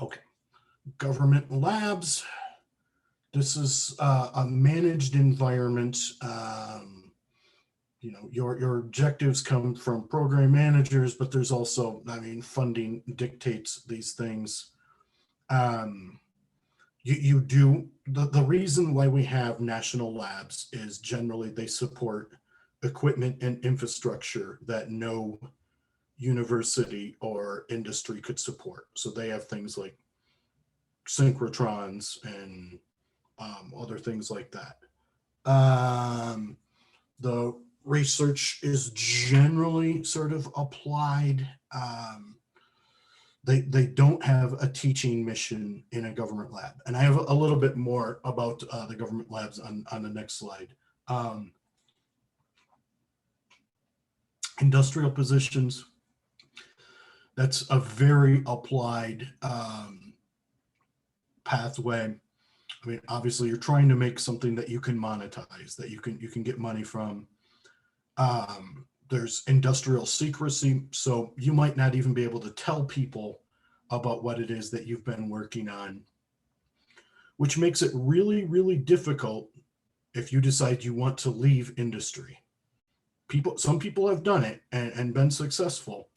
Okay, government labs. This is a managed environment. You know, your objectives come from program managers, but there's also, I mean, funding dictates these things. You do, the reason why we have national labs is generally they support equipment and infrastructure that no university or industry could support. So they have things like synchrotrons and other things like that. The research is generally sort of applied. They don't have a teaching mission in a government lab. And I have a little bit more about the government labs on the next slide. Industrial positions, that's a very applied pathway. I mean, obviously you're trying to make something that you can monetize, that you can get money from. There's industrial secrecy, so you might not even be able to tell people about what it is that you've been working on, which makes it really, really difficult if you decide you want to leave industry. Some people have done it and been successful,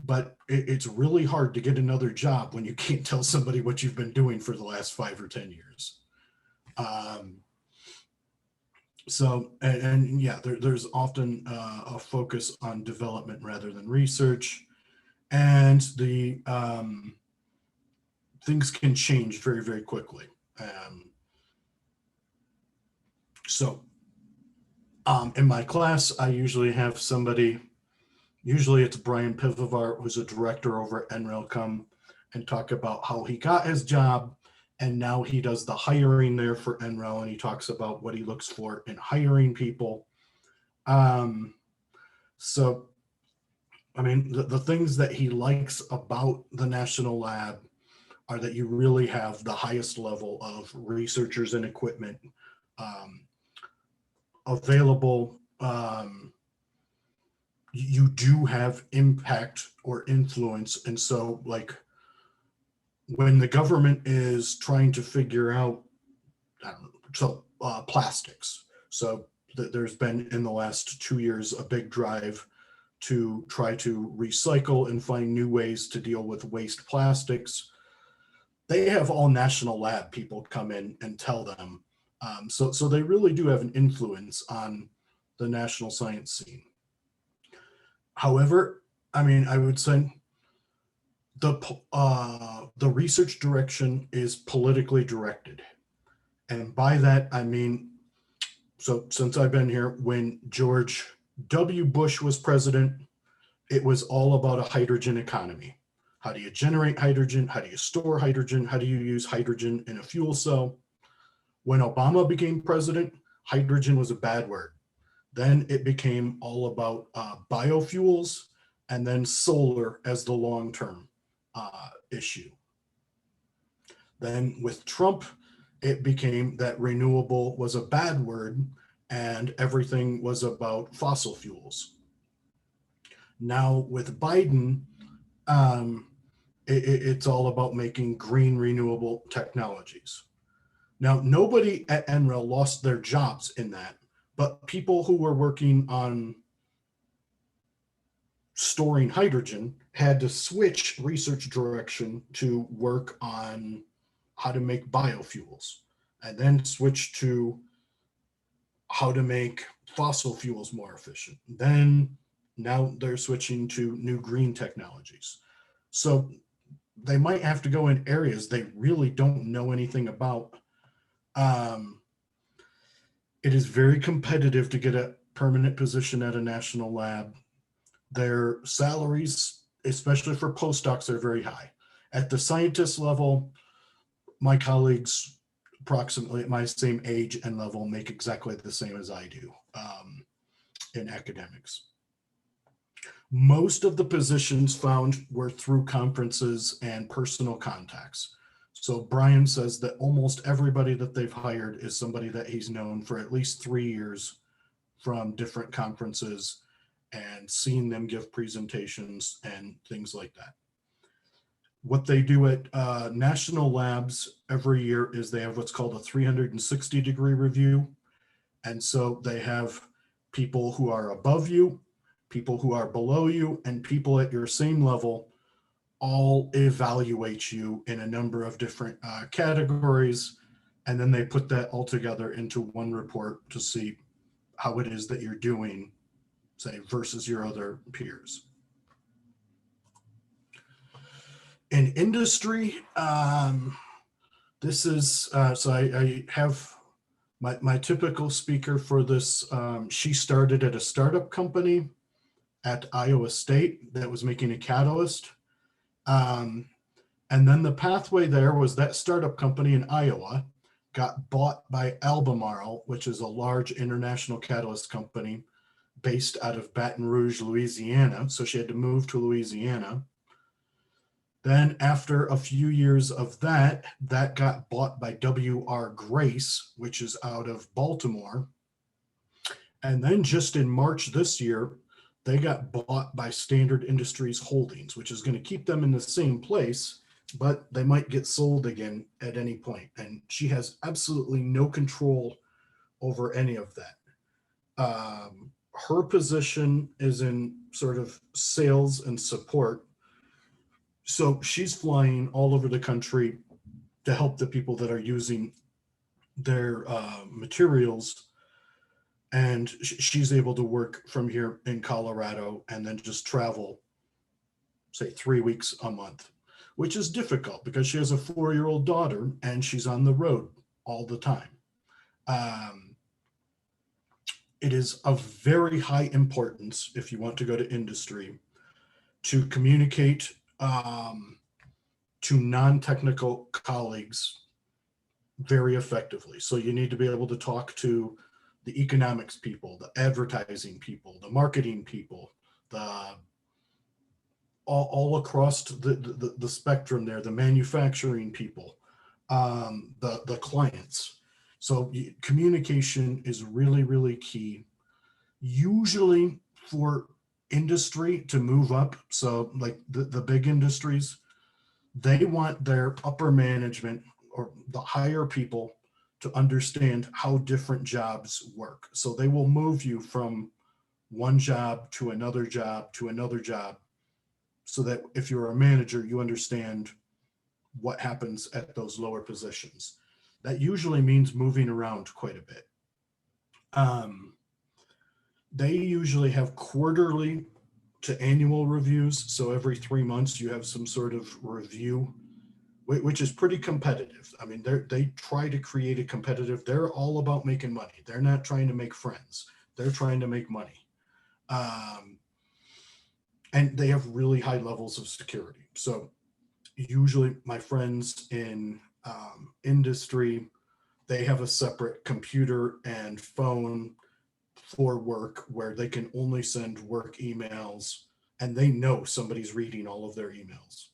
but it's really hard to get another job when you can't tell somebody what you've been doing for the last 5 or 10 years. So, and yeah, there's often a focus on development rather than research, and the things can change very, very quickly. So in my class, I usually have somebody, usually it's Brian Pivovar, who's a director over at NREL, come and talk about how he got his job. And now he does the hiring there for NREL, and he talks about what he looks for in hiring people. So, I mean, the things that he likes about the National Lab are that you really have the highest level of researchers and equipment available. You do have impact or influence. And so, like, when the government is trying to figure out, plastics. So there's been in the last 2 years a big drive to try to recycle and find new ways to deal with waste plastics. They have all national lab people come in and tell them. So they really do have an influence on the national science scene. However, I mean, I would say the research direction is politically directed. And by that, I mean, so since I've been here, when George W. Bush was president, it was all about a hydrogen economy. How do you generate hydrogen? How do you store hydrogen? How do you use hydrogen in a fuel cell? When Obama became president, hydrogen was a bad word. Then it became all about biofuels, and then solar as the long-term issue. Then with Trump, it became that renewable was a bad word and everything was about fossil fuels. Now with Biden, it's all about making green renewable technologies. Now, nobody at NREL lost their jobs in that, but people who were working on storing hydrogen had to switch research direction to work on how to make biofuels, and then switch to how to make fossil fuels more efficient. Then now they're switching to new green technologies. So they might have to go in areas they really don't know anything about. It is very competitive to get a permanent position at a national lab. Their salaries, especially for postdocs, are very high. At the scientist level, my colleagues approximately at my same age and level make exactly the same as I do in academics. Most of the positions found were through conferences and personal contacts. So Brian says that almost everybody that they've hired is somebody that he's known for at least 3 years from different conferences and seen them give presentations and things like that. What they do at national labs every year is they have what's called a 360-degree review. And so they have people who are above you, people who are below you, and people at your same level all evaluate you in a number of different categories. And then they put that all together into one report to see how it is that you're doing, say, versus your other peers. In industry, this is, so I have my typical speaker for this. She started at a startup company at Iowa State that was making a catalyst. And then the pathway there was that startup company in Iowa got bought by Albemarle, which is a large international catalyst company based out of Baton Rouge, Louisiana. So she had to move to Louisiana. Then after a few years of that got bought by W.R. Grace, which is out of Baltimore. And then just in March this year, they got bought by Standard Industries Holdings, which is going to keep them in the same place, but they might get sold again at any point. And she has absolutely no control over any of that. Her position is in sort of sales and support. So she's flying all over the country to help the people that are using their materials. And she's able to work from here in Colorado and then just travel, say, 3 weeks a month, which is difficult because she has a 4-year-old daughter and she's on the road all the time. It is of very high importance, if you want to go to industry, to communicate to non-technical colleagues very effectively. So you need to be able to talk to the economics people, the advertising people, the marketing people, all across the spectrum there, the manufacturing people, the clients. So communication is really, really key. Usually for industry to move up, so like the big industries, they want their upper management or the higher people to understand how different jobs work. So they will move you from one job to another job to another job, so that if you're a manager, you understand what happens at those lower positions. That usually means moving around quite a bit. They usually have quarterly to annual reviews. So every 3 months you have some sort of review, which is pretty competitive. I mean, they try to create a competitive, they're all about making money. They're not trying to make friends. They're trying to make money. And they have really high levels of security. So usually my friends in industry, they have a separate computer and phone for work where they can only send work emails, and they know somebody's reading all of their emails.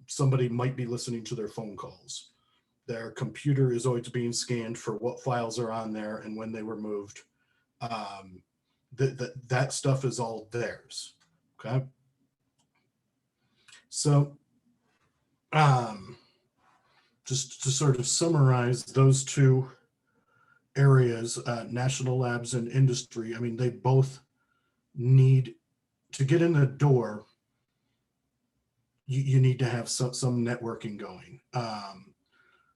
Somebody might be listening to their phone calls. Their computer is always being scanned for what files are on there and when they were moved. That stuff is all theirs. Okay. So just to sort of summarize those two areas, national labs and industry, I mean, they both need to get in the door. You need to have some networking going.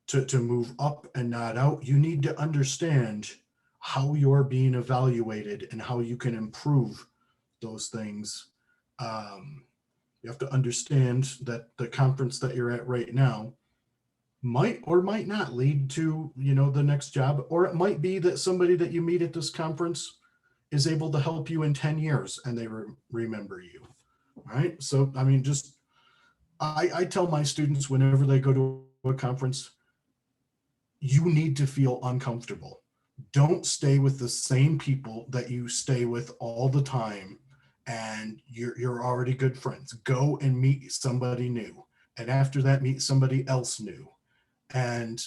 To move up and not out, you need to understand how you're being evaluated and how you can improve those things. You have to understand that the conference that you're at right now might or might not lead to, the next job, or it might be that somebody that you meet at this conference is able to help you in 10 years and they remember you, right? So, I mean, I tell my students whenever they go to a conference, you need to feel uncomfortable. Don't stay with the same people that you stay with all the time and you're already good friends. Go and meet somebody new. And after that, meet somebody else new. And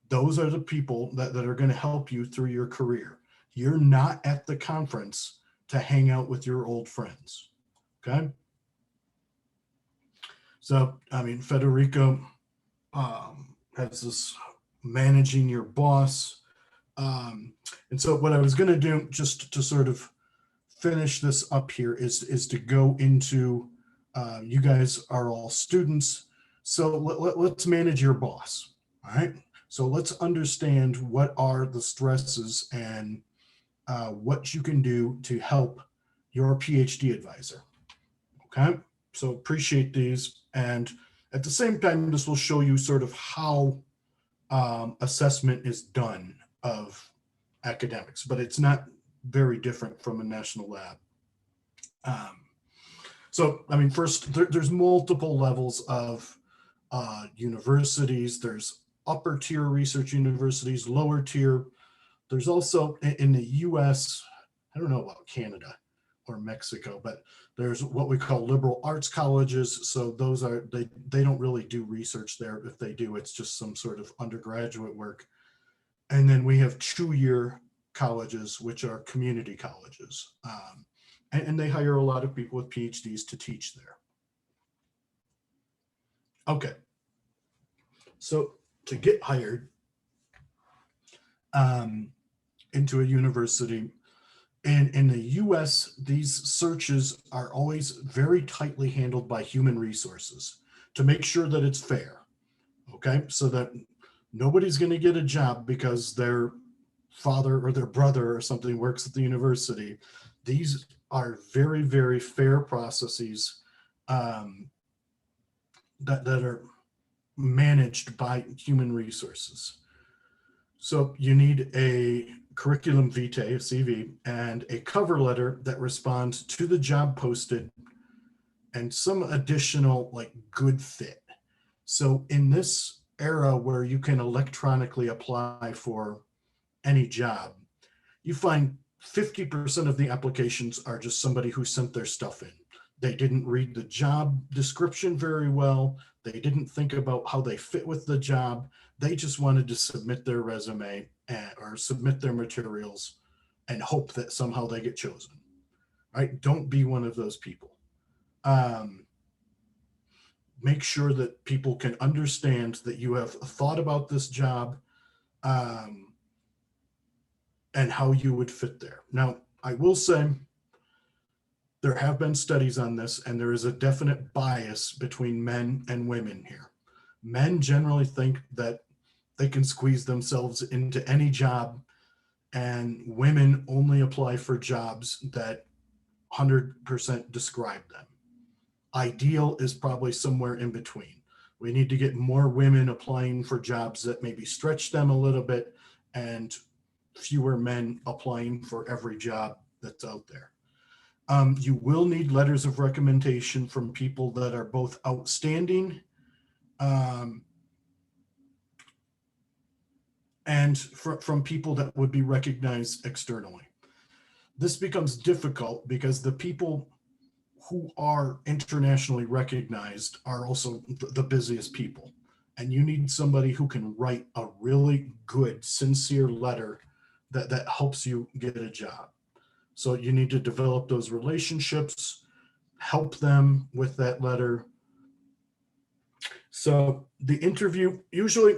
those are the people that are going to help you through your career. You're not at the conference to hang out with your old friends. Okay. So, I mean, Federico has this managing your boss. And so what I was going to do, just to sort of finish this up here, is to go into, you guys are all students. So let's manage your boss. All right. So let's understand what are the stresses and what you can do to help your PhD advisor. Okay. So appreciate these. And at the same time, this will show you sort of how assessment is done of academics, but it's not very different from a national lab. So, I mean, first, there's multiple levels of universities. There's upper tier research universities, lower tier. There's also in the US, I don't know about Canada or Mexico, but there's what we call liberal arts colleges. So those are, they don't really do research there. If they do, it's just some sort of undergraduate work. And then we have 2-year colleges, which are community colleges. And they hire a lot of people with PhDs to teach there. Okay. So to get hired into a university, and in the US, these searches are always very tightly handled by human resources to make sure that it's fair. Okay, so that nobody's going to get a job because their father or their brother or something works at the university. These are very, very fair processes that are managed by human resources. So you need a curriculum vitae, a CV, and a cover letter that responds to the job posted and some additional like good fit. So in this era where you can electronically apply for any job, you find 50% of the applications are just somebody who sent their stuff in. They didn't read the job description very well. They didn't think about how they fit with the job. They just wanted to submit their resume or submit their materials and hope that somehow they get chosen. Right? Don't be one of those people. Make sure that people can understand that you have thought about this job and how you would fit there. Now, I will say there have been studies on this, and there is a definite bias between men and women here. Men generally think that they can squeeze themselves into any job, and women only apply for jobs that 100% describe them. Ideal is probably somewhere in between. We need to get more women applying for jobs that maybe stretch them a little bit and fewer men applying for every job that's out there. You will need letters of recommendation from people that are both outstanding and from people that would be recognized externally. This becomes difficult because the people who are internationally recognized are also the busiest people. And you need somebody who can write a really good, sincere letter that helps you get a job. So you need to develop those relationships, help them with that letter. So the interview, usually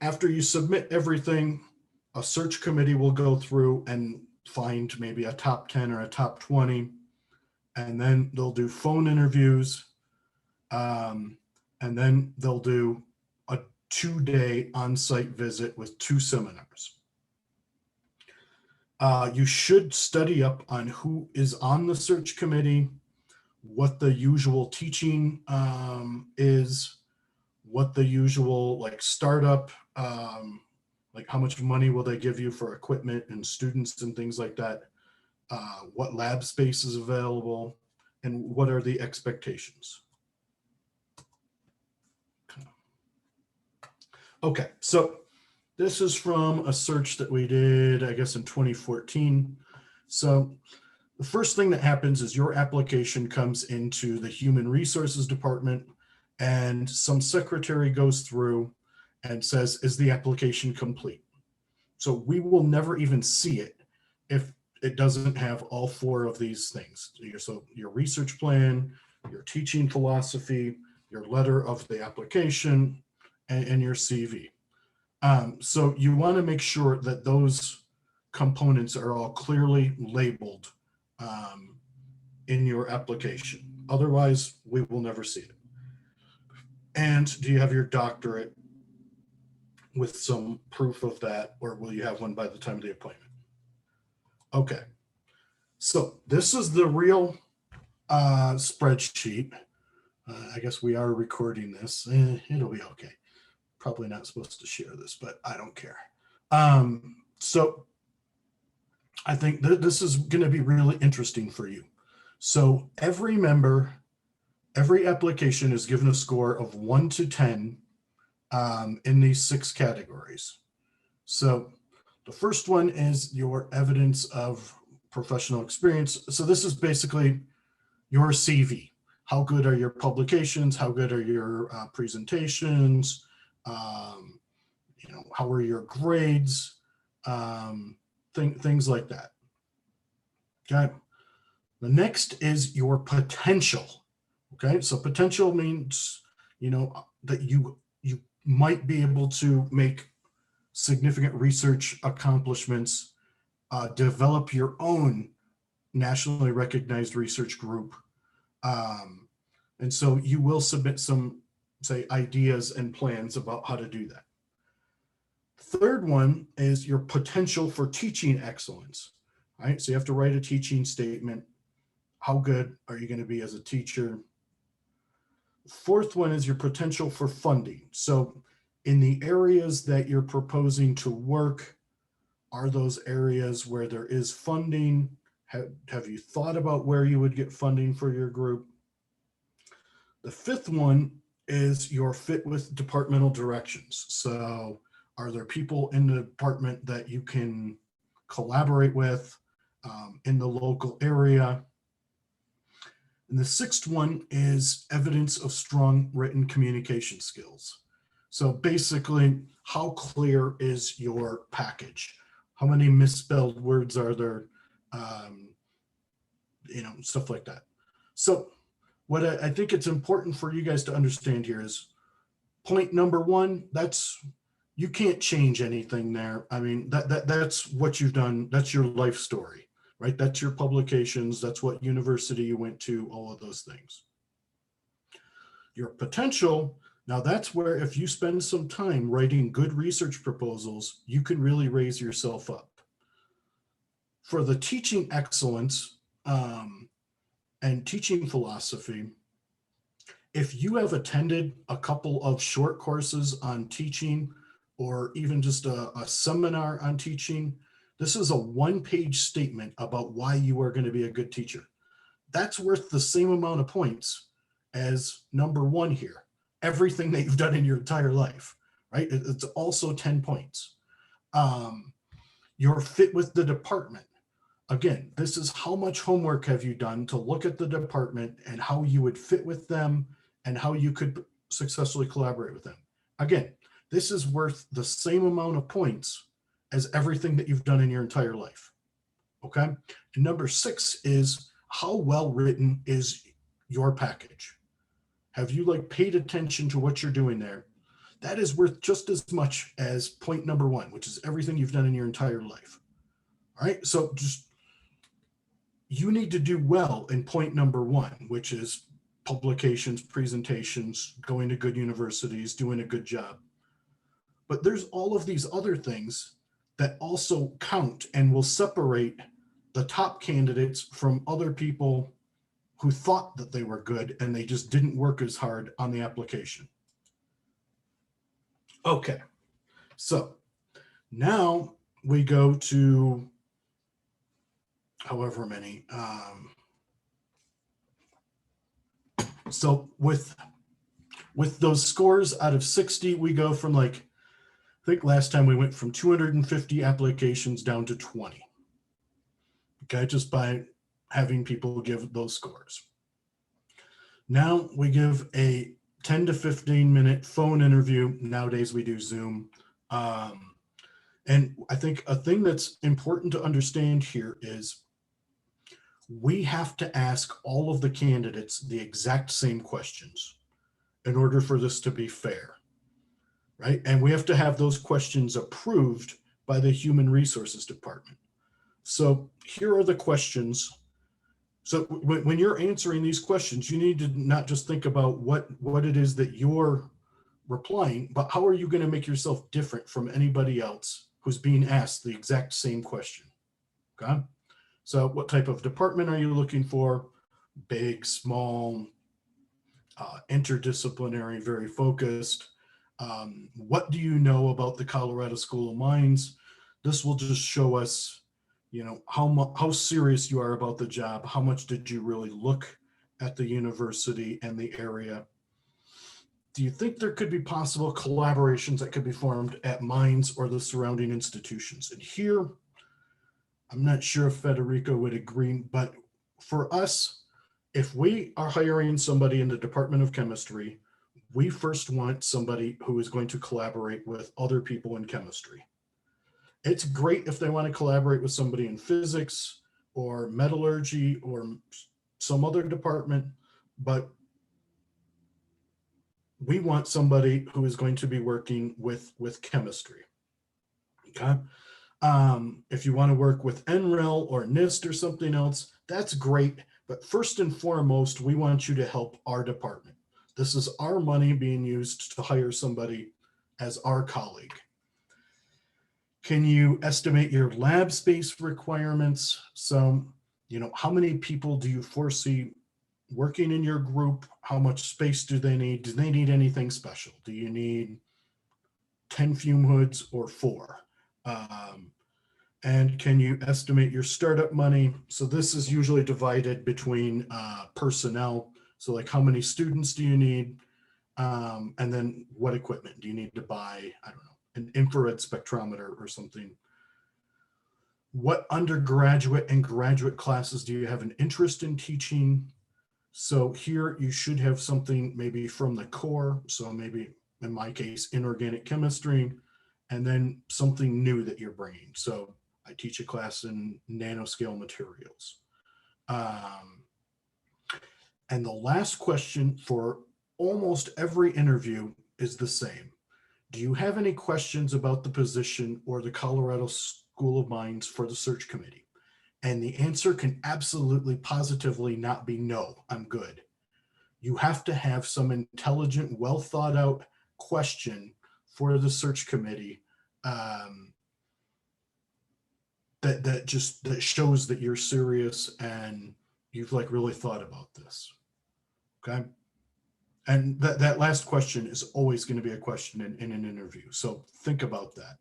after you submit everything, a search committee will go through and find maybe a top 10 or a top 20, and then they'll do phone interviews, and then they'll do a 2-day on-site visit with 2 seminars. You should study up on who is on the search committee, what the usual teaching is, what the usual like startup, like how much money will they give you for equipment and students and things like that, what lab space is available, and what are the expectations. Okay, so this is from a search that we did, I guess, in 2014. So the first thing that happens is your application comes into the Human Resources Department, and some secretary goes through and says, is the application complete? So we will never even see it if it doesn't have all 4 of these things. So your research plan, your teaching philosophy, your letter of the application, and your CV. So you want to make sure that those components are all clearly labeled in your application. Otherwise, we will never see it. And do you have your doctorate with some proof of that, or will you have one by the time of the appointment? Okay, so this is the real spreadsheet. I guess we are recording this. It'll be okay. Probably not supposed to share this, but I don't care. So I think this is going to be really interesting for you. So every member, every application is given a score of 1 to 10 in these 6 categories. So the first one is your evidence of professional experience. So this is basically your CV. How good are your publications? How good are your presentations? You know, how are your grades? Things like that. Okay. The next is your potential. Okay, so potential means, you know, that you might be able to make significant research accomplishments, develop your own nationally recognized research group. And so you will submit some, say, ideas and plans about how to do that. Third one is your potential for teaching excellence, right? So you have to write a teaching statement. How good are you going to be as a teacher? Fourth one is your potential for funding. So in the areas that you're proposing to work, are those areas where there is funding? Have you thought about where you would get funding for your group? The fifth one is your fit with departmental directions. So are there people in the department that you can collaborate with in the local area? And the sixth one is evidence of strong written communication skills. So basically, how clear is your package? How many misspelled words are there? You know, stuff like that. So what I think it's important for you guys to understand here is point number one, that's, you can't change anything there. I mean, that's what you've done. That's your life story, right? That's your publications. That's what university you went to, all of those things. Your potential, now that's where if you spend some time writing good research proposals, you can really raise yourself up. For the teaching excellence and teaching philosophy, if you have attended a couple of short courses on teaching or even just a seminar on teaching, this is a one-page statement about why you are going to be a good teacher. That's worth the same amount of points as number one here, everything that you've done in your entire life, right? It's also 10 points. Your fit with the department. Again, this is how much homework have you done to look at the department and how you would fit with them and how you could successfully collaborate with them. Again, this is worth the same amount of points as everything that you've done in your entire life. Okay. And number 6 is how well written is your package? Have you like paid attention to what you're doing there? That is worth just as much as point number 1, which is everything you've done in your entire life. All right. So just, you need to do well in point number 1, which is publications, presentations, going to good universities, doing a good job. But there's all of these other things that also count and will separate the top candidates from other people who thought that they were good and they just didn't work as hard on the application. Okay, so now we go to however many. So with those scores out of 60, we go from like, I think last time we went from 250 applications down to 20. Okay, just by having people give those scores. Now we give a 10 to 15 minute phone interview. Nowadays we do Zoom. And I think a thing that's important to understand here is we have to ask all of the candidates the exact same questions in order for this to be fair, right? And we have to have those questions approved by the Human Resources Department. So here are the questions. So when you're answering these questions, you need to not just think about what it is that you're replying, but how are you going to make yourself different from anybody else who's being asked the exact same question? Okay. So what type of department are you looking for? Big, small, interdisciplinary, very focused. What do you know about the Colorado School of Mines? This will just show us, you know, how serious you are about the job. How much did you really look at the university and the area? Do you think there could be possible collaborations that could be formed at mines or the surrounding institutions? And here, I'm not sure if Federico would agree, but for us, if we are hiring somebody in the Department of Chemistry, we first want somebody who is going to collaborate with other people in chemistry. It's great if they want to collaborate with somebody in physics or metallurgy or some other department, but we want somebody who is going to be working with chemistry. Okay. If you want to work with NREL or NIST or something else, that's great. But first and foremost, we want you to help our department. This is our money being used to hire somebody as our colleague. Can you estimate your lab space requirements? So, you know, how many people do you foresee working in your group? How much space do they need? Do they need anything special? Do you need 10 fume hoods or 4? And can you estimate your startup money? So this is usually divided between personnel. So like how many students do you need? And then what equipment do you need to buy? I don't know, an infrared spectrometer or something. What undergraduate and graduate classes do you have an interest in teaching? So here you should have something maybe from the core. So maybe in my case, inorganic chemistry, and then something new that you're bringing. So I teach a class in nanoscale materials. And the last question for almost every interview is the same. Do you have any questions about the position or the Colorado School of Mines for the search committee? And the answer can absolutely positively not be no, I'm good. You have to have some intelligent, well thought out question for the search committee that shows that you're serious and you've like really thought about this. Okay. And that last question is always going to be a question in an interview. So think about that.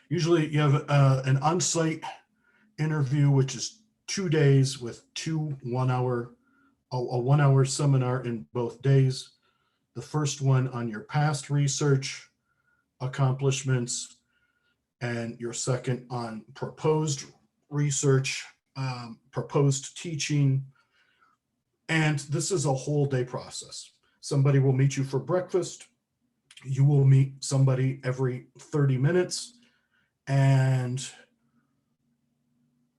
Usually you have an on-site interview, which is 2 days with a 1 hour seminar in both days. The first one on your past research accomplishments, and your second on proposed research, proposed teaching. And this is a whole day process. Somebody will meet you for breakfast. You will meet somebody every 30 minutes, and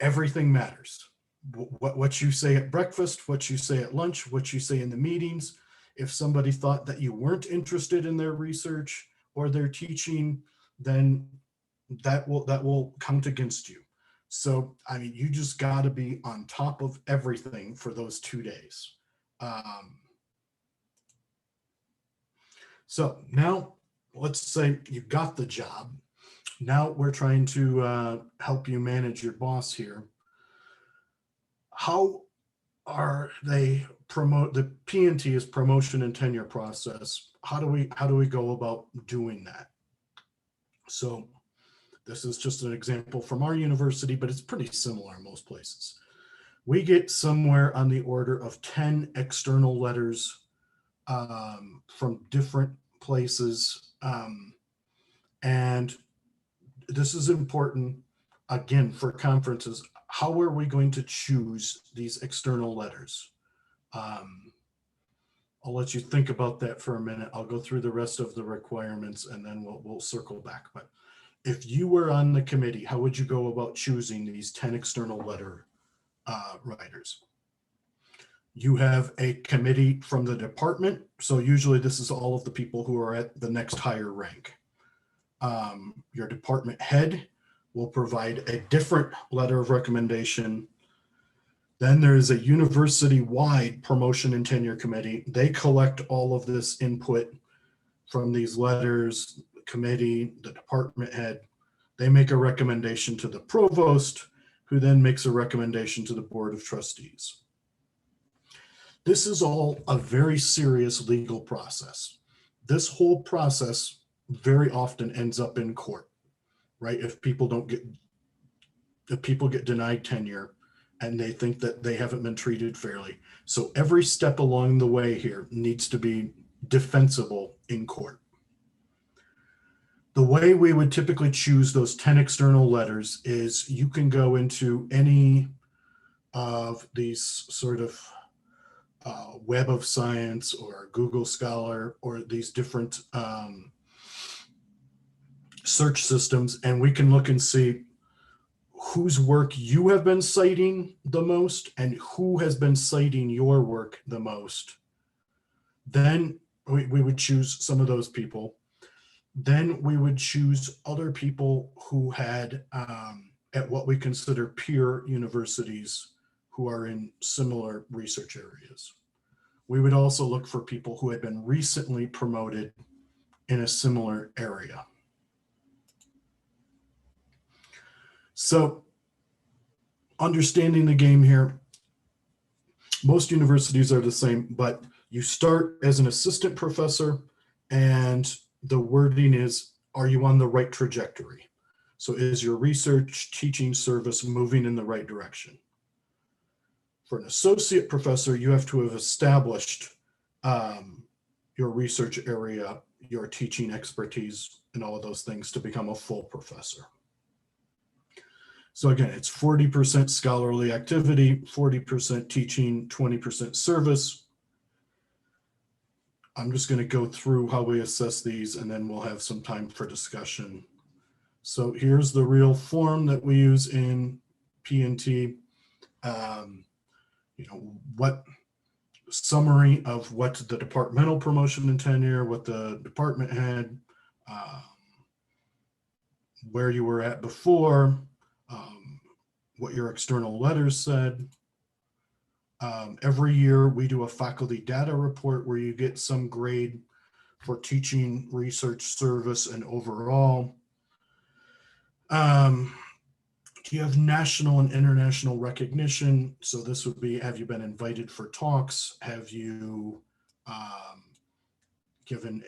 everything matters. What you say at breakfast, what you say at lunch, what you say in the meetings. If somebody thought that you weren't interested in their research or their teaching, then that will count against you. So, I mean, you just got to be on top of everything for those 2 days. So now let's say you got the job. Now we're trying to help you manage your boss here. How are they the P&T is promotion and tenure process. How do we go about doing that? So this is just an example from our university, but it's pretty similar in most places. We get somewhere on the order of 10 external letters from different places. And this is important, again, for conferences. How are we going to choose these external letters? I'll let you think about that for a minute. I'll go through the rest of the requirements and then we'll circle back. But if you were on the committee, how would you go about choosing these 10 external letter writers? You have a committee from the department. So usually this is all of the people who are at the next higher rank. Your department head will provide a different letter of recommendation. Then there is a university-wide promotion and tenure committee. They collect all of this input from these letters, the committee, the department head. They make a recommendation to the provost, who then makes a recommendation to the board of trustees. This is all a very serious legal process. This whole process very often ends up in court, right? If people get denied tenure and they think that they haven't been treated fairly. So every step along the way here needs to be defensible in court. The way we would typically choose those 10 external letters is you can go into any of these sort of Web of Science or Google Scholar or these different search systems, and we can look and see whose work you have been citing the most and who has been citing your work the most. Then we would choose some of those people. Then we would choose other people who had at what we consider peer universities who are in similar research areas. We would also look for people who had been recently promoted in a similar area. So understanding the game here, most universities are the same, but you start as an assistant professor and the wording is, are you on the right trajectory? So is your research teaching service moving in the right direction? For an associate professor, you have to have established your research area, your teaching expertise, and all of those things to become a full professor. So again, it's 40% scholarly activity, 40% teaching, 20% service. I'm just going to go through how we assess these and then we'll have some time for discussion. So here's the real form that we use in P&T. You know, what summary of what the departmental promotion and tenure, what the department had, where you were at before, what your external letters said. Every year we do a faculty data report where you get some grade for teaching, research, service, and overall. Do you have national and international recognition? So this would be, have you been invited for talks? Have you given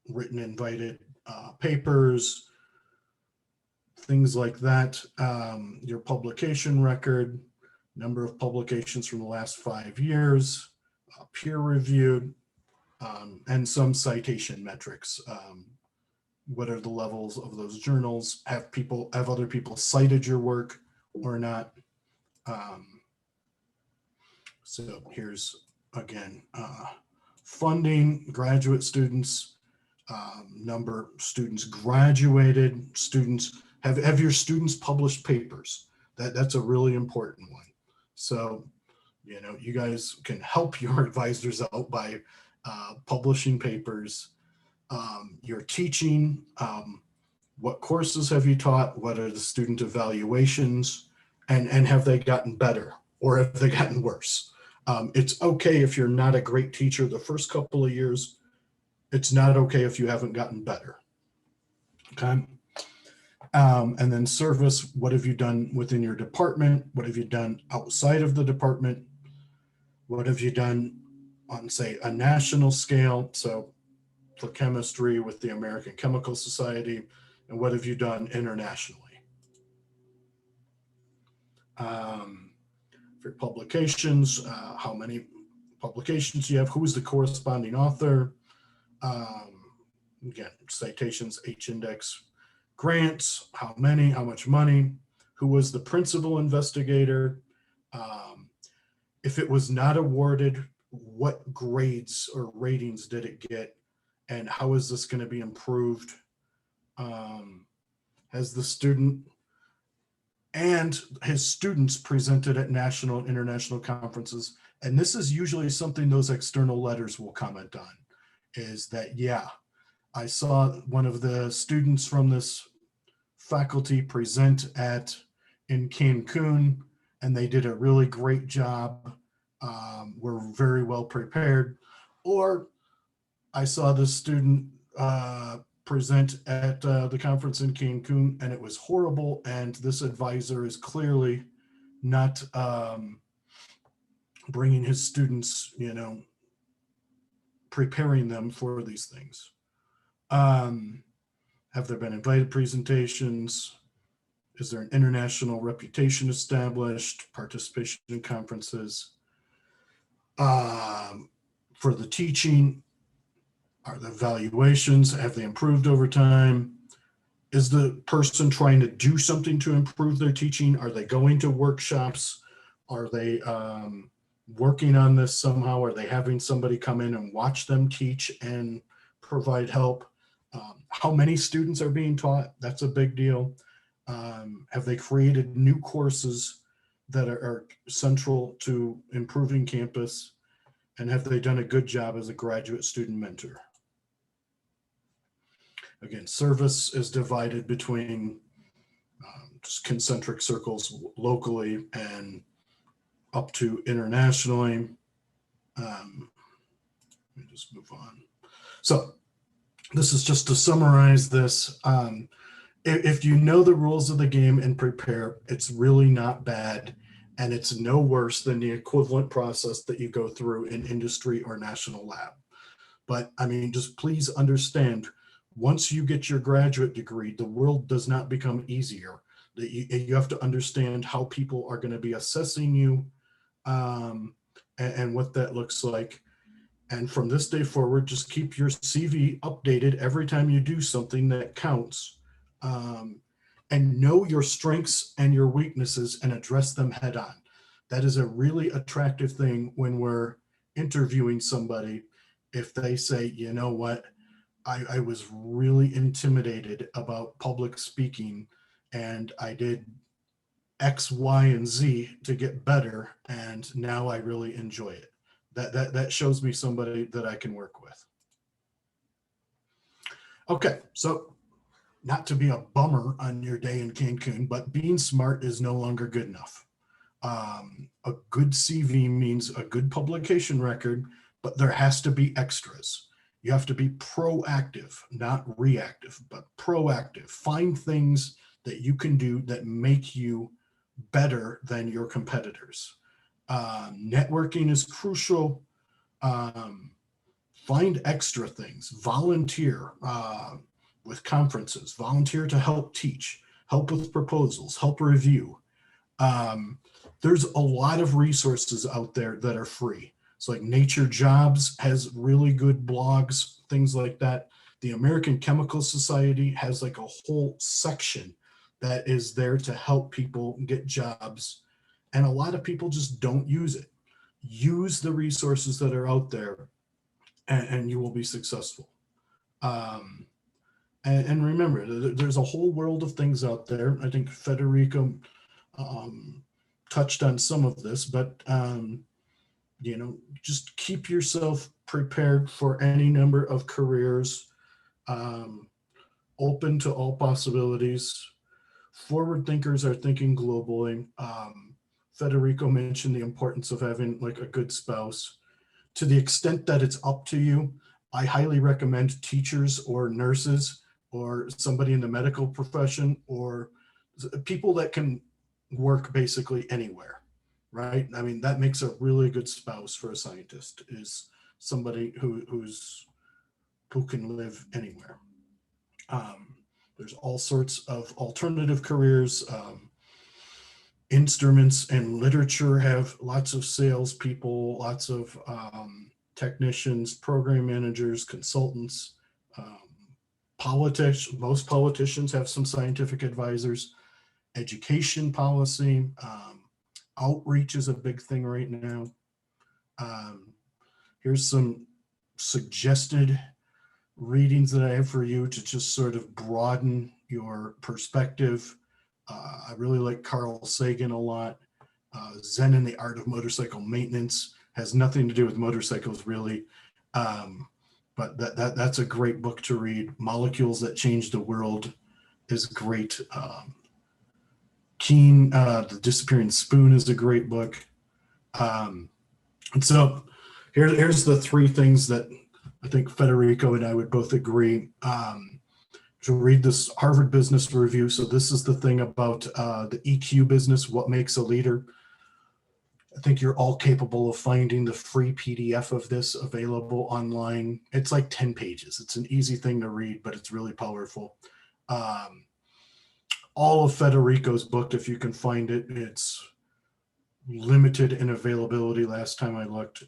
written invited papers? Things like that. Your publication record, number of publications from the last 5 years, peer reviewed. and some citation metrics. What are the levels of those journals? Have other people cited your work or not? So here's again, funding, graduate students, number of students graduated, students, have your students published papers? That's a really important one. So, you know, you guys can help your advisors out by publishing papers. Your teaching, what courses have you taught? What are the student evaluations? And have they gotten better or have they gotten worse? It's okay if you're not a great teacher the first couple of years. It's not okay if you haven't gotten better. Okay. And then service, what have you done within your department? What have you done outside of the department? What have you done on, say, a national scale? So for chemistry with the American Chemical Society, and what have you done internationally? For publications, how many publications you have? Who's the corresponding author? Again, citations, H-index, grants, how many, how much money, who was the principal investigator? If it was not awarded, what grades or ratings did it get? And how is this going to be improved? Has the student and his students presented at national and international conferences? And this is usually something those external letters will comment on, is that, yeah, I saw one of the students from this faculty present in Cancun, and they did a really great job. Were very well prepared. Or I saw this student present at the conference in Cancun, and it was horrible. And this advisor is clearly not bringing his students, you know, preparing them for these things. Have there been invited presentations? Is there an international reputation established? Participation in conferences? For the teaching, are the evaluations, have they improved over time? Is the person trying to do something to improve their teaching? Are they going to workshops? Are they working on this somehow? Are they having somebody come in and watch them teach and provide help? How many students are being taught? That's a big deal. Have they created new courses that are central to improving campus? And have they done a good job as a graduate student mentor? Again, service is divided between just concentric circles locally and up to internationally. Let me just move on. So this is just to summarize this. If you know the rules of the game and prepare, it's really not bad. And it's no worse than the equivalent process that you go through in industry or national lab. But I mean, just please understand, once you get your graduate degree, the world does not become easier. You have to understand how people are going to be assessing you and what that looks like. And from this day forward, just keep your CV updated every time you do something that counts. And know your strengths and your weaknesses and address them head on. That is a really attractive thing when we're interviewing somebody. If they say, you know what, I was really intimidated about public speaking and I did X, Y, and Z to get better, and now I really enjoy it. That shows me somebody that I can work with. Okay, so not to be a bummer on your day in Cancun, but being smart is no longer good enough. A good CV means a good publication record, but there has to be extras. You have to be proactive, not reactive, but proactive. Find things that you can do that make you better than your competitors. Networking is crucial. Find extra things. Volunteer with conferences. Volunteer to help teach. Help with proposals. Help review. There's a lot of resources out there that are free. So like Nature Jobs has really good blogs, things like that. The American Chemical Society has like a whole section that is there to help people get jobs. And a lot of people just don't use it. Use the resources that are out there and you will be successful. And remember, there's a whole world of things out there. I think Federico touched on some of this, but you know, just keep yourself prepared for any number of careers, open to all possibilities. Forward thinkers are thinking globally. Federico mentioned the importance of having like a good spouse. To the extent that it's up to you, I highly recommend teachers or nurses or somebody in the medical profession or people that can work basically anywhere, right? I mean, that makes a really good spouse for a scientist, is somebody who can live anywhere. There's all sorts of alternative careers. Instruments and literature have lots of salespeople, lots of technicians, program managers, consultants, politics. Most politicians have some scientific advisors. Education policy, outreach is a big thing right now. Here's some suggested readings that I have for you to just sort of broaden your perspective. I really like Carl Sagan a lot. Zen and the Art of Motorcycle Maintenance has nothing to do with motorcycles really, but that's a great book to read. Molecules That Change the World is great. Keen, The Disappearing Spoon is a great book. And so here's the three things that I think Federico and I would both agree. To read this Harvard Business Review. So this is the thing about the EQ business, what makes a leader. I think you're all capable of finding the free PDF of this available online. It's like 10 pages. It's an easy thing to read, but it's really powerful. All of Federico's book, if you can find it, it's limited in availability last time I looked.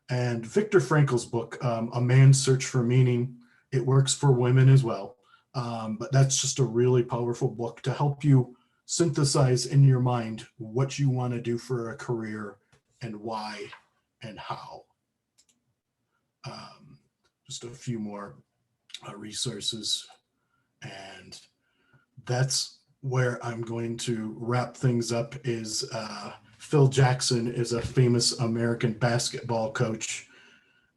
And Viktor Frankl's book, A Man's Search for Meaning, it works for women as well. But that's just a really powerful book to help you synthesize in your mind what you want to do for a career and why and how. Just a few more resources. And that's where I'm going to wrap things up. Is Phil Jackson is a famous American basketball coach.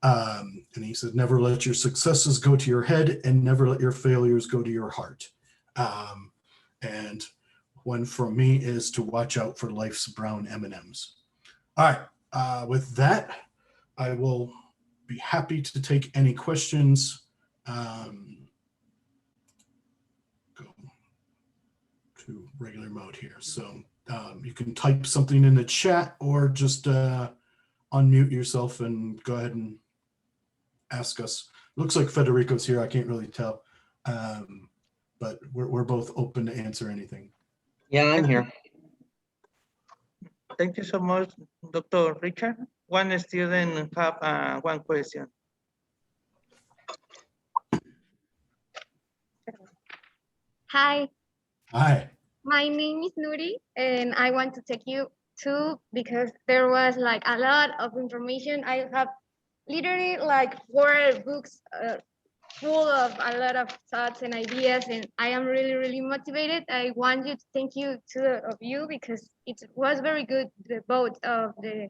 And he said, never let your successes go to your head and never let your failures go to your heart. And one from me is to watch out for life's brown M&Ms. All right, with that, I will be happy to take any questions. Go to regular mode here. So you can type something in the chat or just unmute yourself and go ahead and ask us. Looks like Federico's here. I can't really tell, but we're both open to answer anything. Yeah, I'm here. Thank you so much, Dr. Richard. One student have one question. Hi, Hi. my name is Nuri, and I want to take you to because there was like a lot of information. I have literally like 4 books full of a lot of thoughts and ideas, and I am really, really motivated. I want you to thank you of you because it was very good, the both of the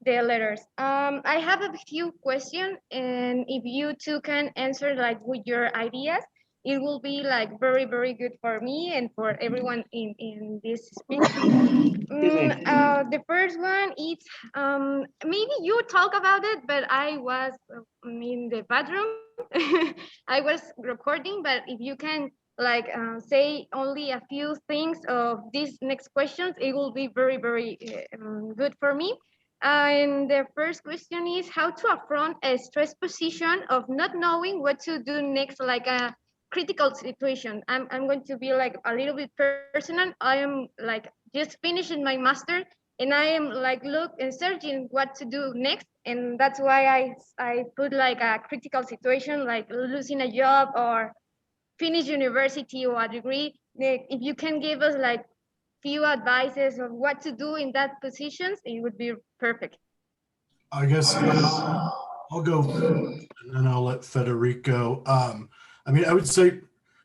letters. I have a few questions, and if you two can answer like with your ideas, it will be like very, very good for me and for everyone in this speech. The first one is maybe you talk about it, but I was in the bathroom. I was recording, but if you can like say only a few things of these next questions, it will be very, very good for me. And the first question is how to affront a stress position of not knowing what to do next, like a critical situation. I'm going to be like a little bit personal. I am like just finishing my master, and I am like searching what to do next, and that's why I put like a critical situation, like losing a job or finish university or a degree. If you can give us like few advices of what to do in that positions, it would be perfect. I guess I'll go and then I'll let Federico. I mean, I would say,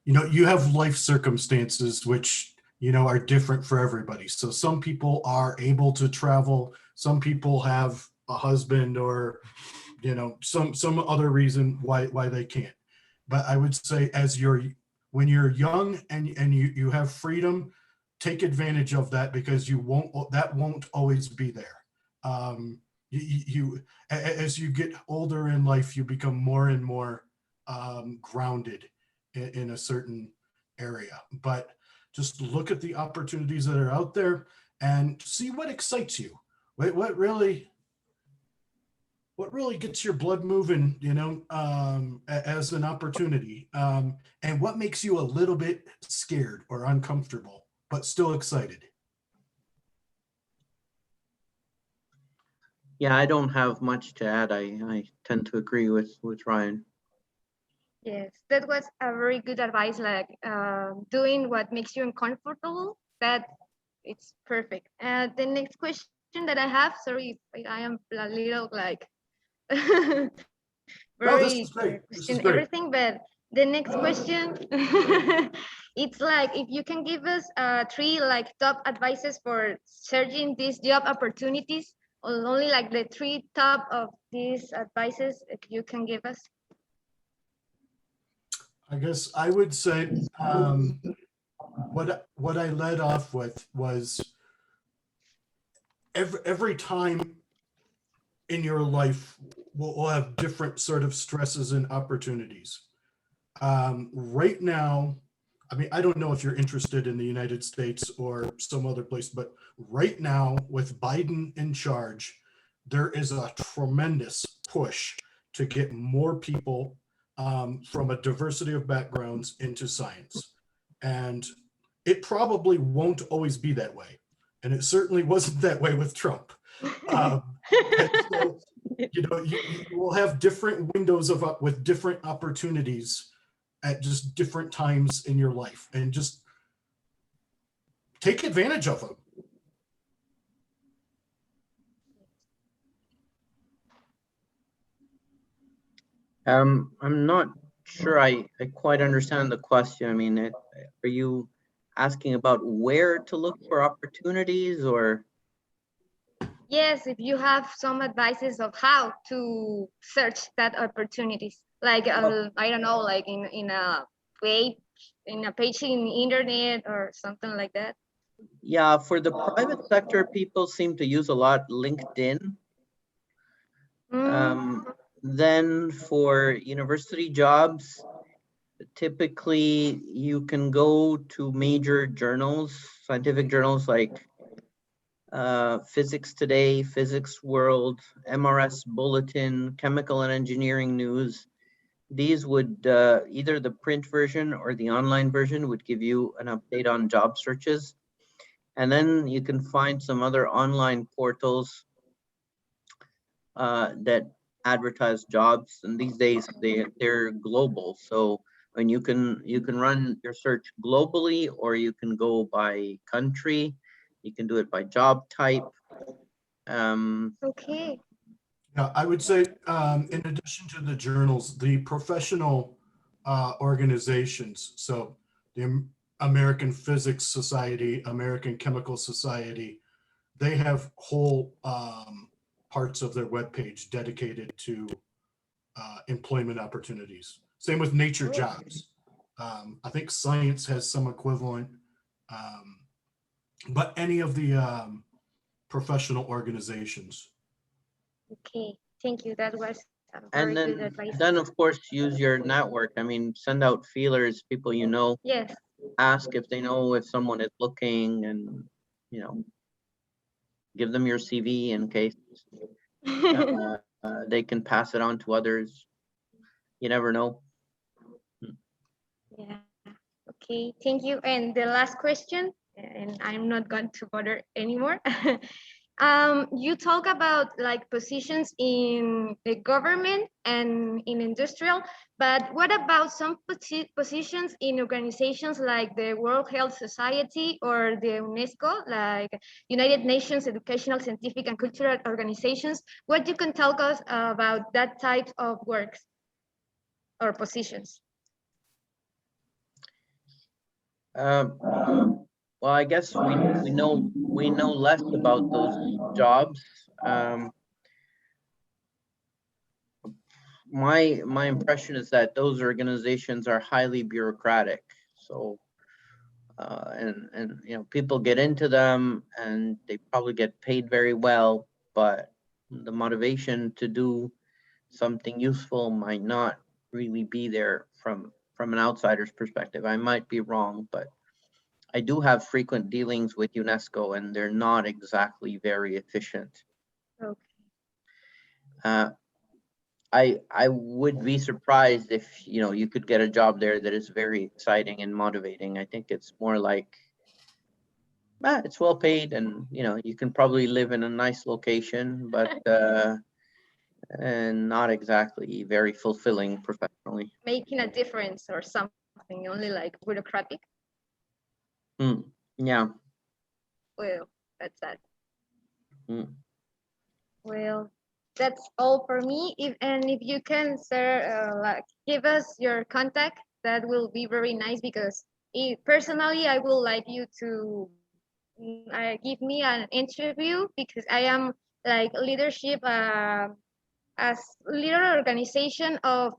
you have life circumstances which, are different for everybody. So some people are able to travel, some people have a husband or, some other reason why they can't. But I would say when you're young and you have freedom, take advantage of that because that won't always be there. As you get older in life, you become more and more grounded in a certain area. But just look at the opportunities that are out there and see what excites you. What really gets your blood moving, as an opportunity, and what makes you a little bit scared or uncomfortable, but still excited. Yeah, I don't have much to add. I tend to agree with Ryan. Yes, that was a very good advice. Like doing what makes you uncomfortable. That it's perfect. The next question that I have, sorry, I am a little like No, this very is great. This is question great. everything, but the next question, it's like if you can give us 3 like top advices for searching these job opportunities, or only like the 3 top of these advices if you can give us. I guess I would say what I led off with was every time in your life will have different sort of stresses and opportunities. Right now, I mean, I don't know if you're interested in the United States or some other place, but right now with Biden in charge, there is a tremendous push to get more people from a diversity of backgrounds into science. And it probably won't always be that way. And it certainly wasn't that way with Trump. So, you will have different windows with different opportunities at just different times in your life, and just take advantage of them. I'm not sure I quite understand the question. I mean, are you asking about where to look for opportunities, or? Yes, if you have some advices of how to search that opportunities, like I don't know, like in a page, in internet or something like that. Yeah, for the private sector, people seem to use a lot LinkedIn. Then for university jobs, typically you can go to major journals, scientific journals like Physics Today, Physics World, MRS Bulletin, Chemical and Engineering News. These would, either the print version or the online version would give you an update on job searches. And then you can find some other online portals that advertise jobs. And these days they're global. So when you can run your search globally, or you can go by country. You can do it by job type. Okay. Yeah, I would say, in addition to the journals, the professional organizations, so the American Physics Society, American Chemical Society, they have whole parts of their webpage dedicated to employment opportunities. Same with Nature Jobs. I think Science has some equivalent, but any of the professional organizations. Okay, thank you. That was And very good advice. then of course use your network. I mean, send out feelers, people you know. Yes. Ask if they know if someone is looking, and give them your CV in case they can pass it on to others. You never know. Yeah. Okay, thank you. And the last question, and I'm not going to bother anymore. You talk about like positions in the government and in industrial, but what about some positions in organizations like the World Health Society or the UNESCO, like United Nations Educational, Scientific, and Cultural Organizations? What you can tell us about that type of works or positions? Well, I guess we know less about those jobs. My impression is that those organizations are highly bureaucratic. So and you know, people get into them and they probably get paid very well, but the motivation to do something useful might not really be there from an outsider's perspective. I might be wrong, but I do have frequent dealings with UNESCO and they're not exactly very efficient. Okay. I would be surprised if, you know, you could get a job there that is very exciting and motivating. I think it's more like, it's well paid and, you know, you can probably live in a nice location, but and not exactly very fulfilling professionally. Making a difference or something, only like bureaucratic. Yeah. Well, that's that. Mm. Well, that's all for me. If you can, sir, like give us your contact, that will be very nice because personally, I would like you to give me an interview because I am like leadership as leader organization of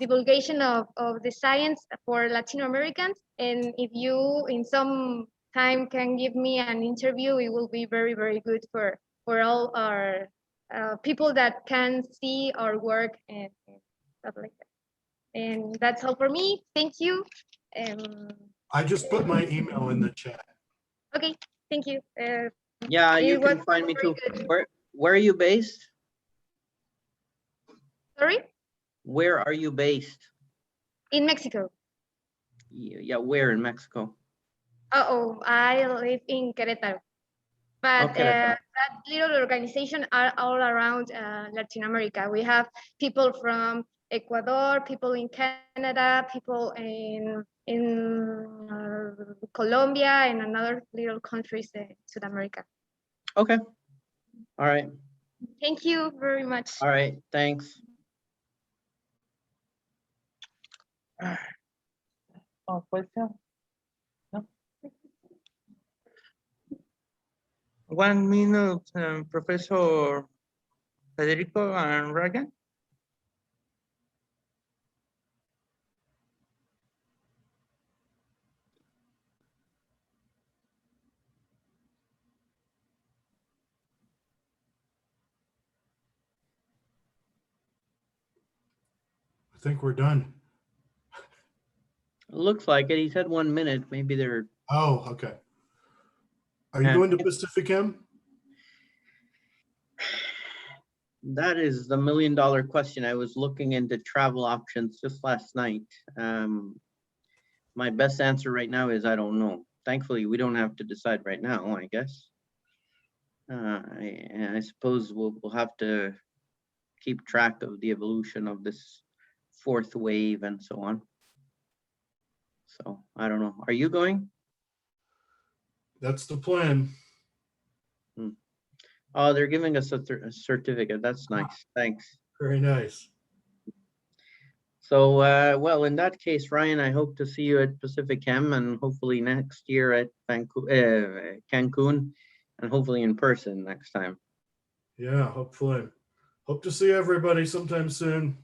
divulgation of the science for Latino Americans. And if you in some time can give me an interview, it will be very, very good for all our people that can see our work and stuff like that. And that's all for me. Thank you. I just put my email in the chat. Okay, thank you. Yeah, you it was can find me very too. good. Where are you based? Sorry? Where are you based? In Mexico. Yeah, where in Mexico? Oh, I live in Querétaro. But Okay. that little organization are all around Latin America. We have people from Ecuador, people in Canada, people in Colombia, and another little countries in South America. Okay. All right. Thank you very much. All right. Thanks. Question? No? 1 minute, Professor Federico and Reagan. I think we're done. Looks like it. He said 1 minute. Maybe they're. Oh, okay. Are you Yeah. going to Pacifichem? That is the $1 million question. I was looking into travel options just last night. My best answer right now is I don't know. Thankfully, we don't have to decide right now, I guess. I suppose we'll have to keep track of the evolution of this fourth wave and so on. So I don't know. Are you going? That's the plan. Oh, they're giving us a certificate. That's nice. Thanks. Very nice. So, well, in that case, Ryan, I hope to see you at Pacifichem and hopefully next year at Cancun and hopefully in person next time. Yeah, hopefully. Hope to see everybody sometime soon.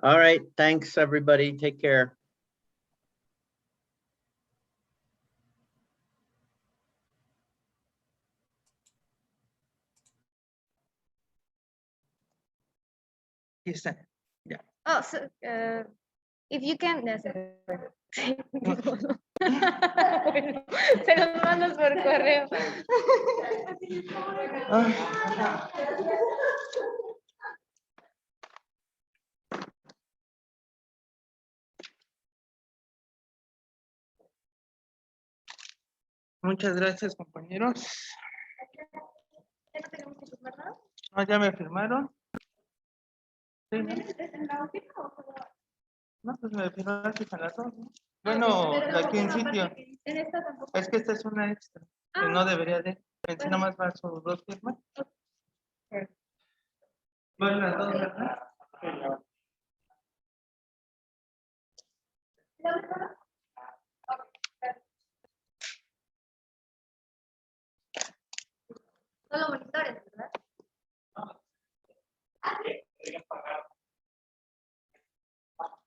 All right. Thanks, everybody. Take care. Yes, sir. Yeah. Oh, so if you can, no, se los mandas por correo. Muchas gracias, compañeros. ¿Ya no tenemos que firmar? No, ya me firmaron. Sí, ¿no? ¿Es en la última o solo? No, pues me firmaron a las dos, ¿no? Bueno, Pero de aquí en tampoco la sitio. parte que- En esta tampoco. Es que esta es una extra, que no debería de. En sí nomás va sus dos firmas. Van las dos, ¿verdad? Solo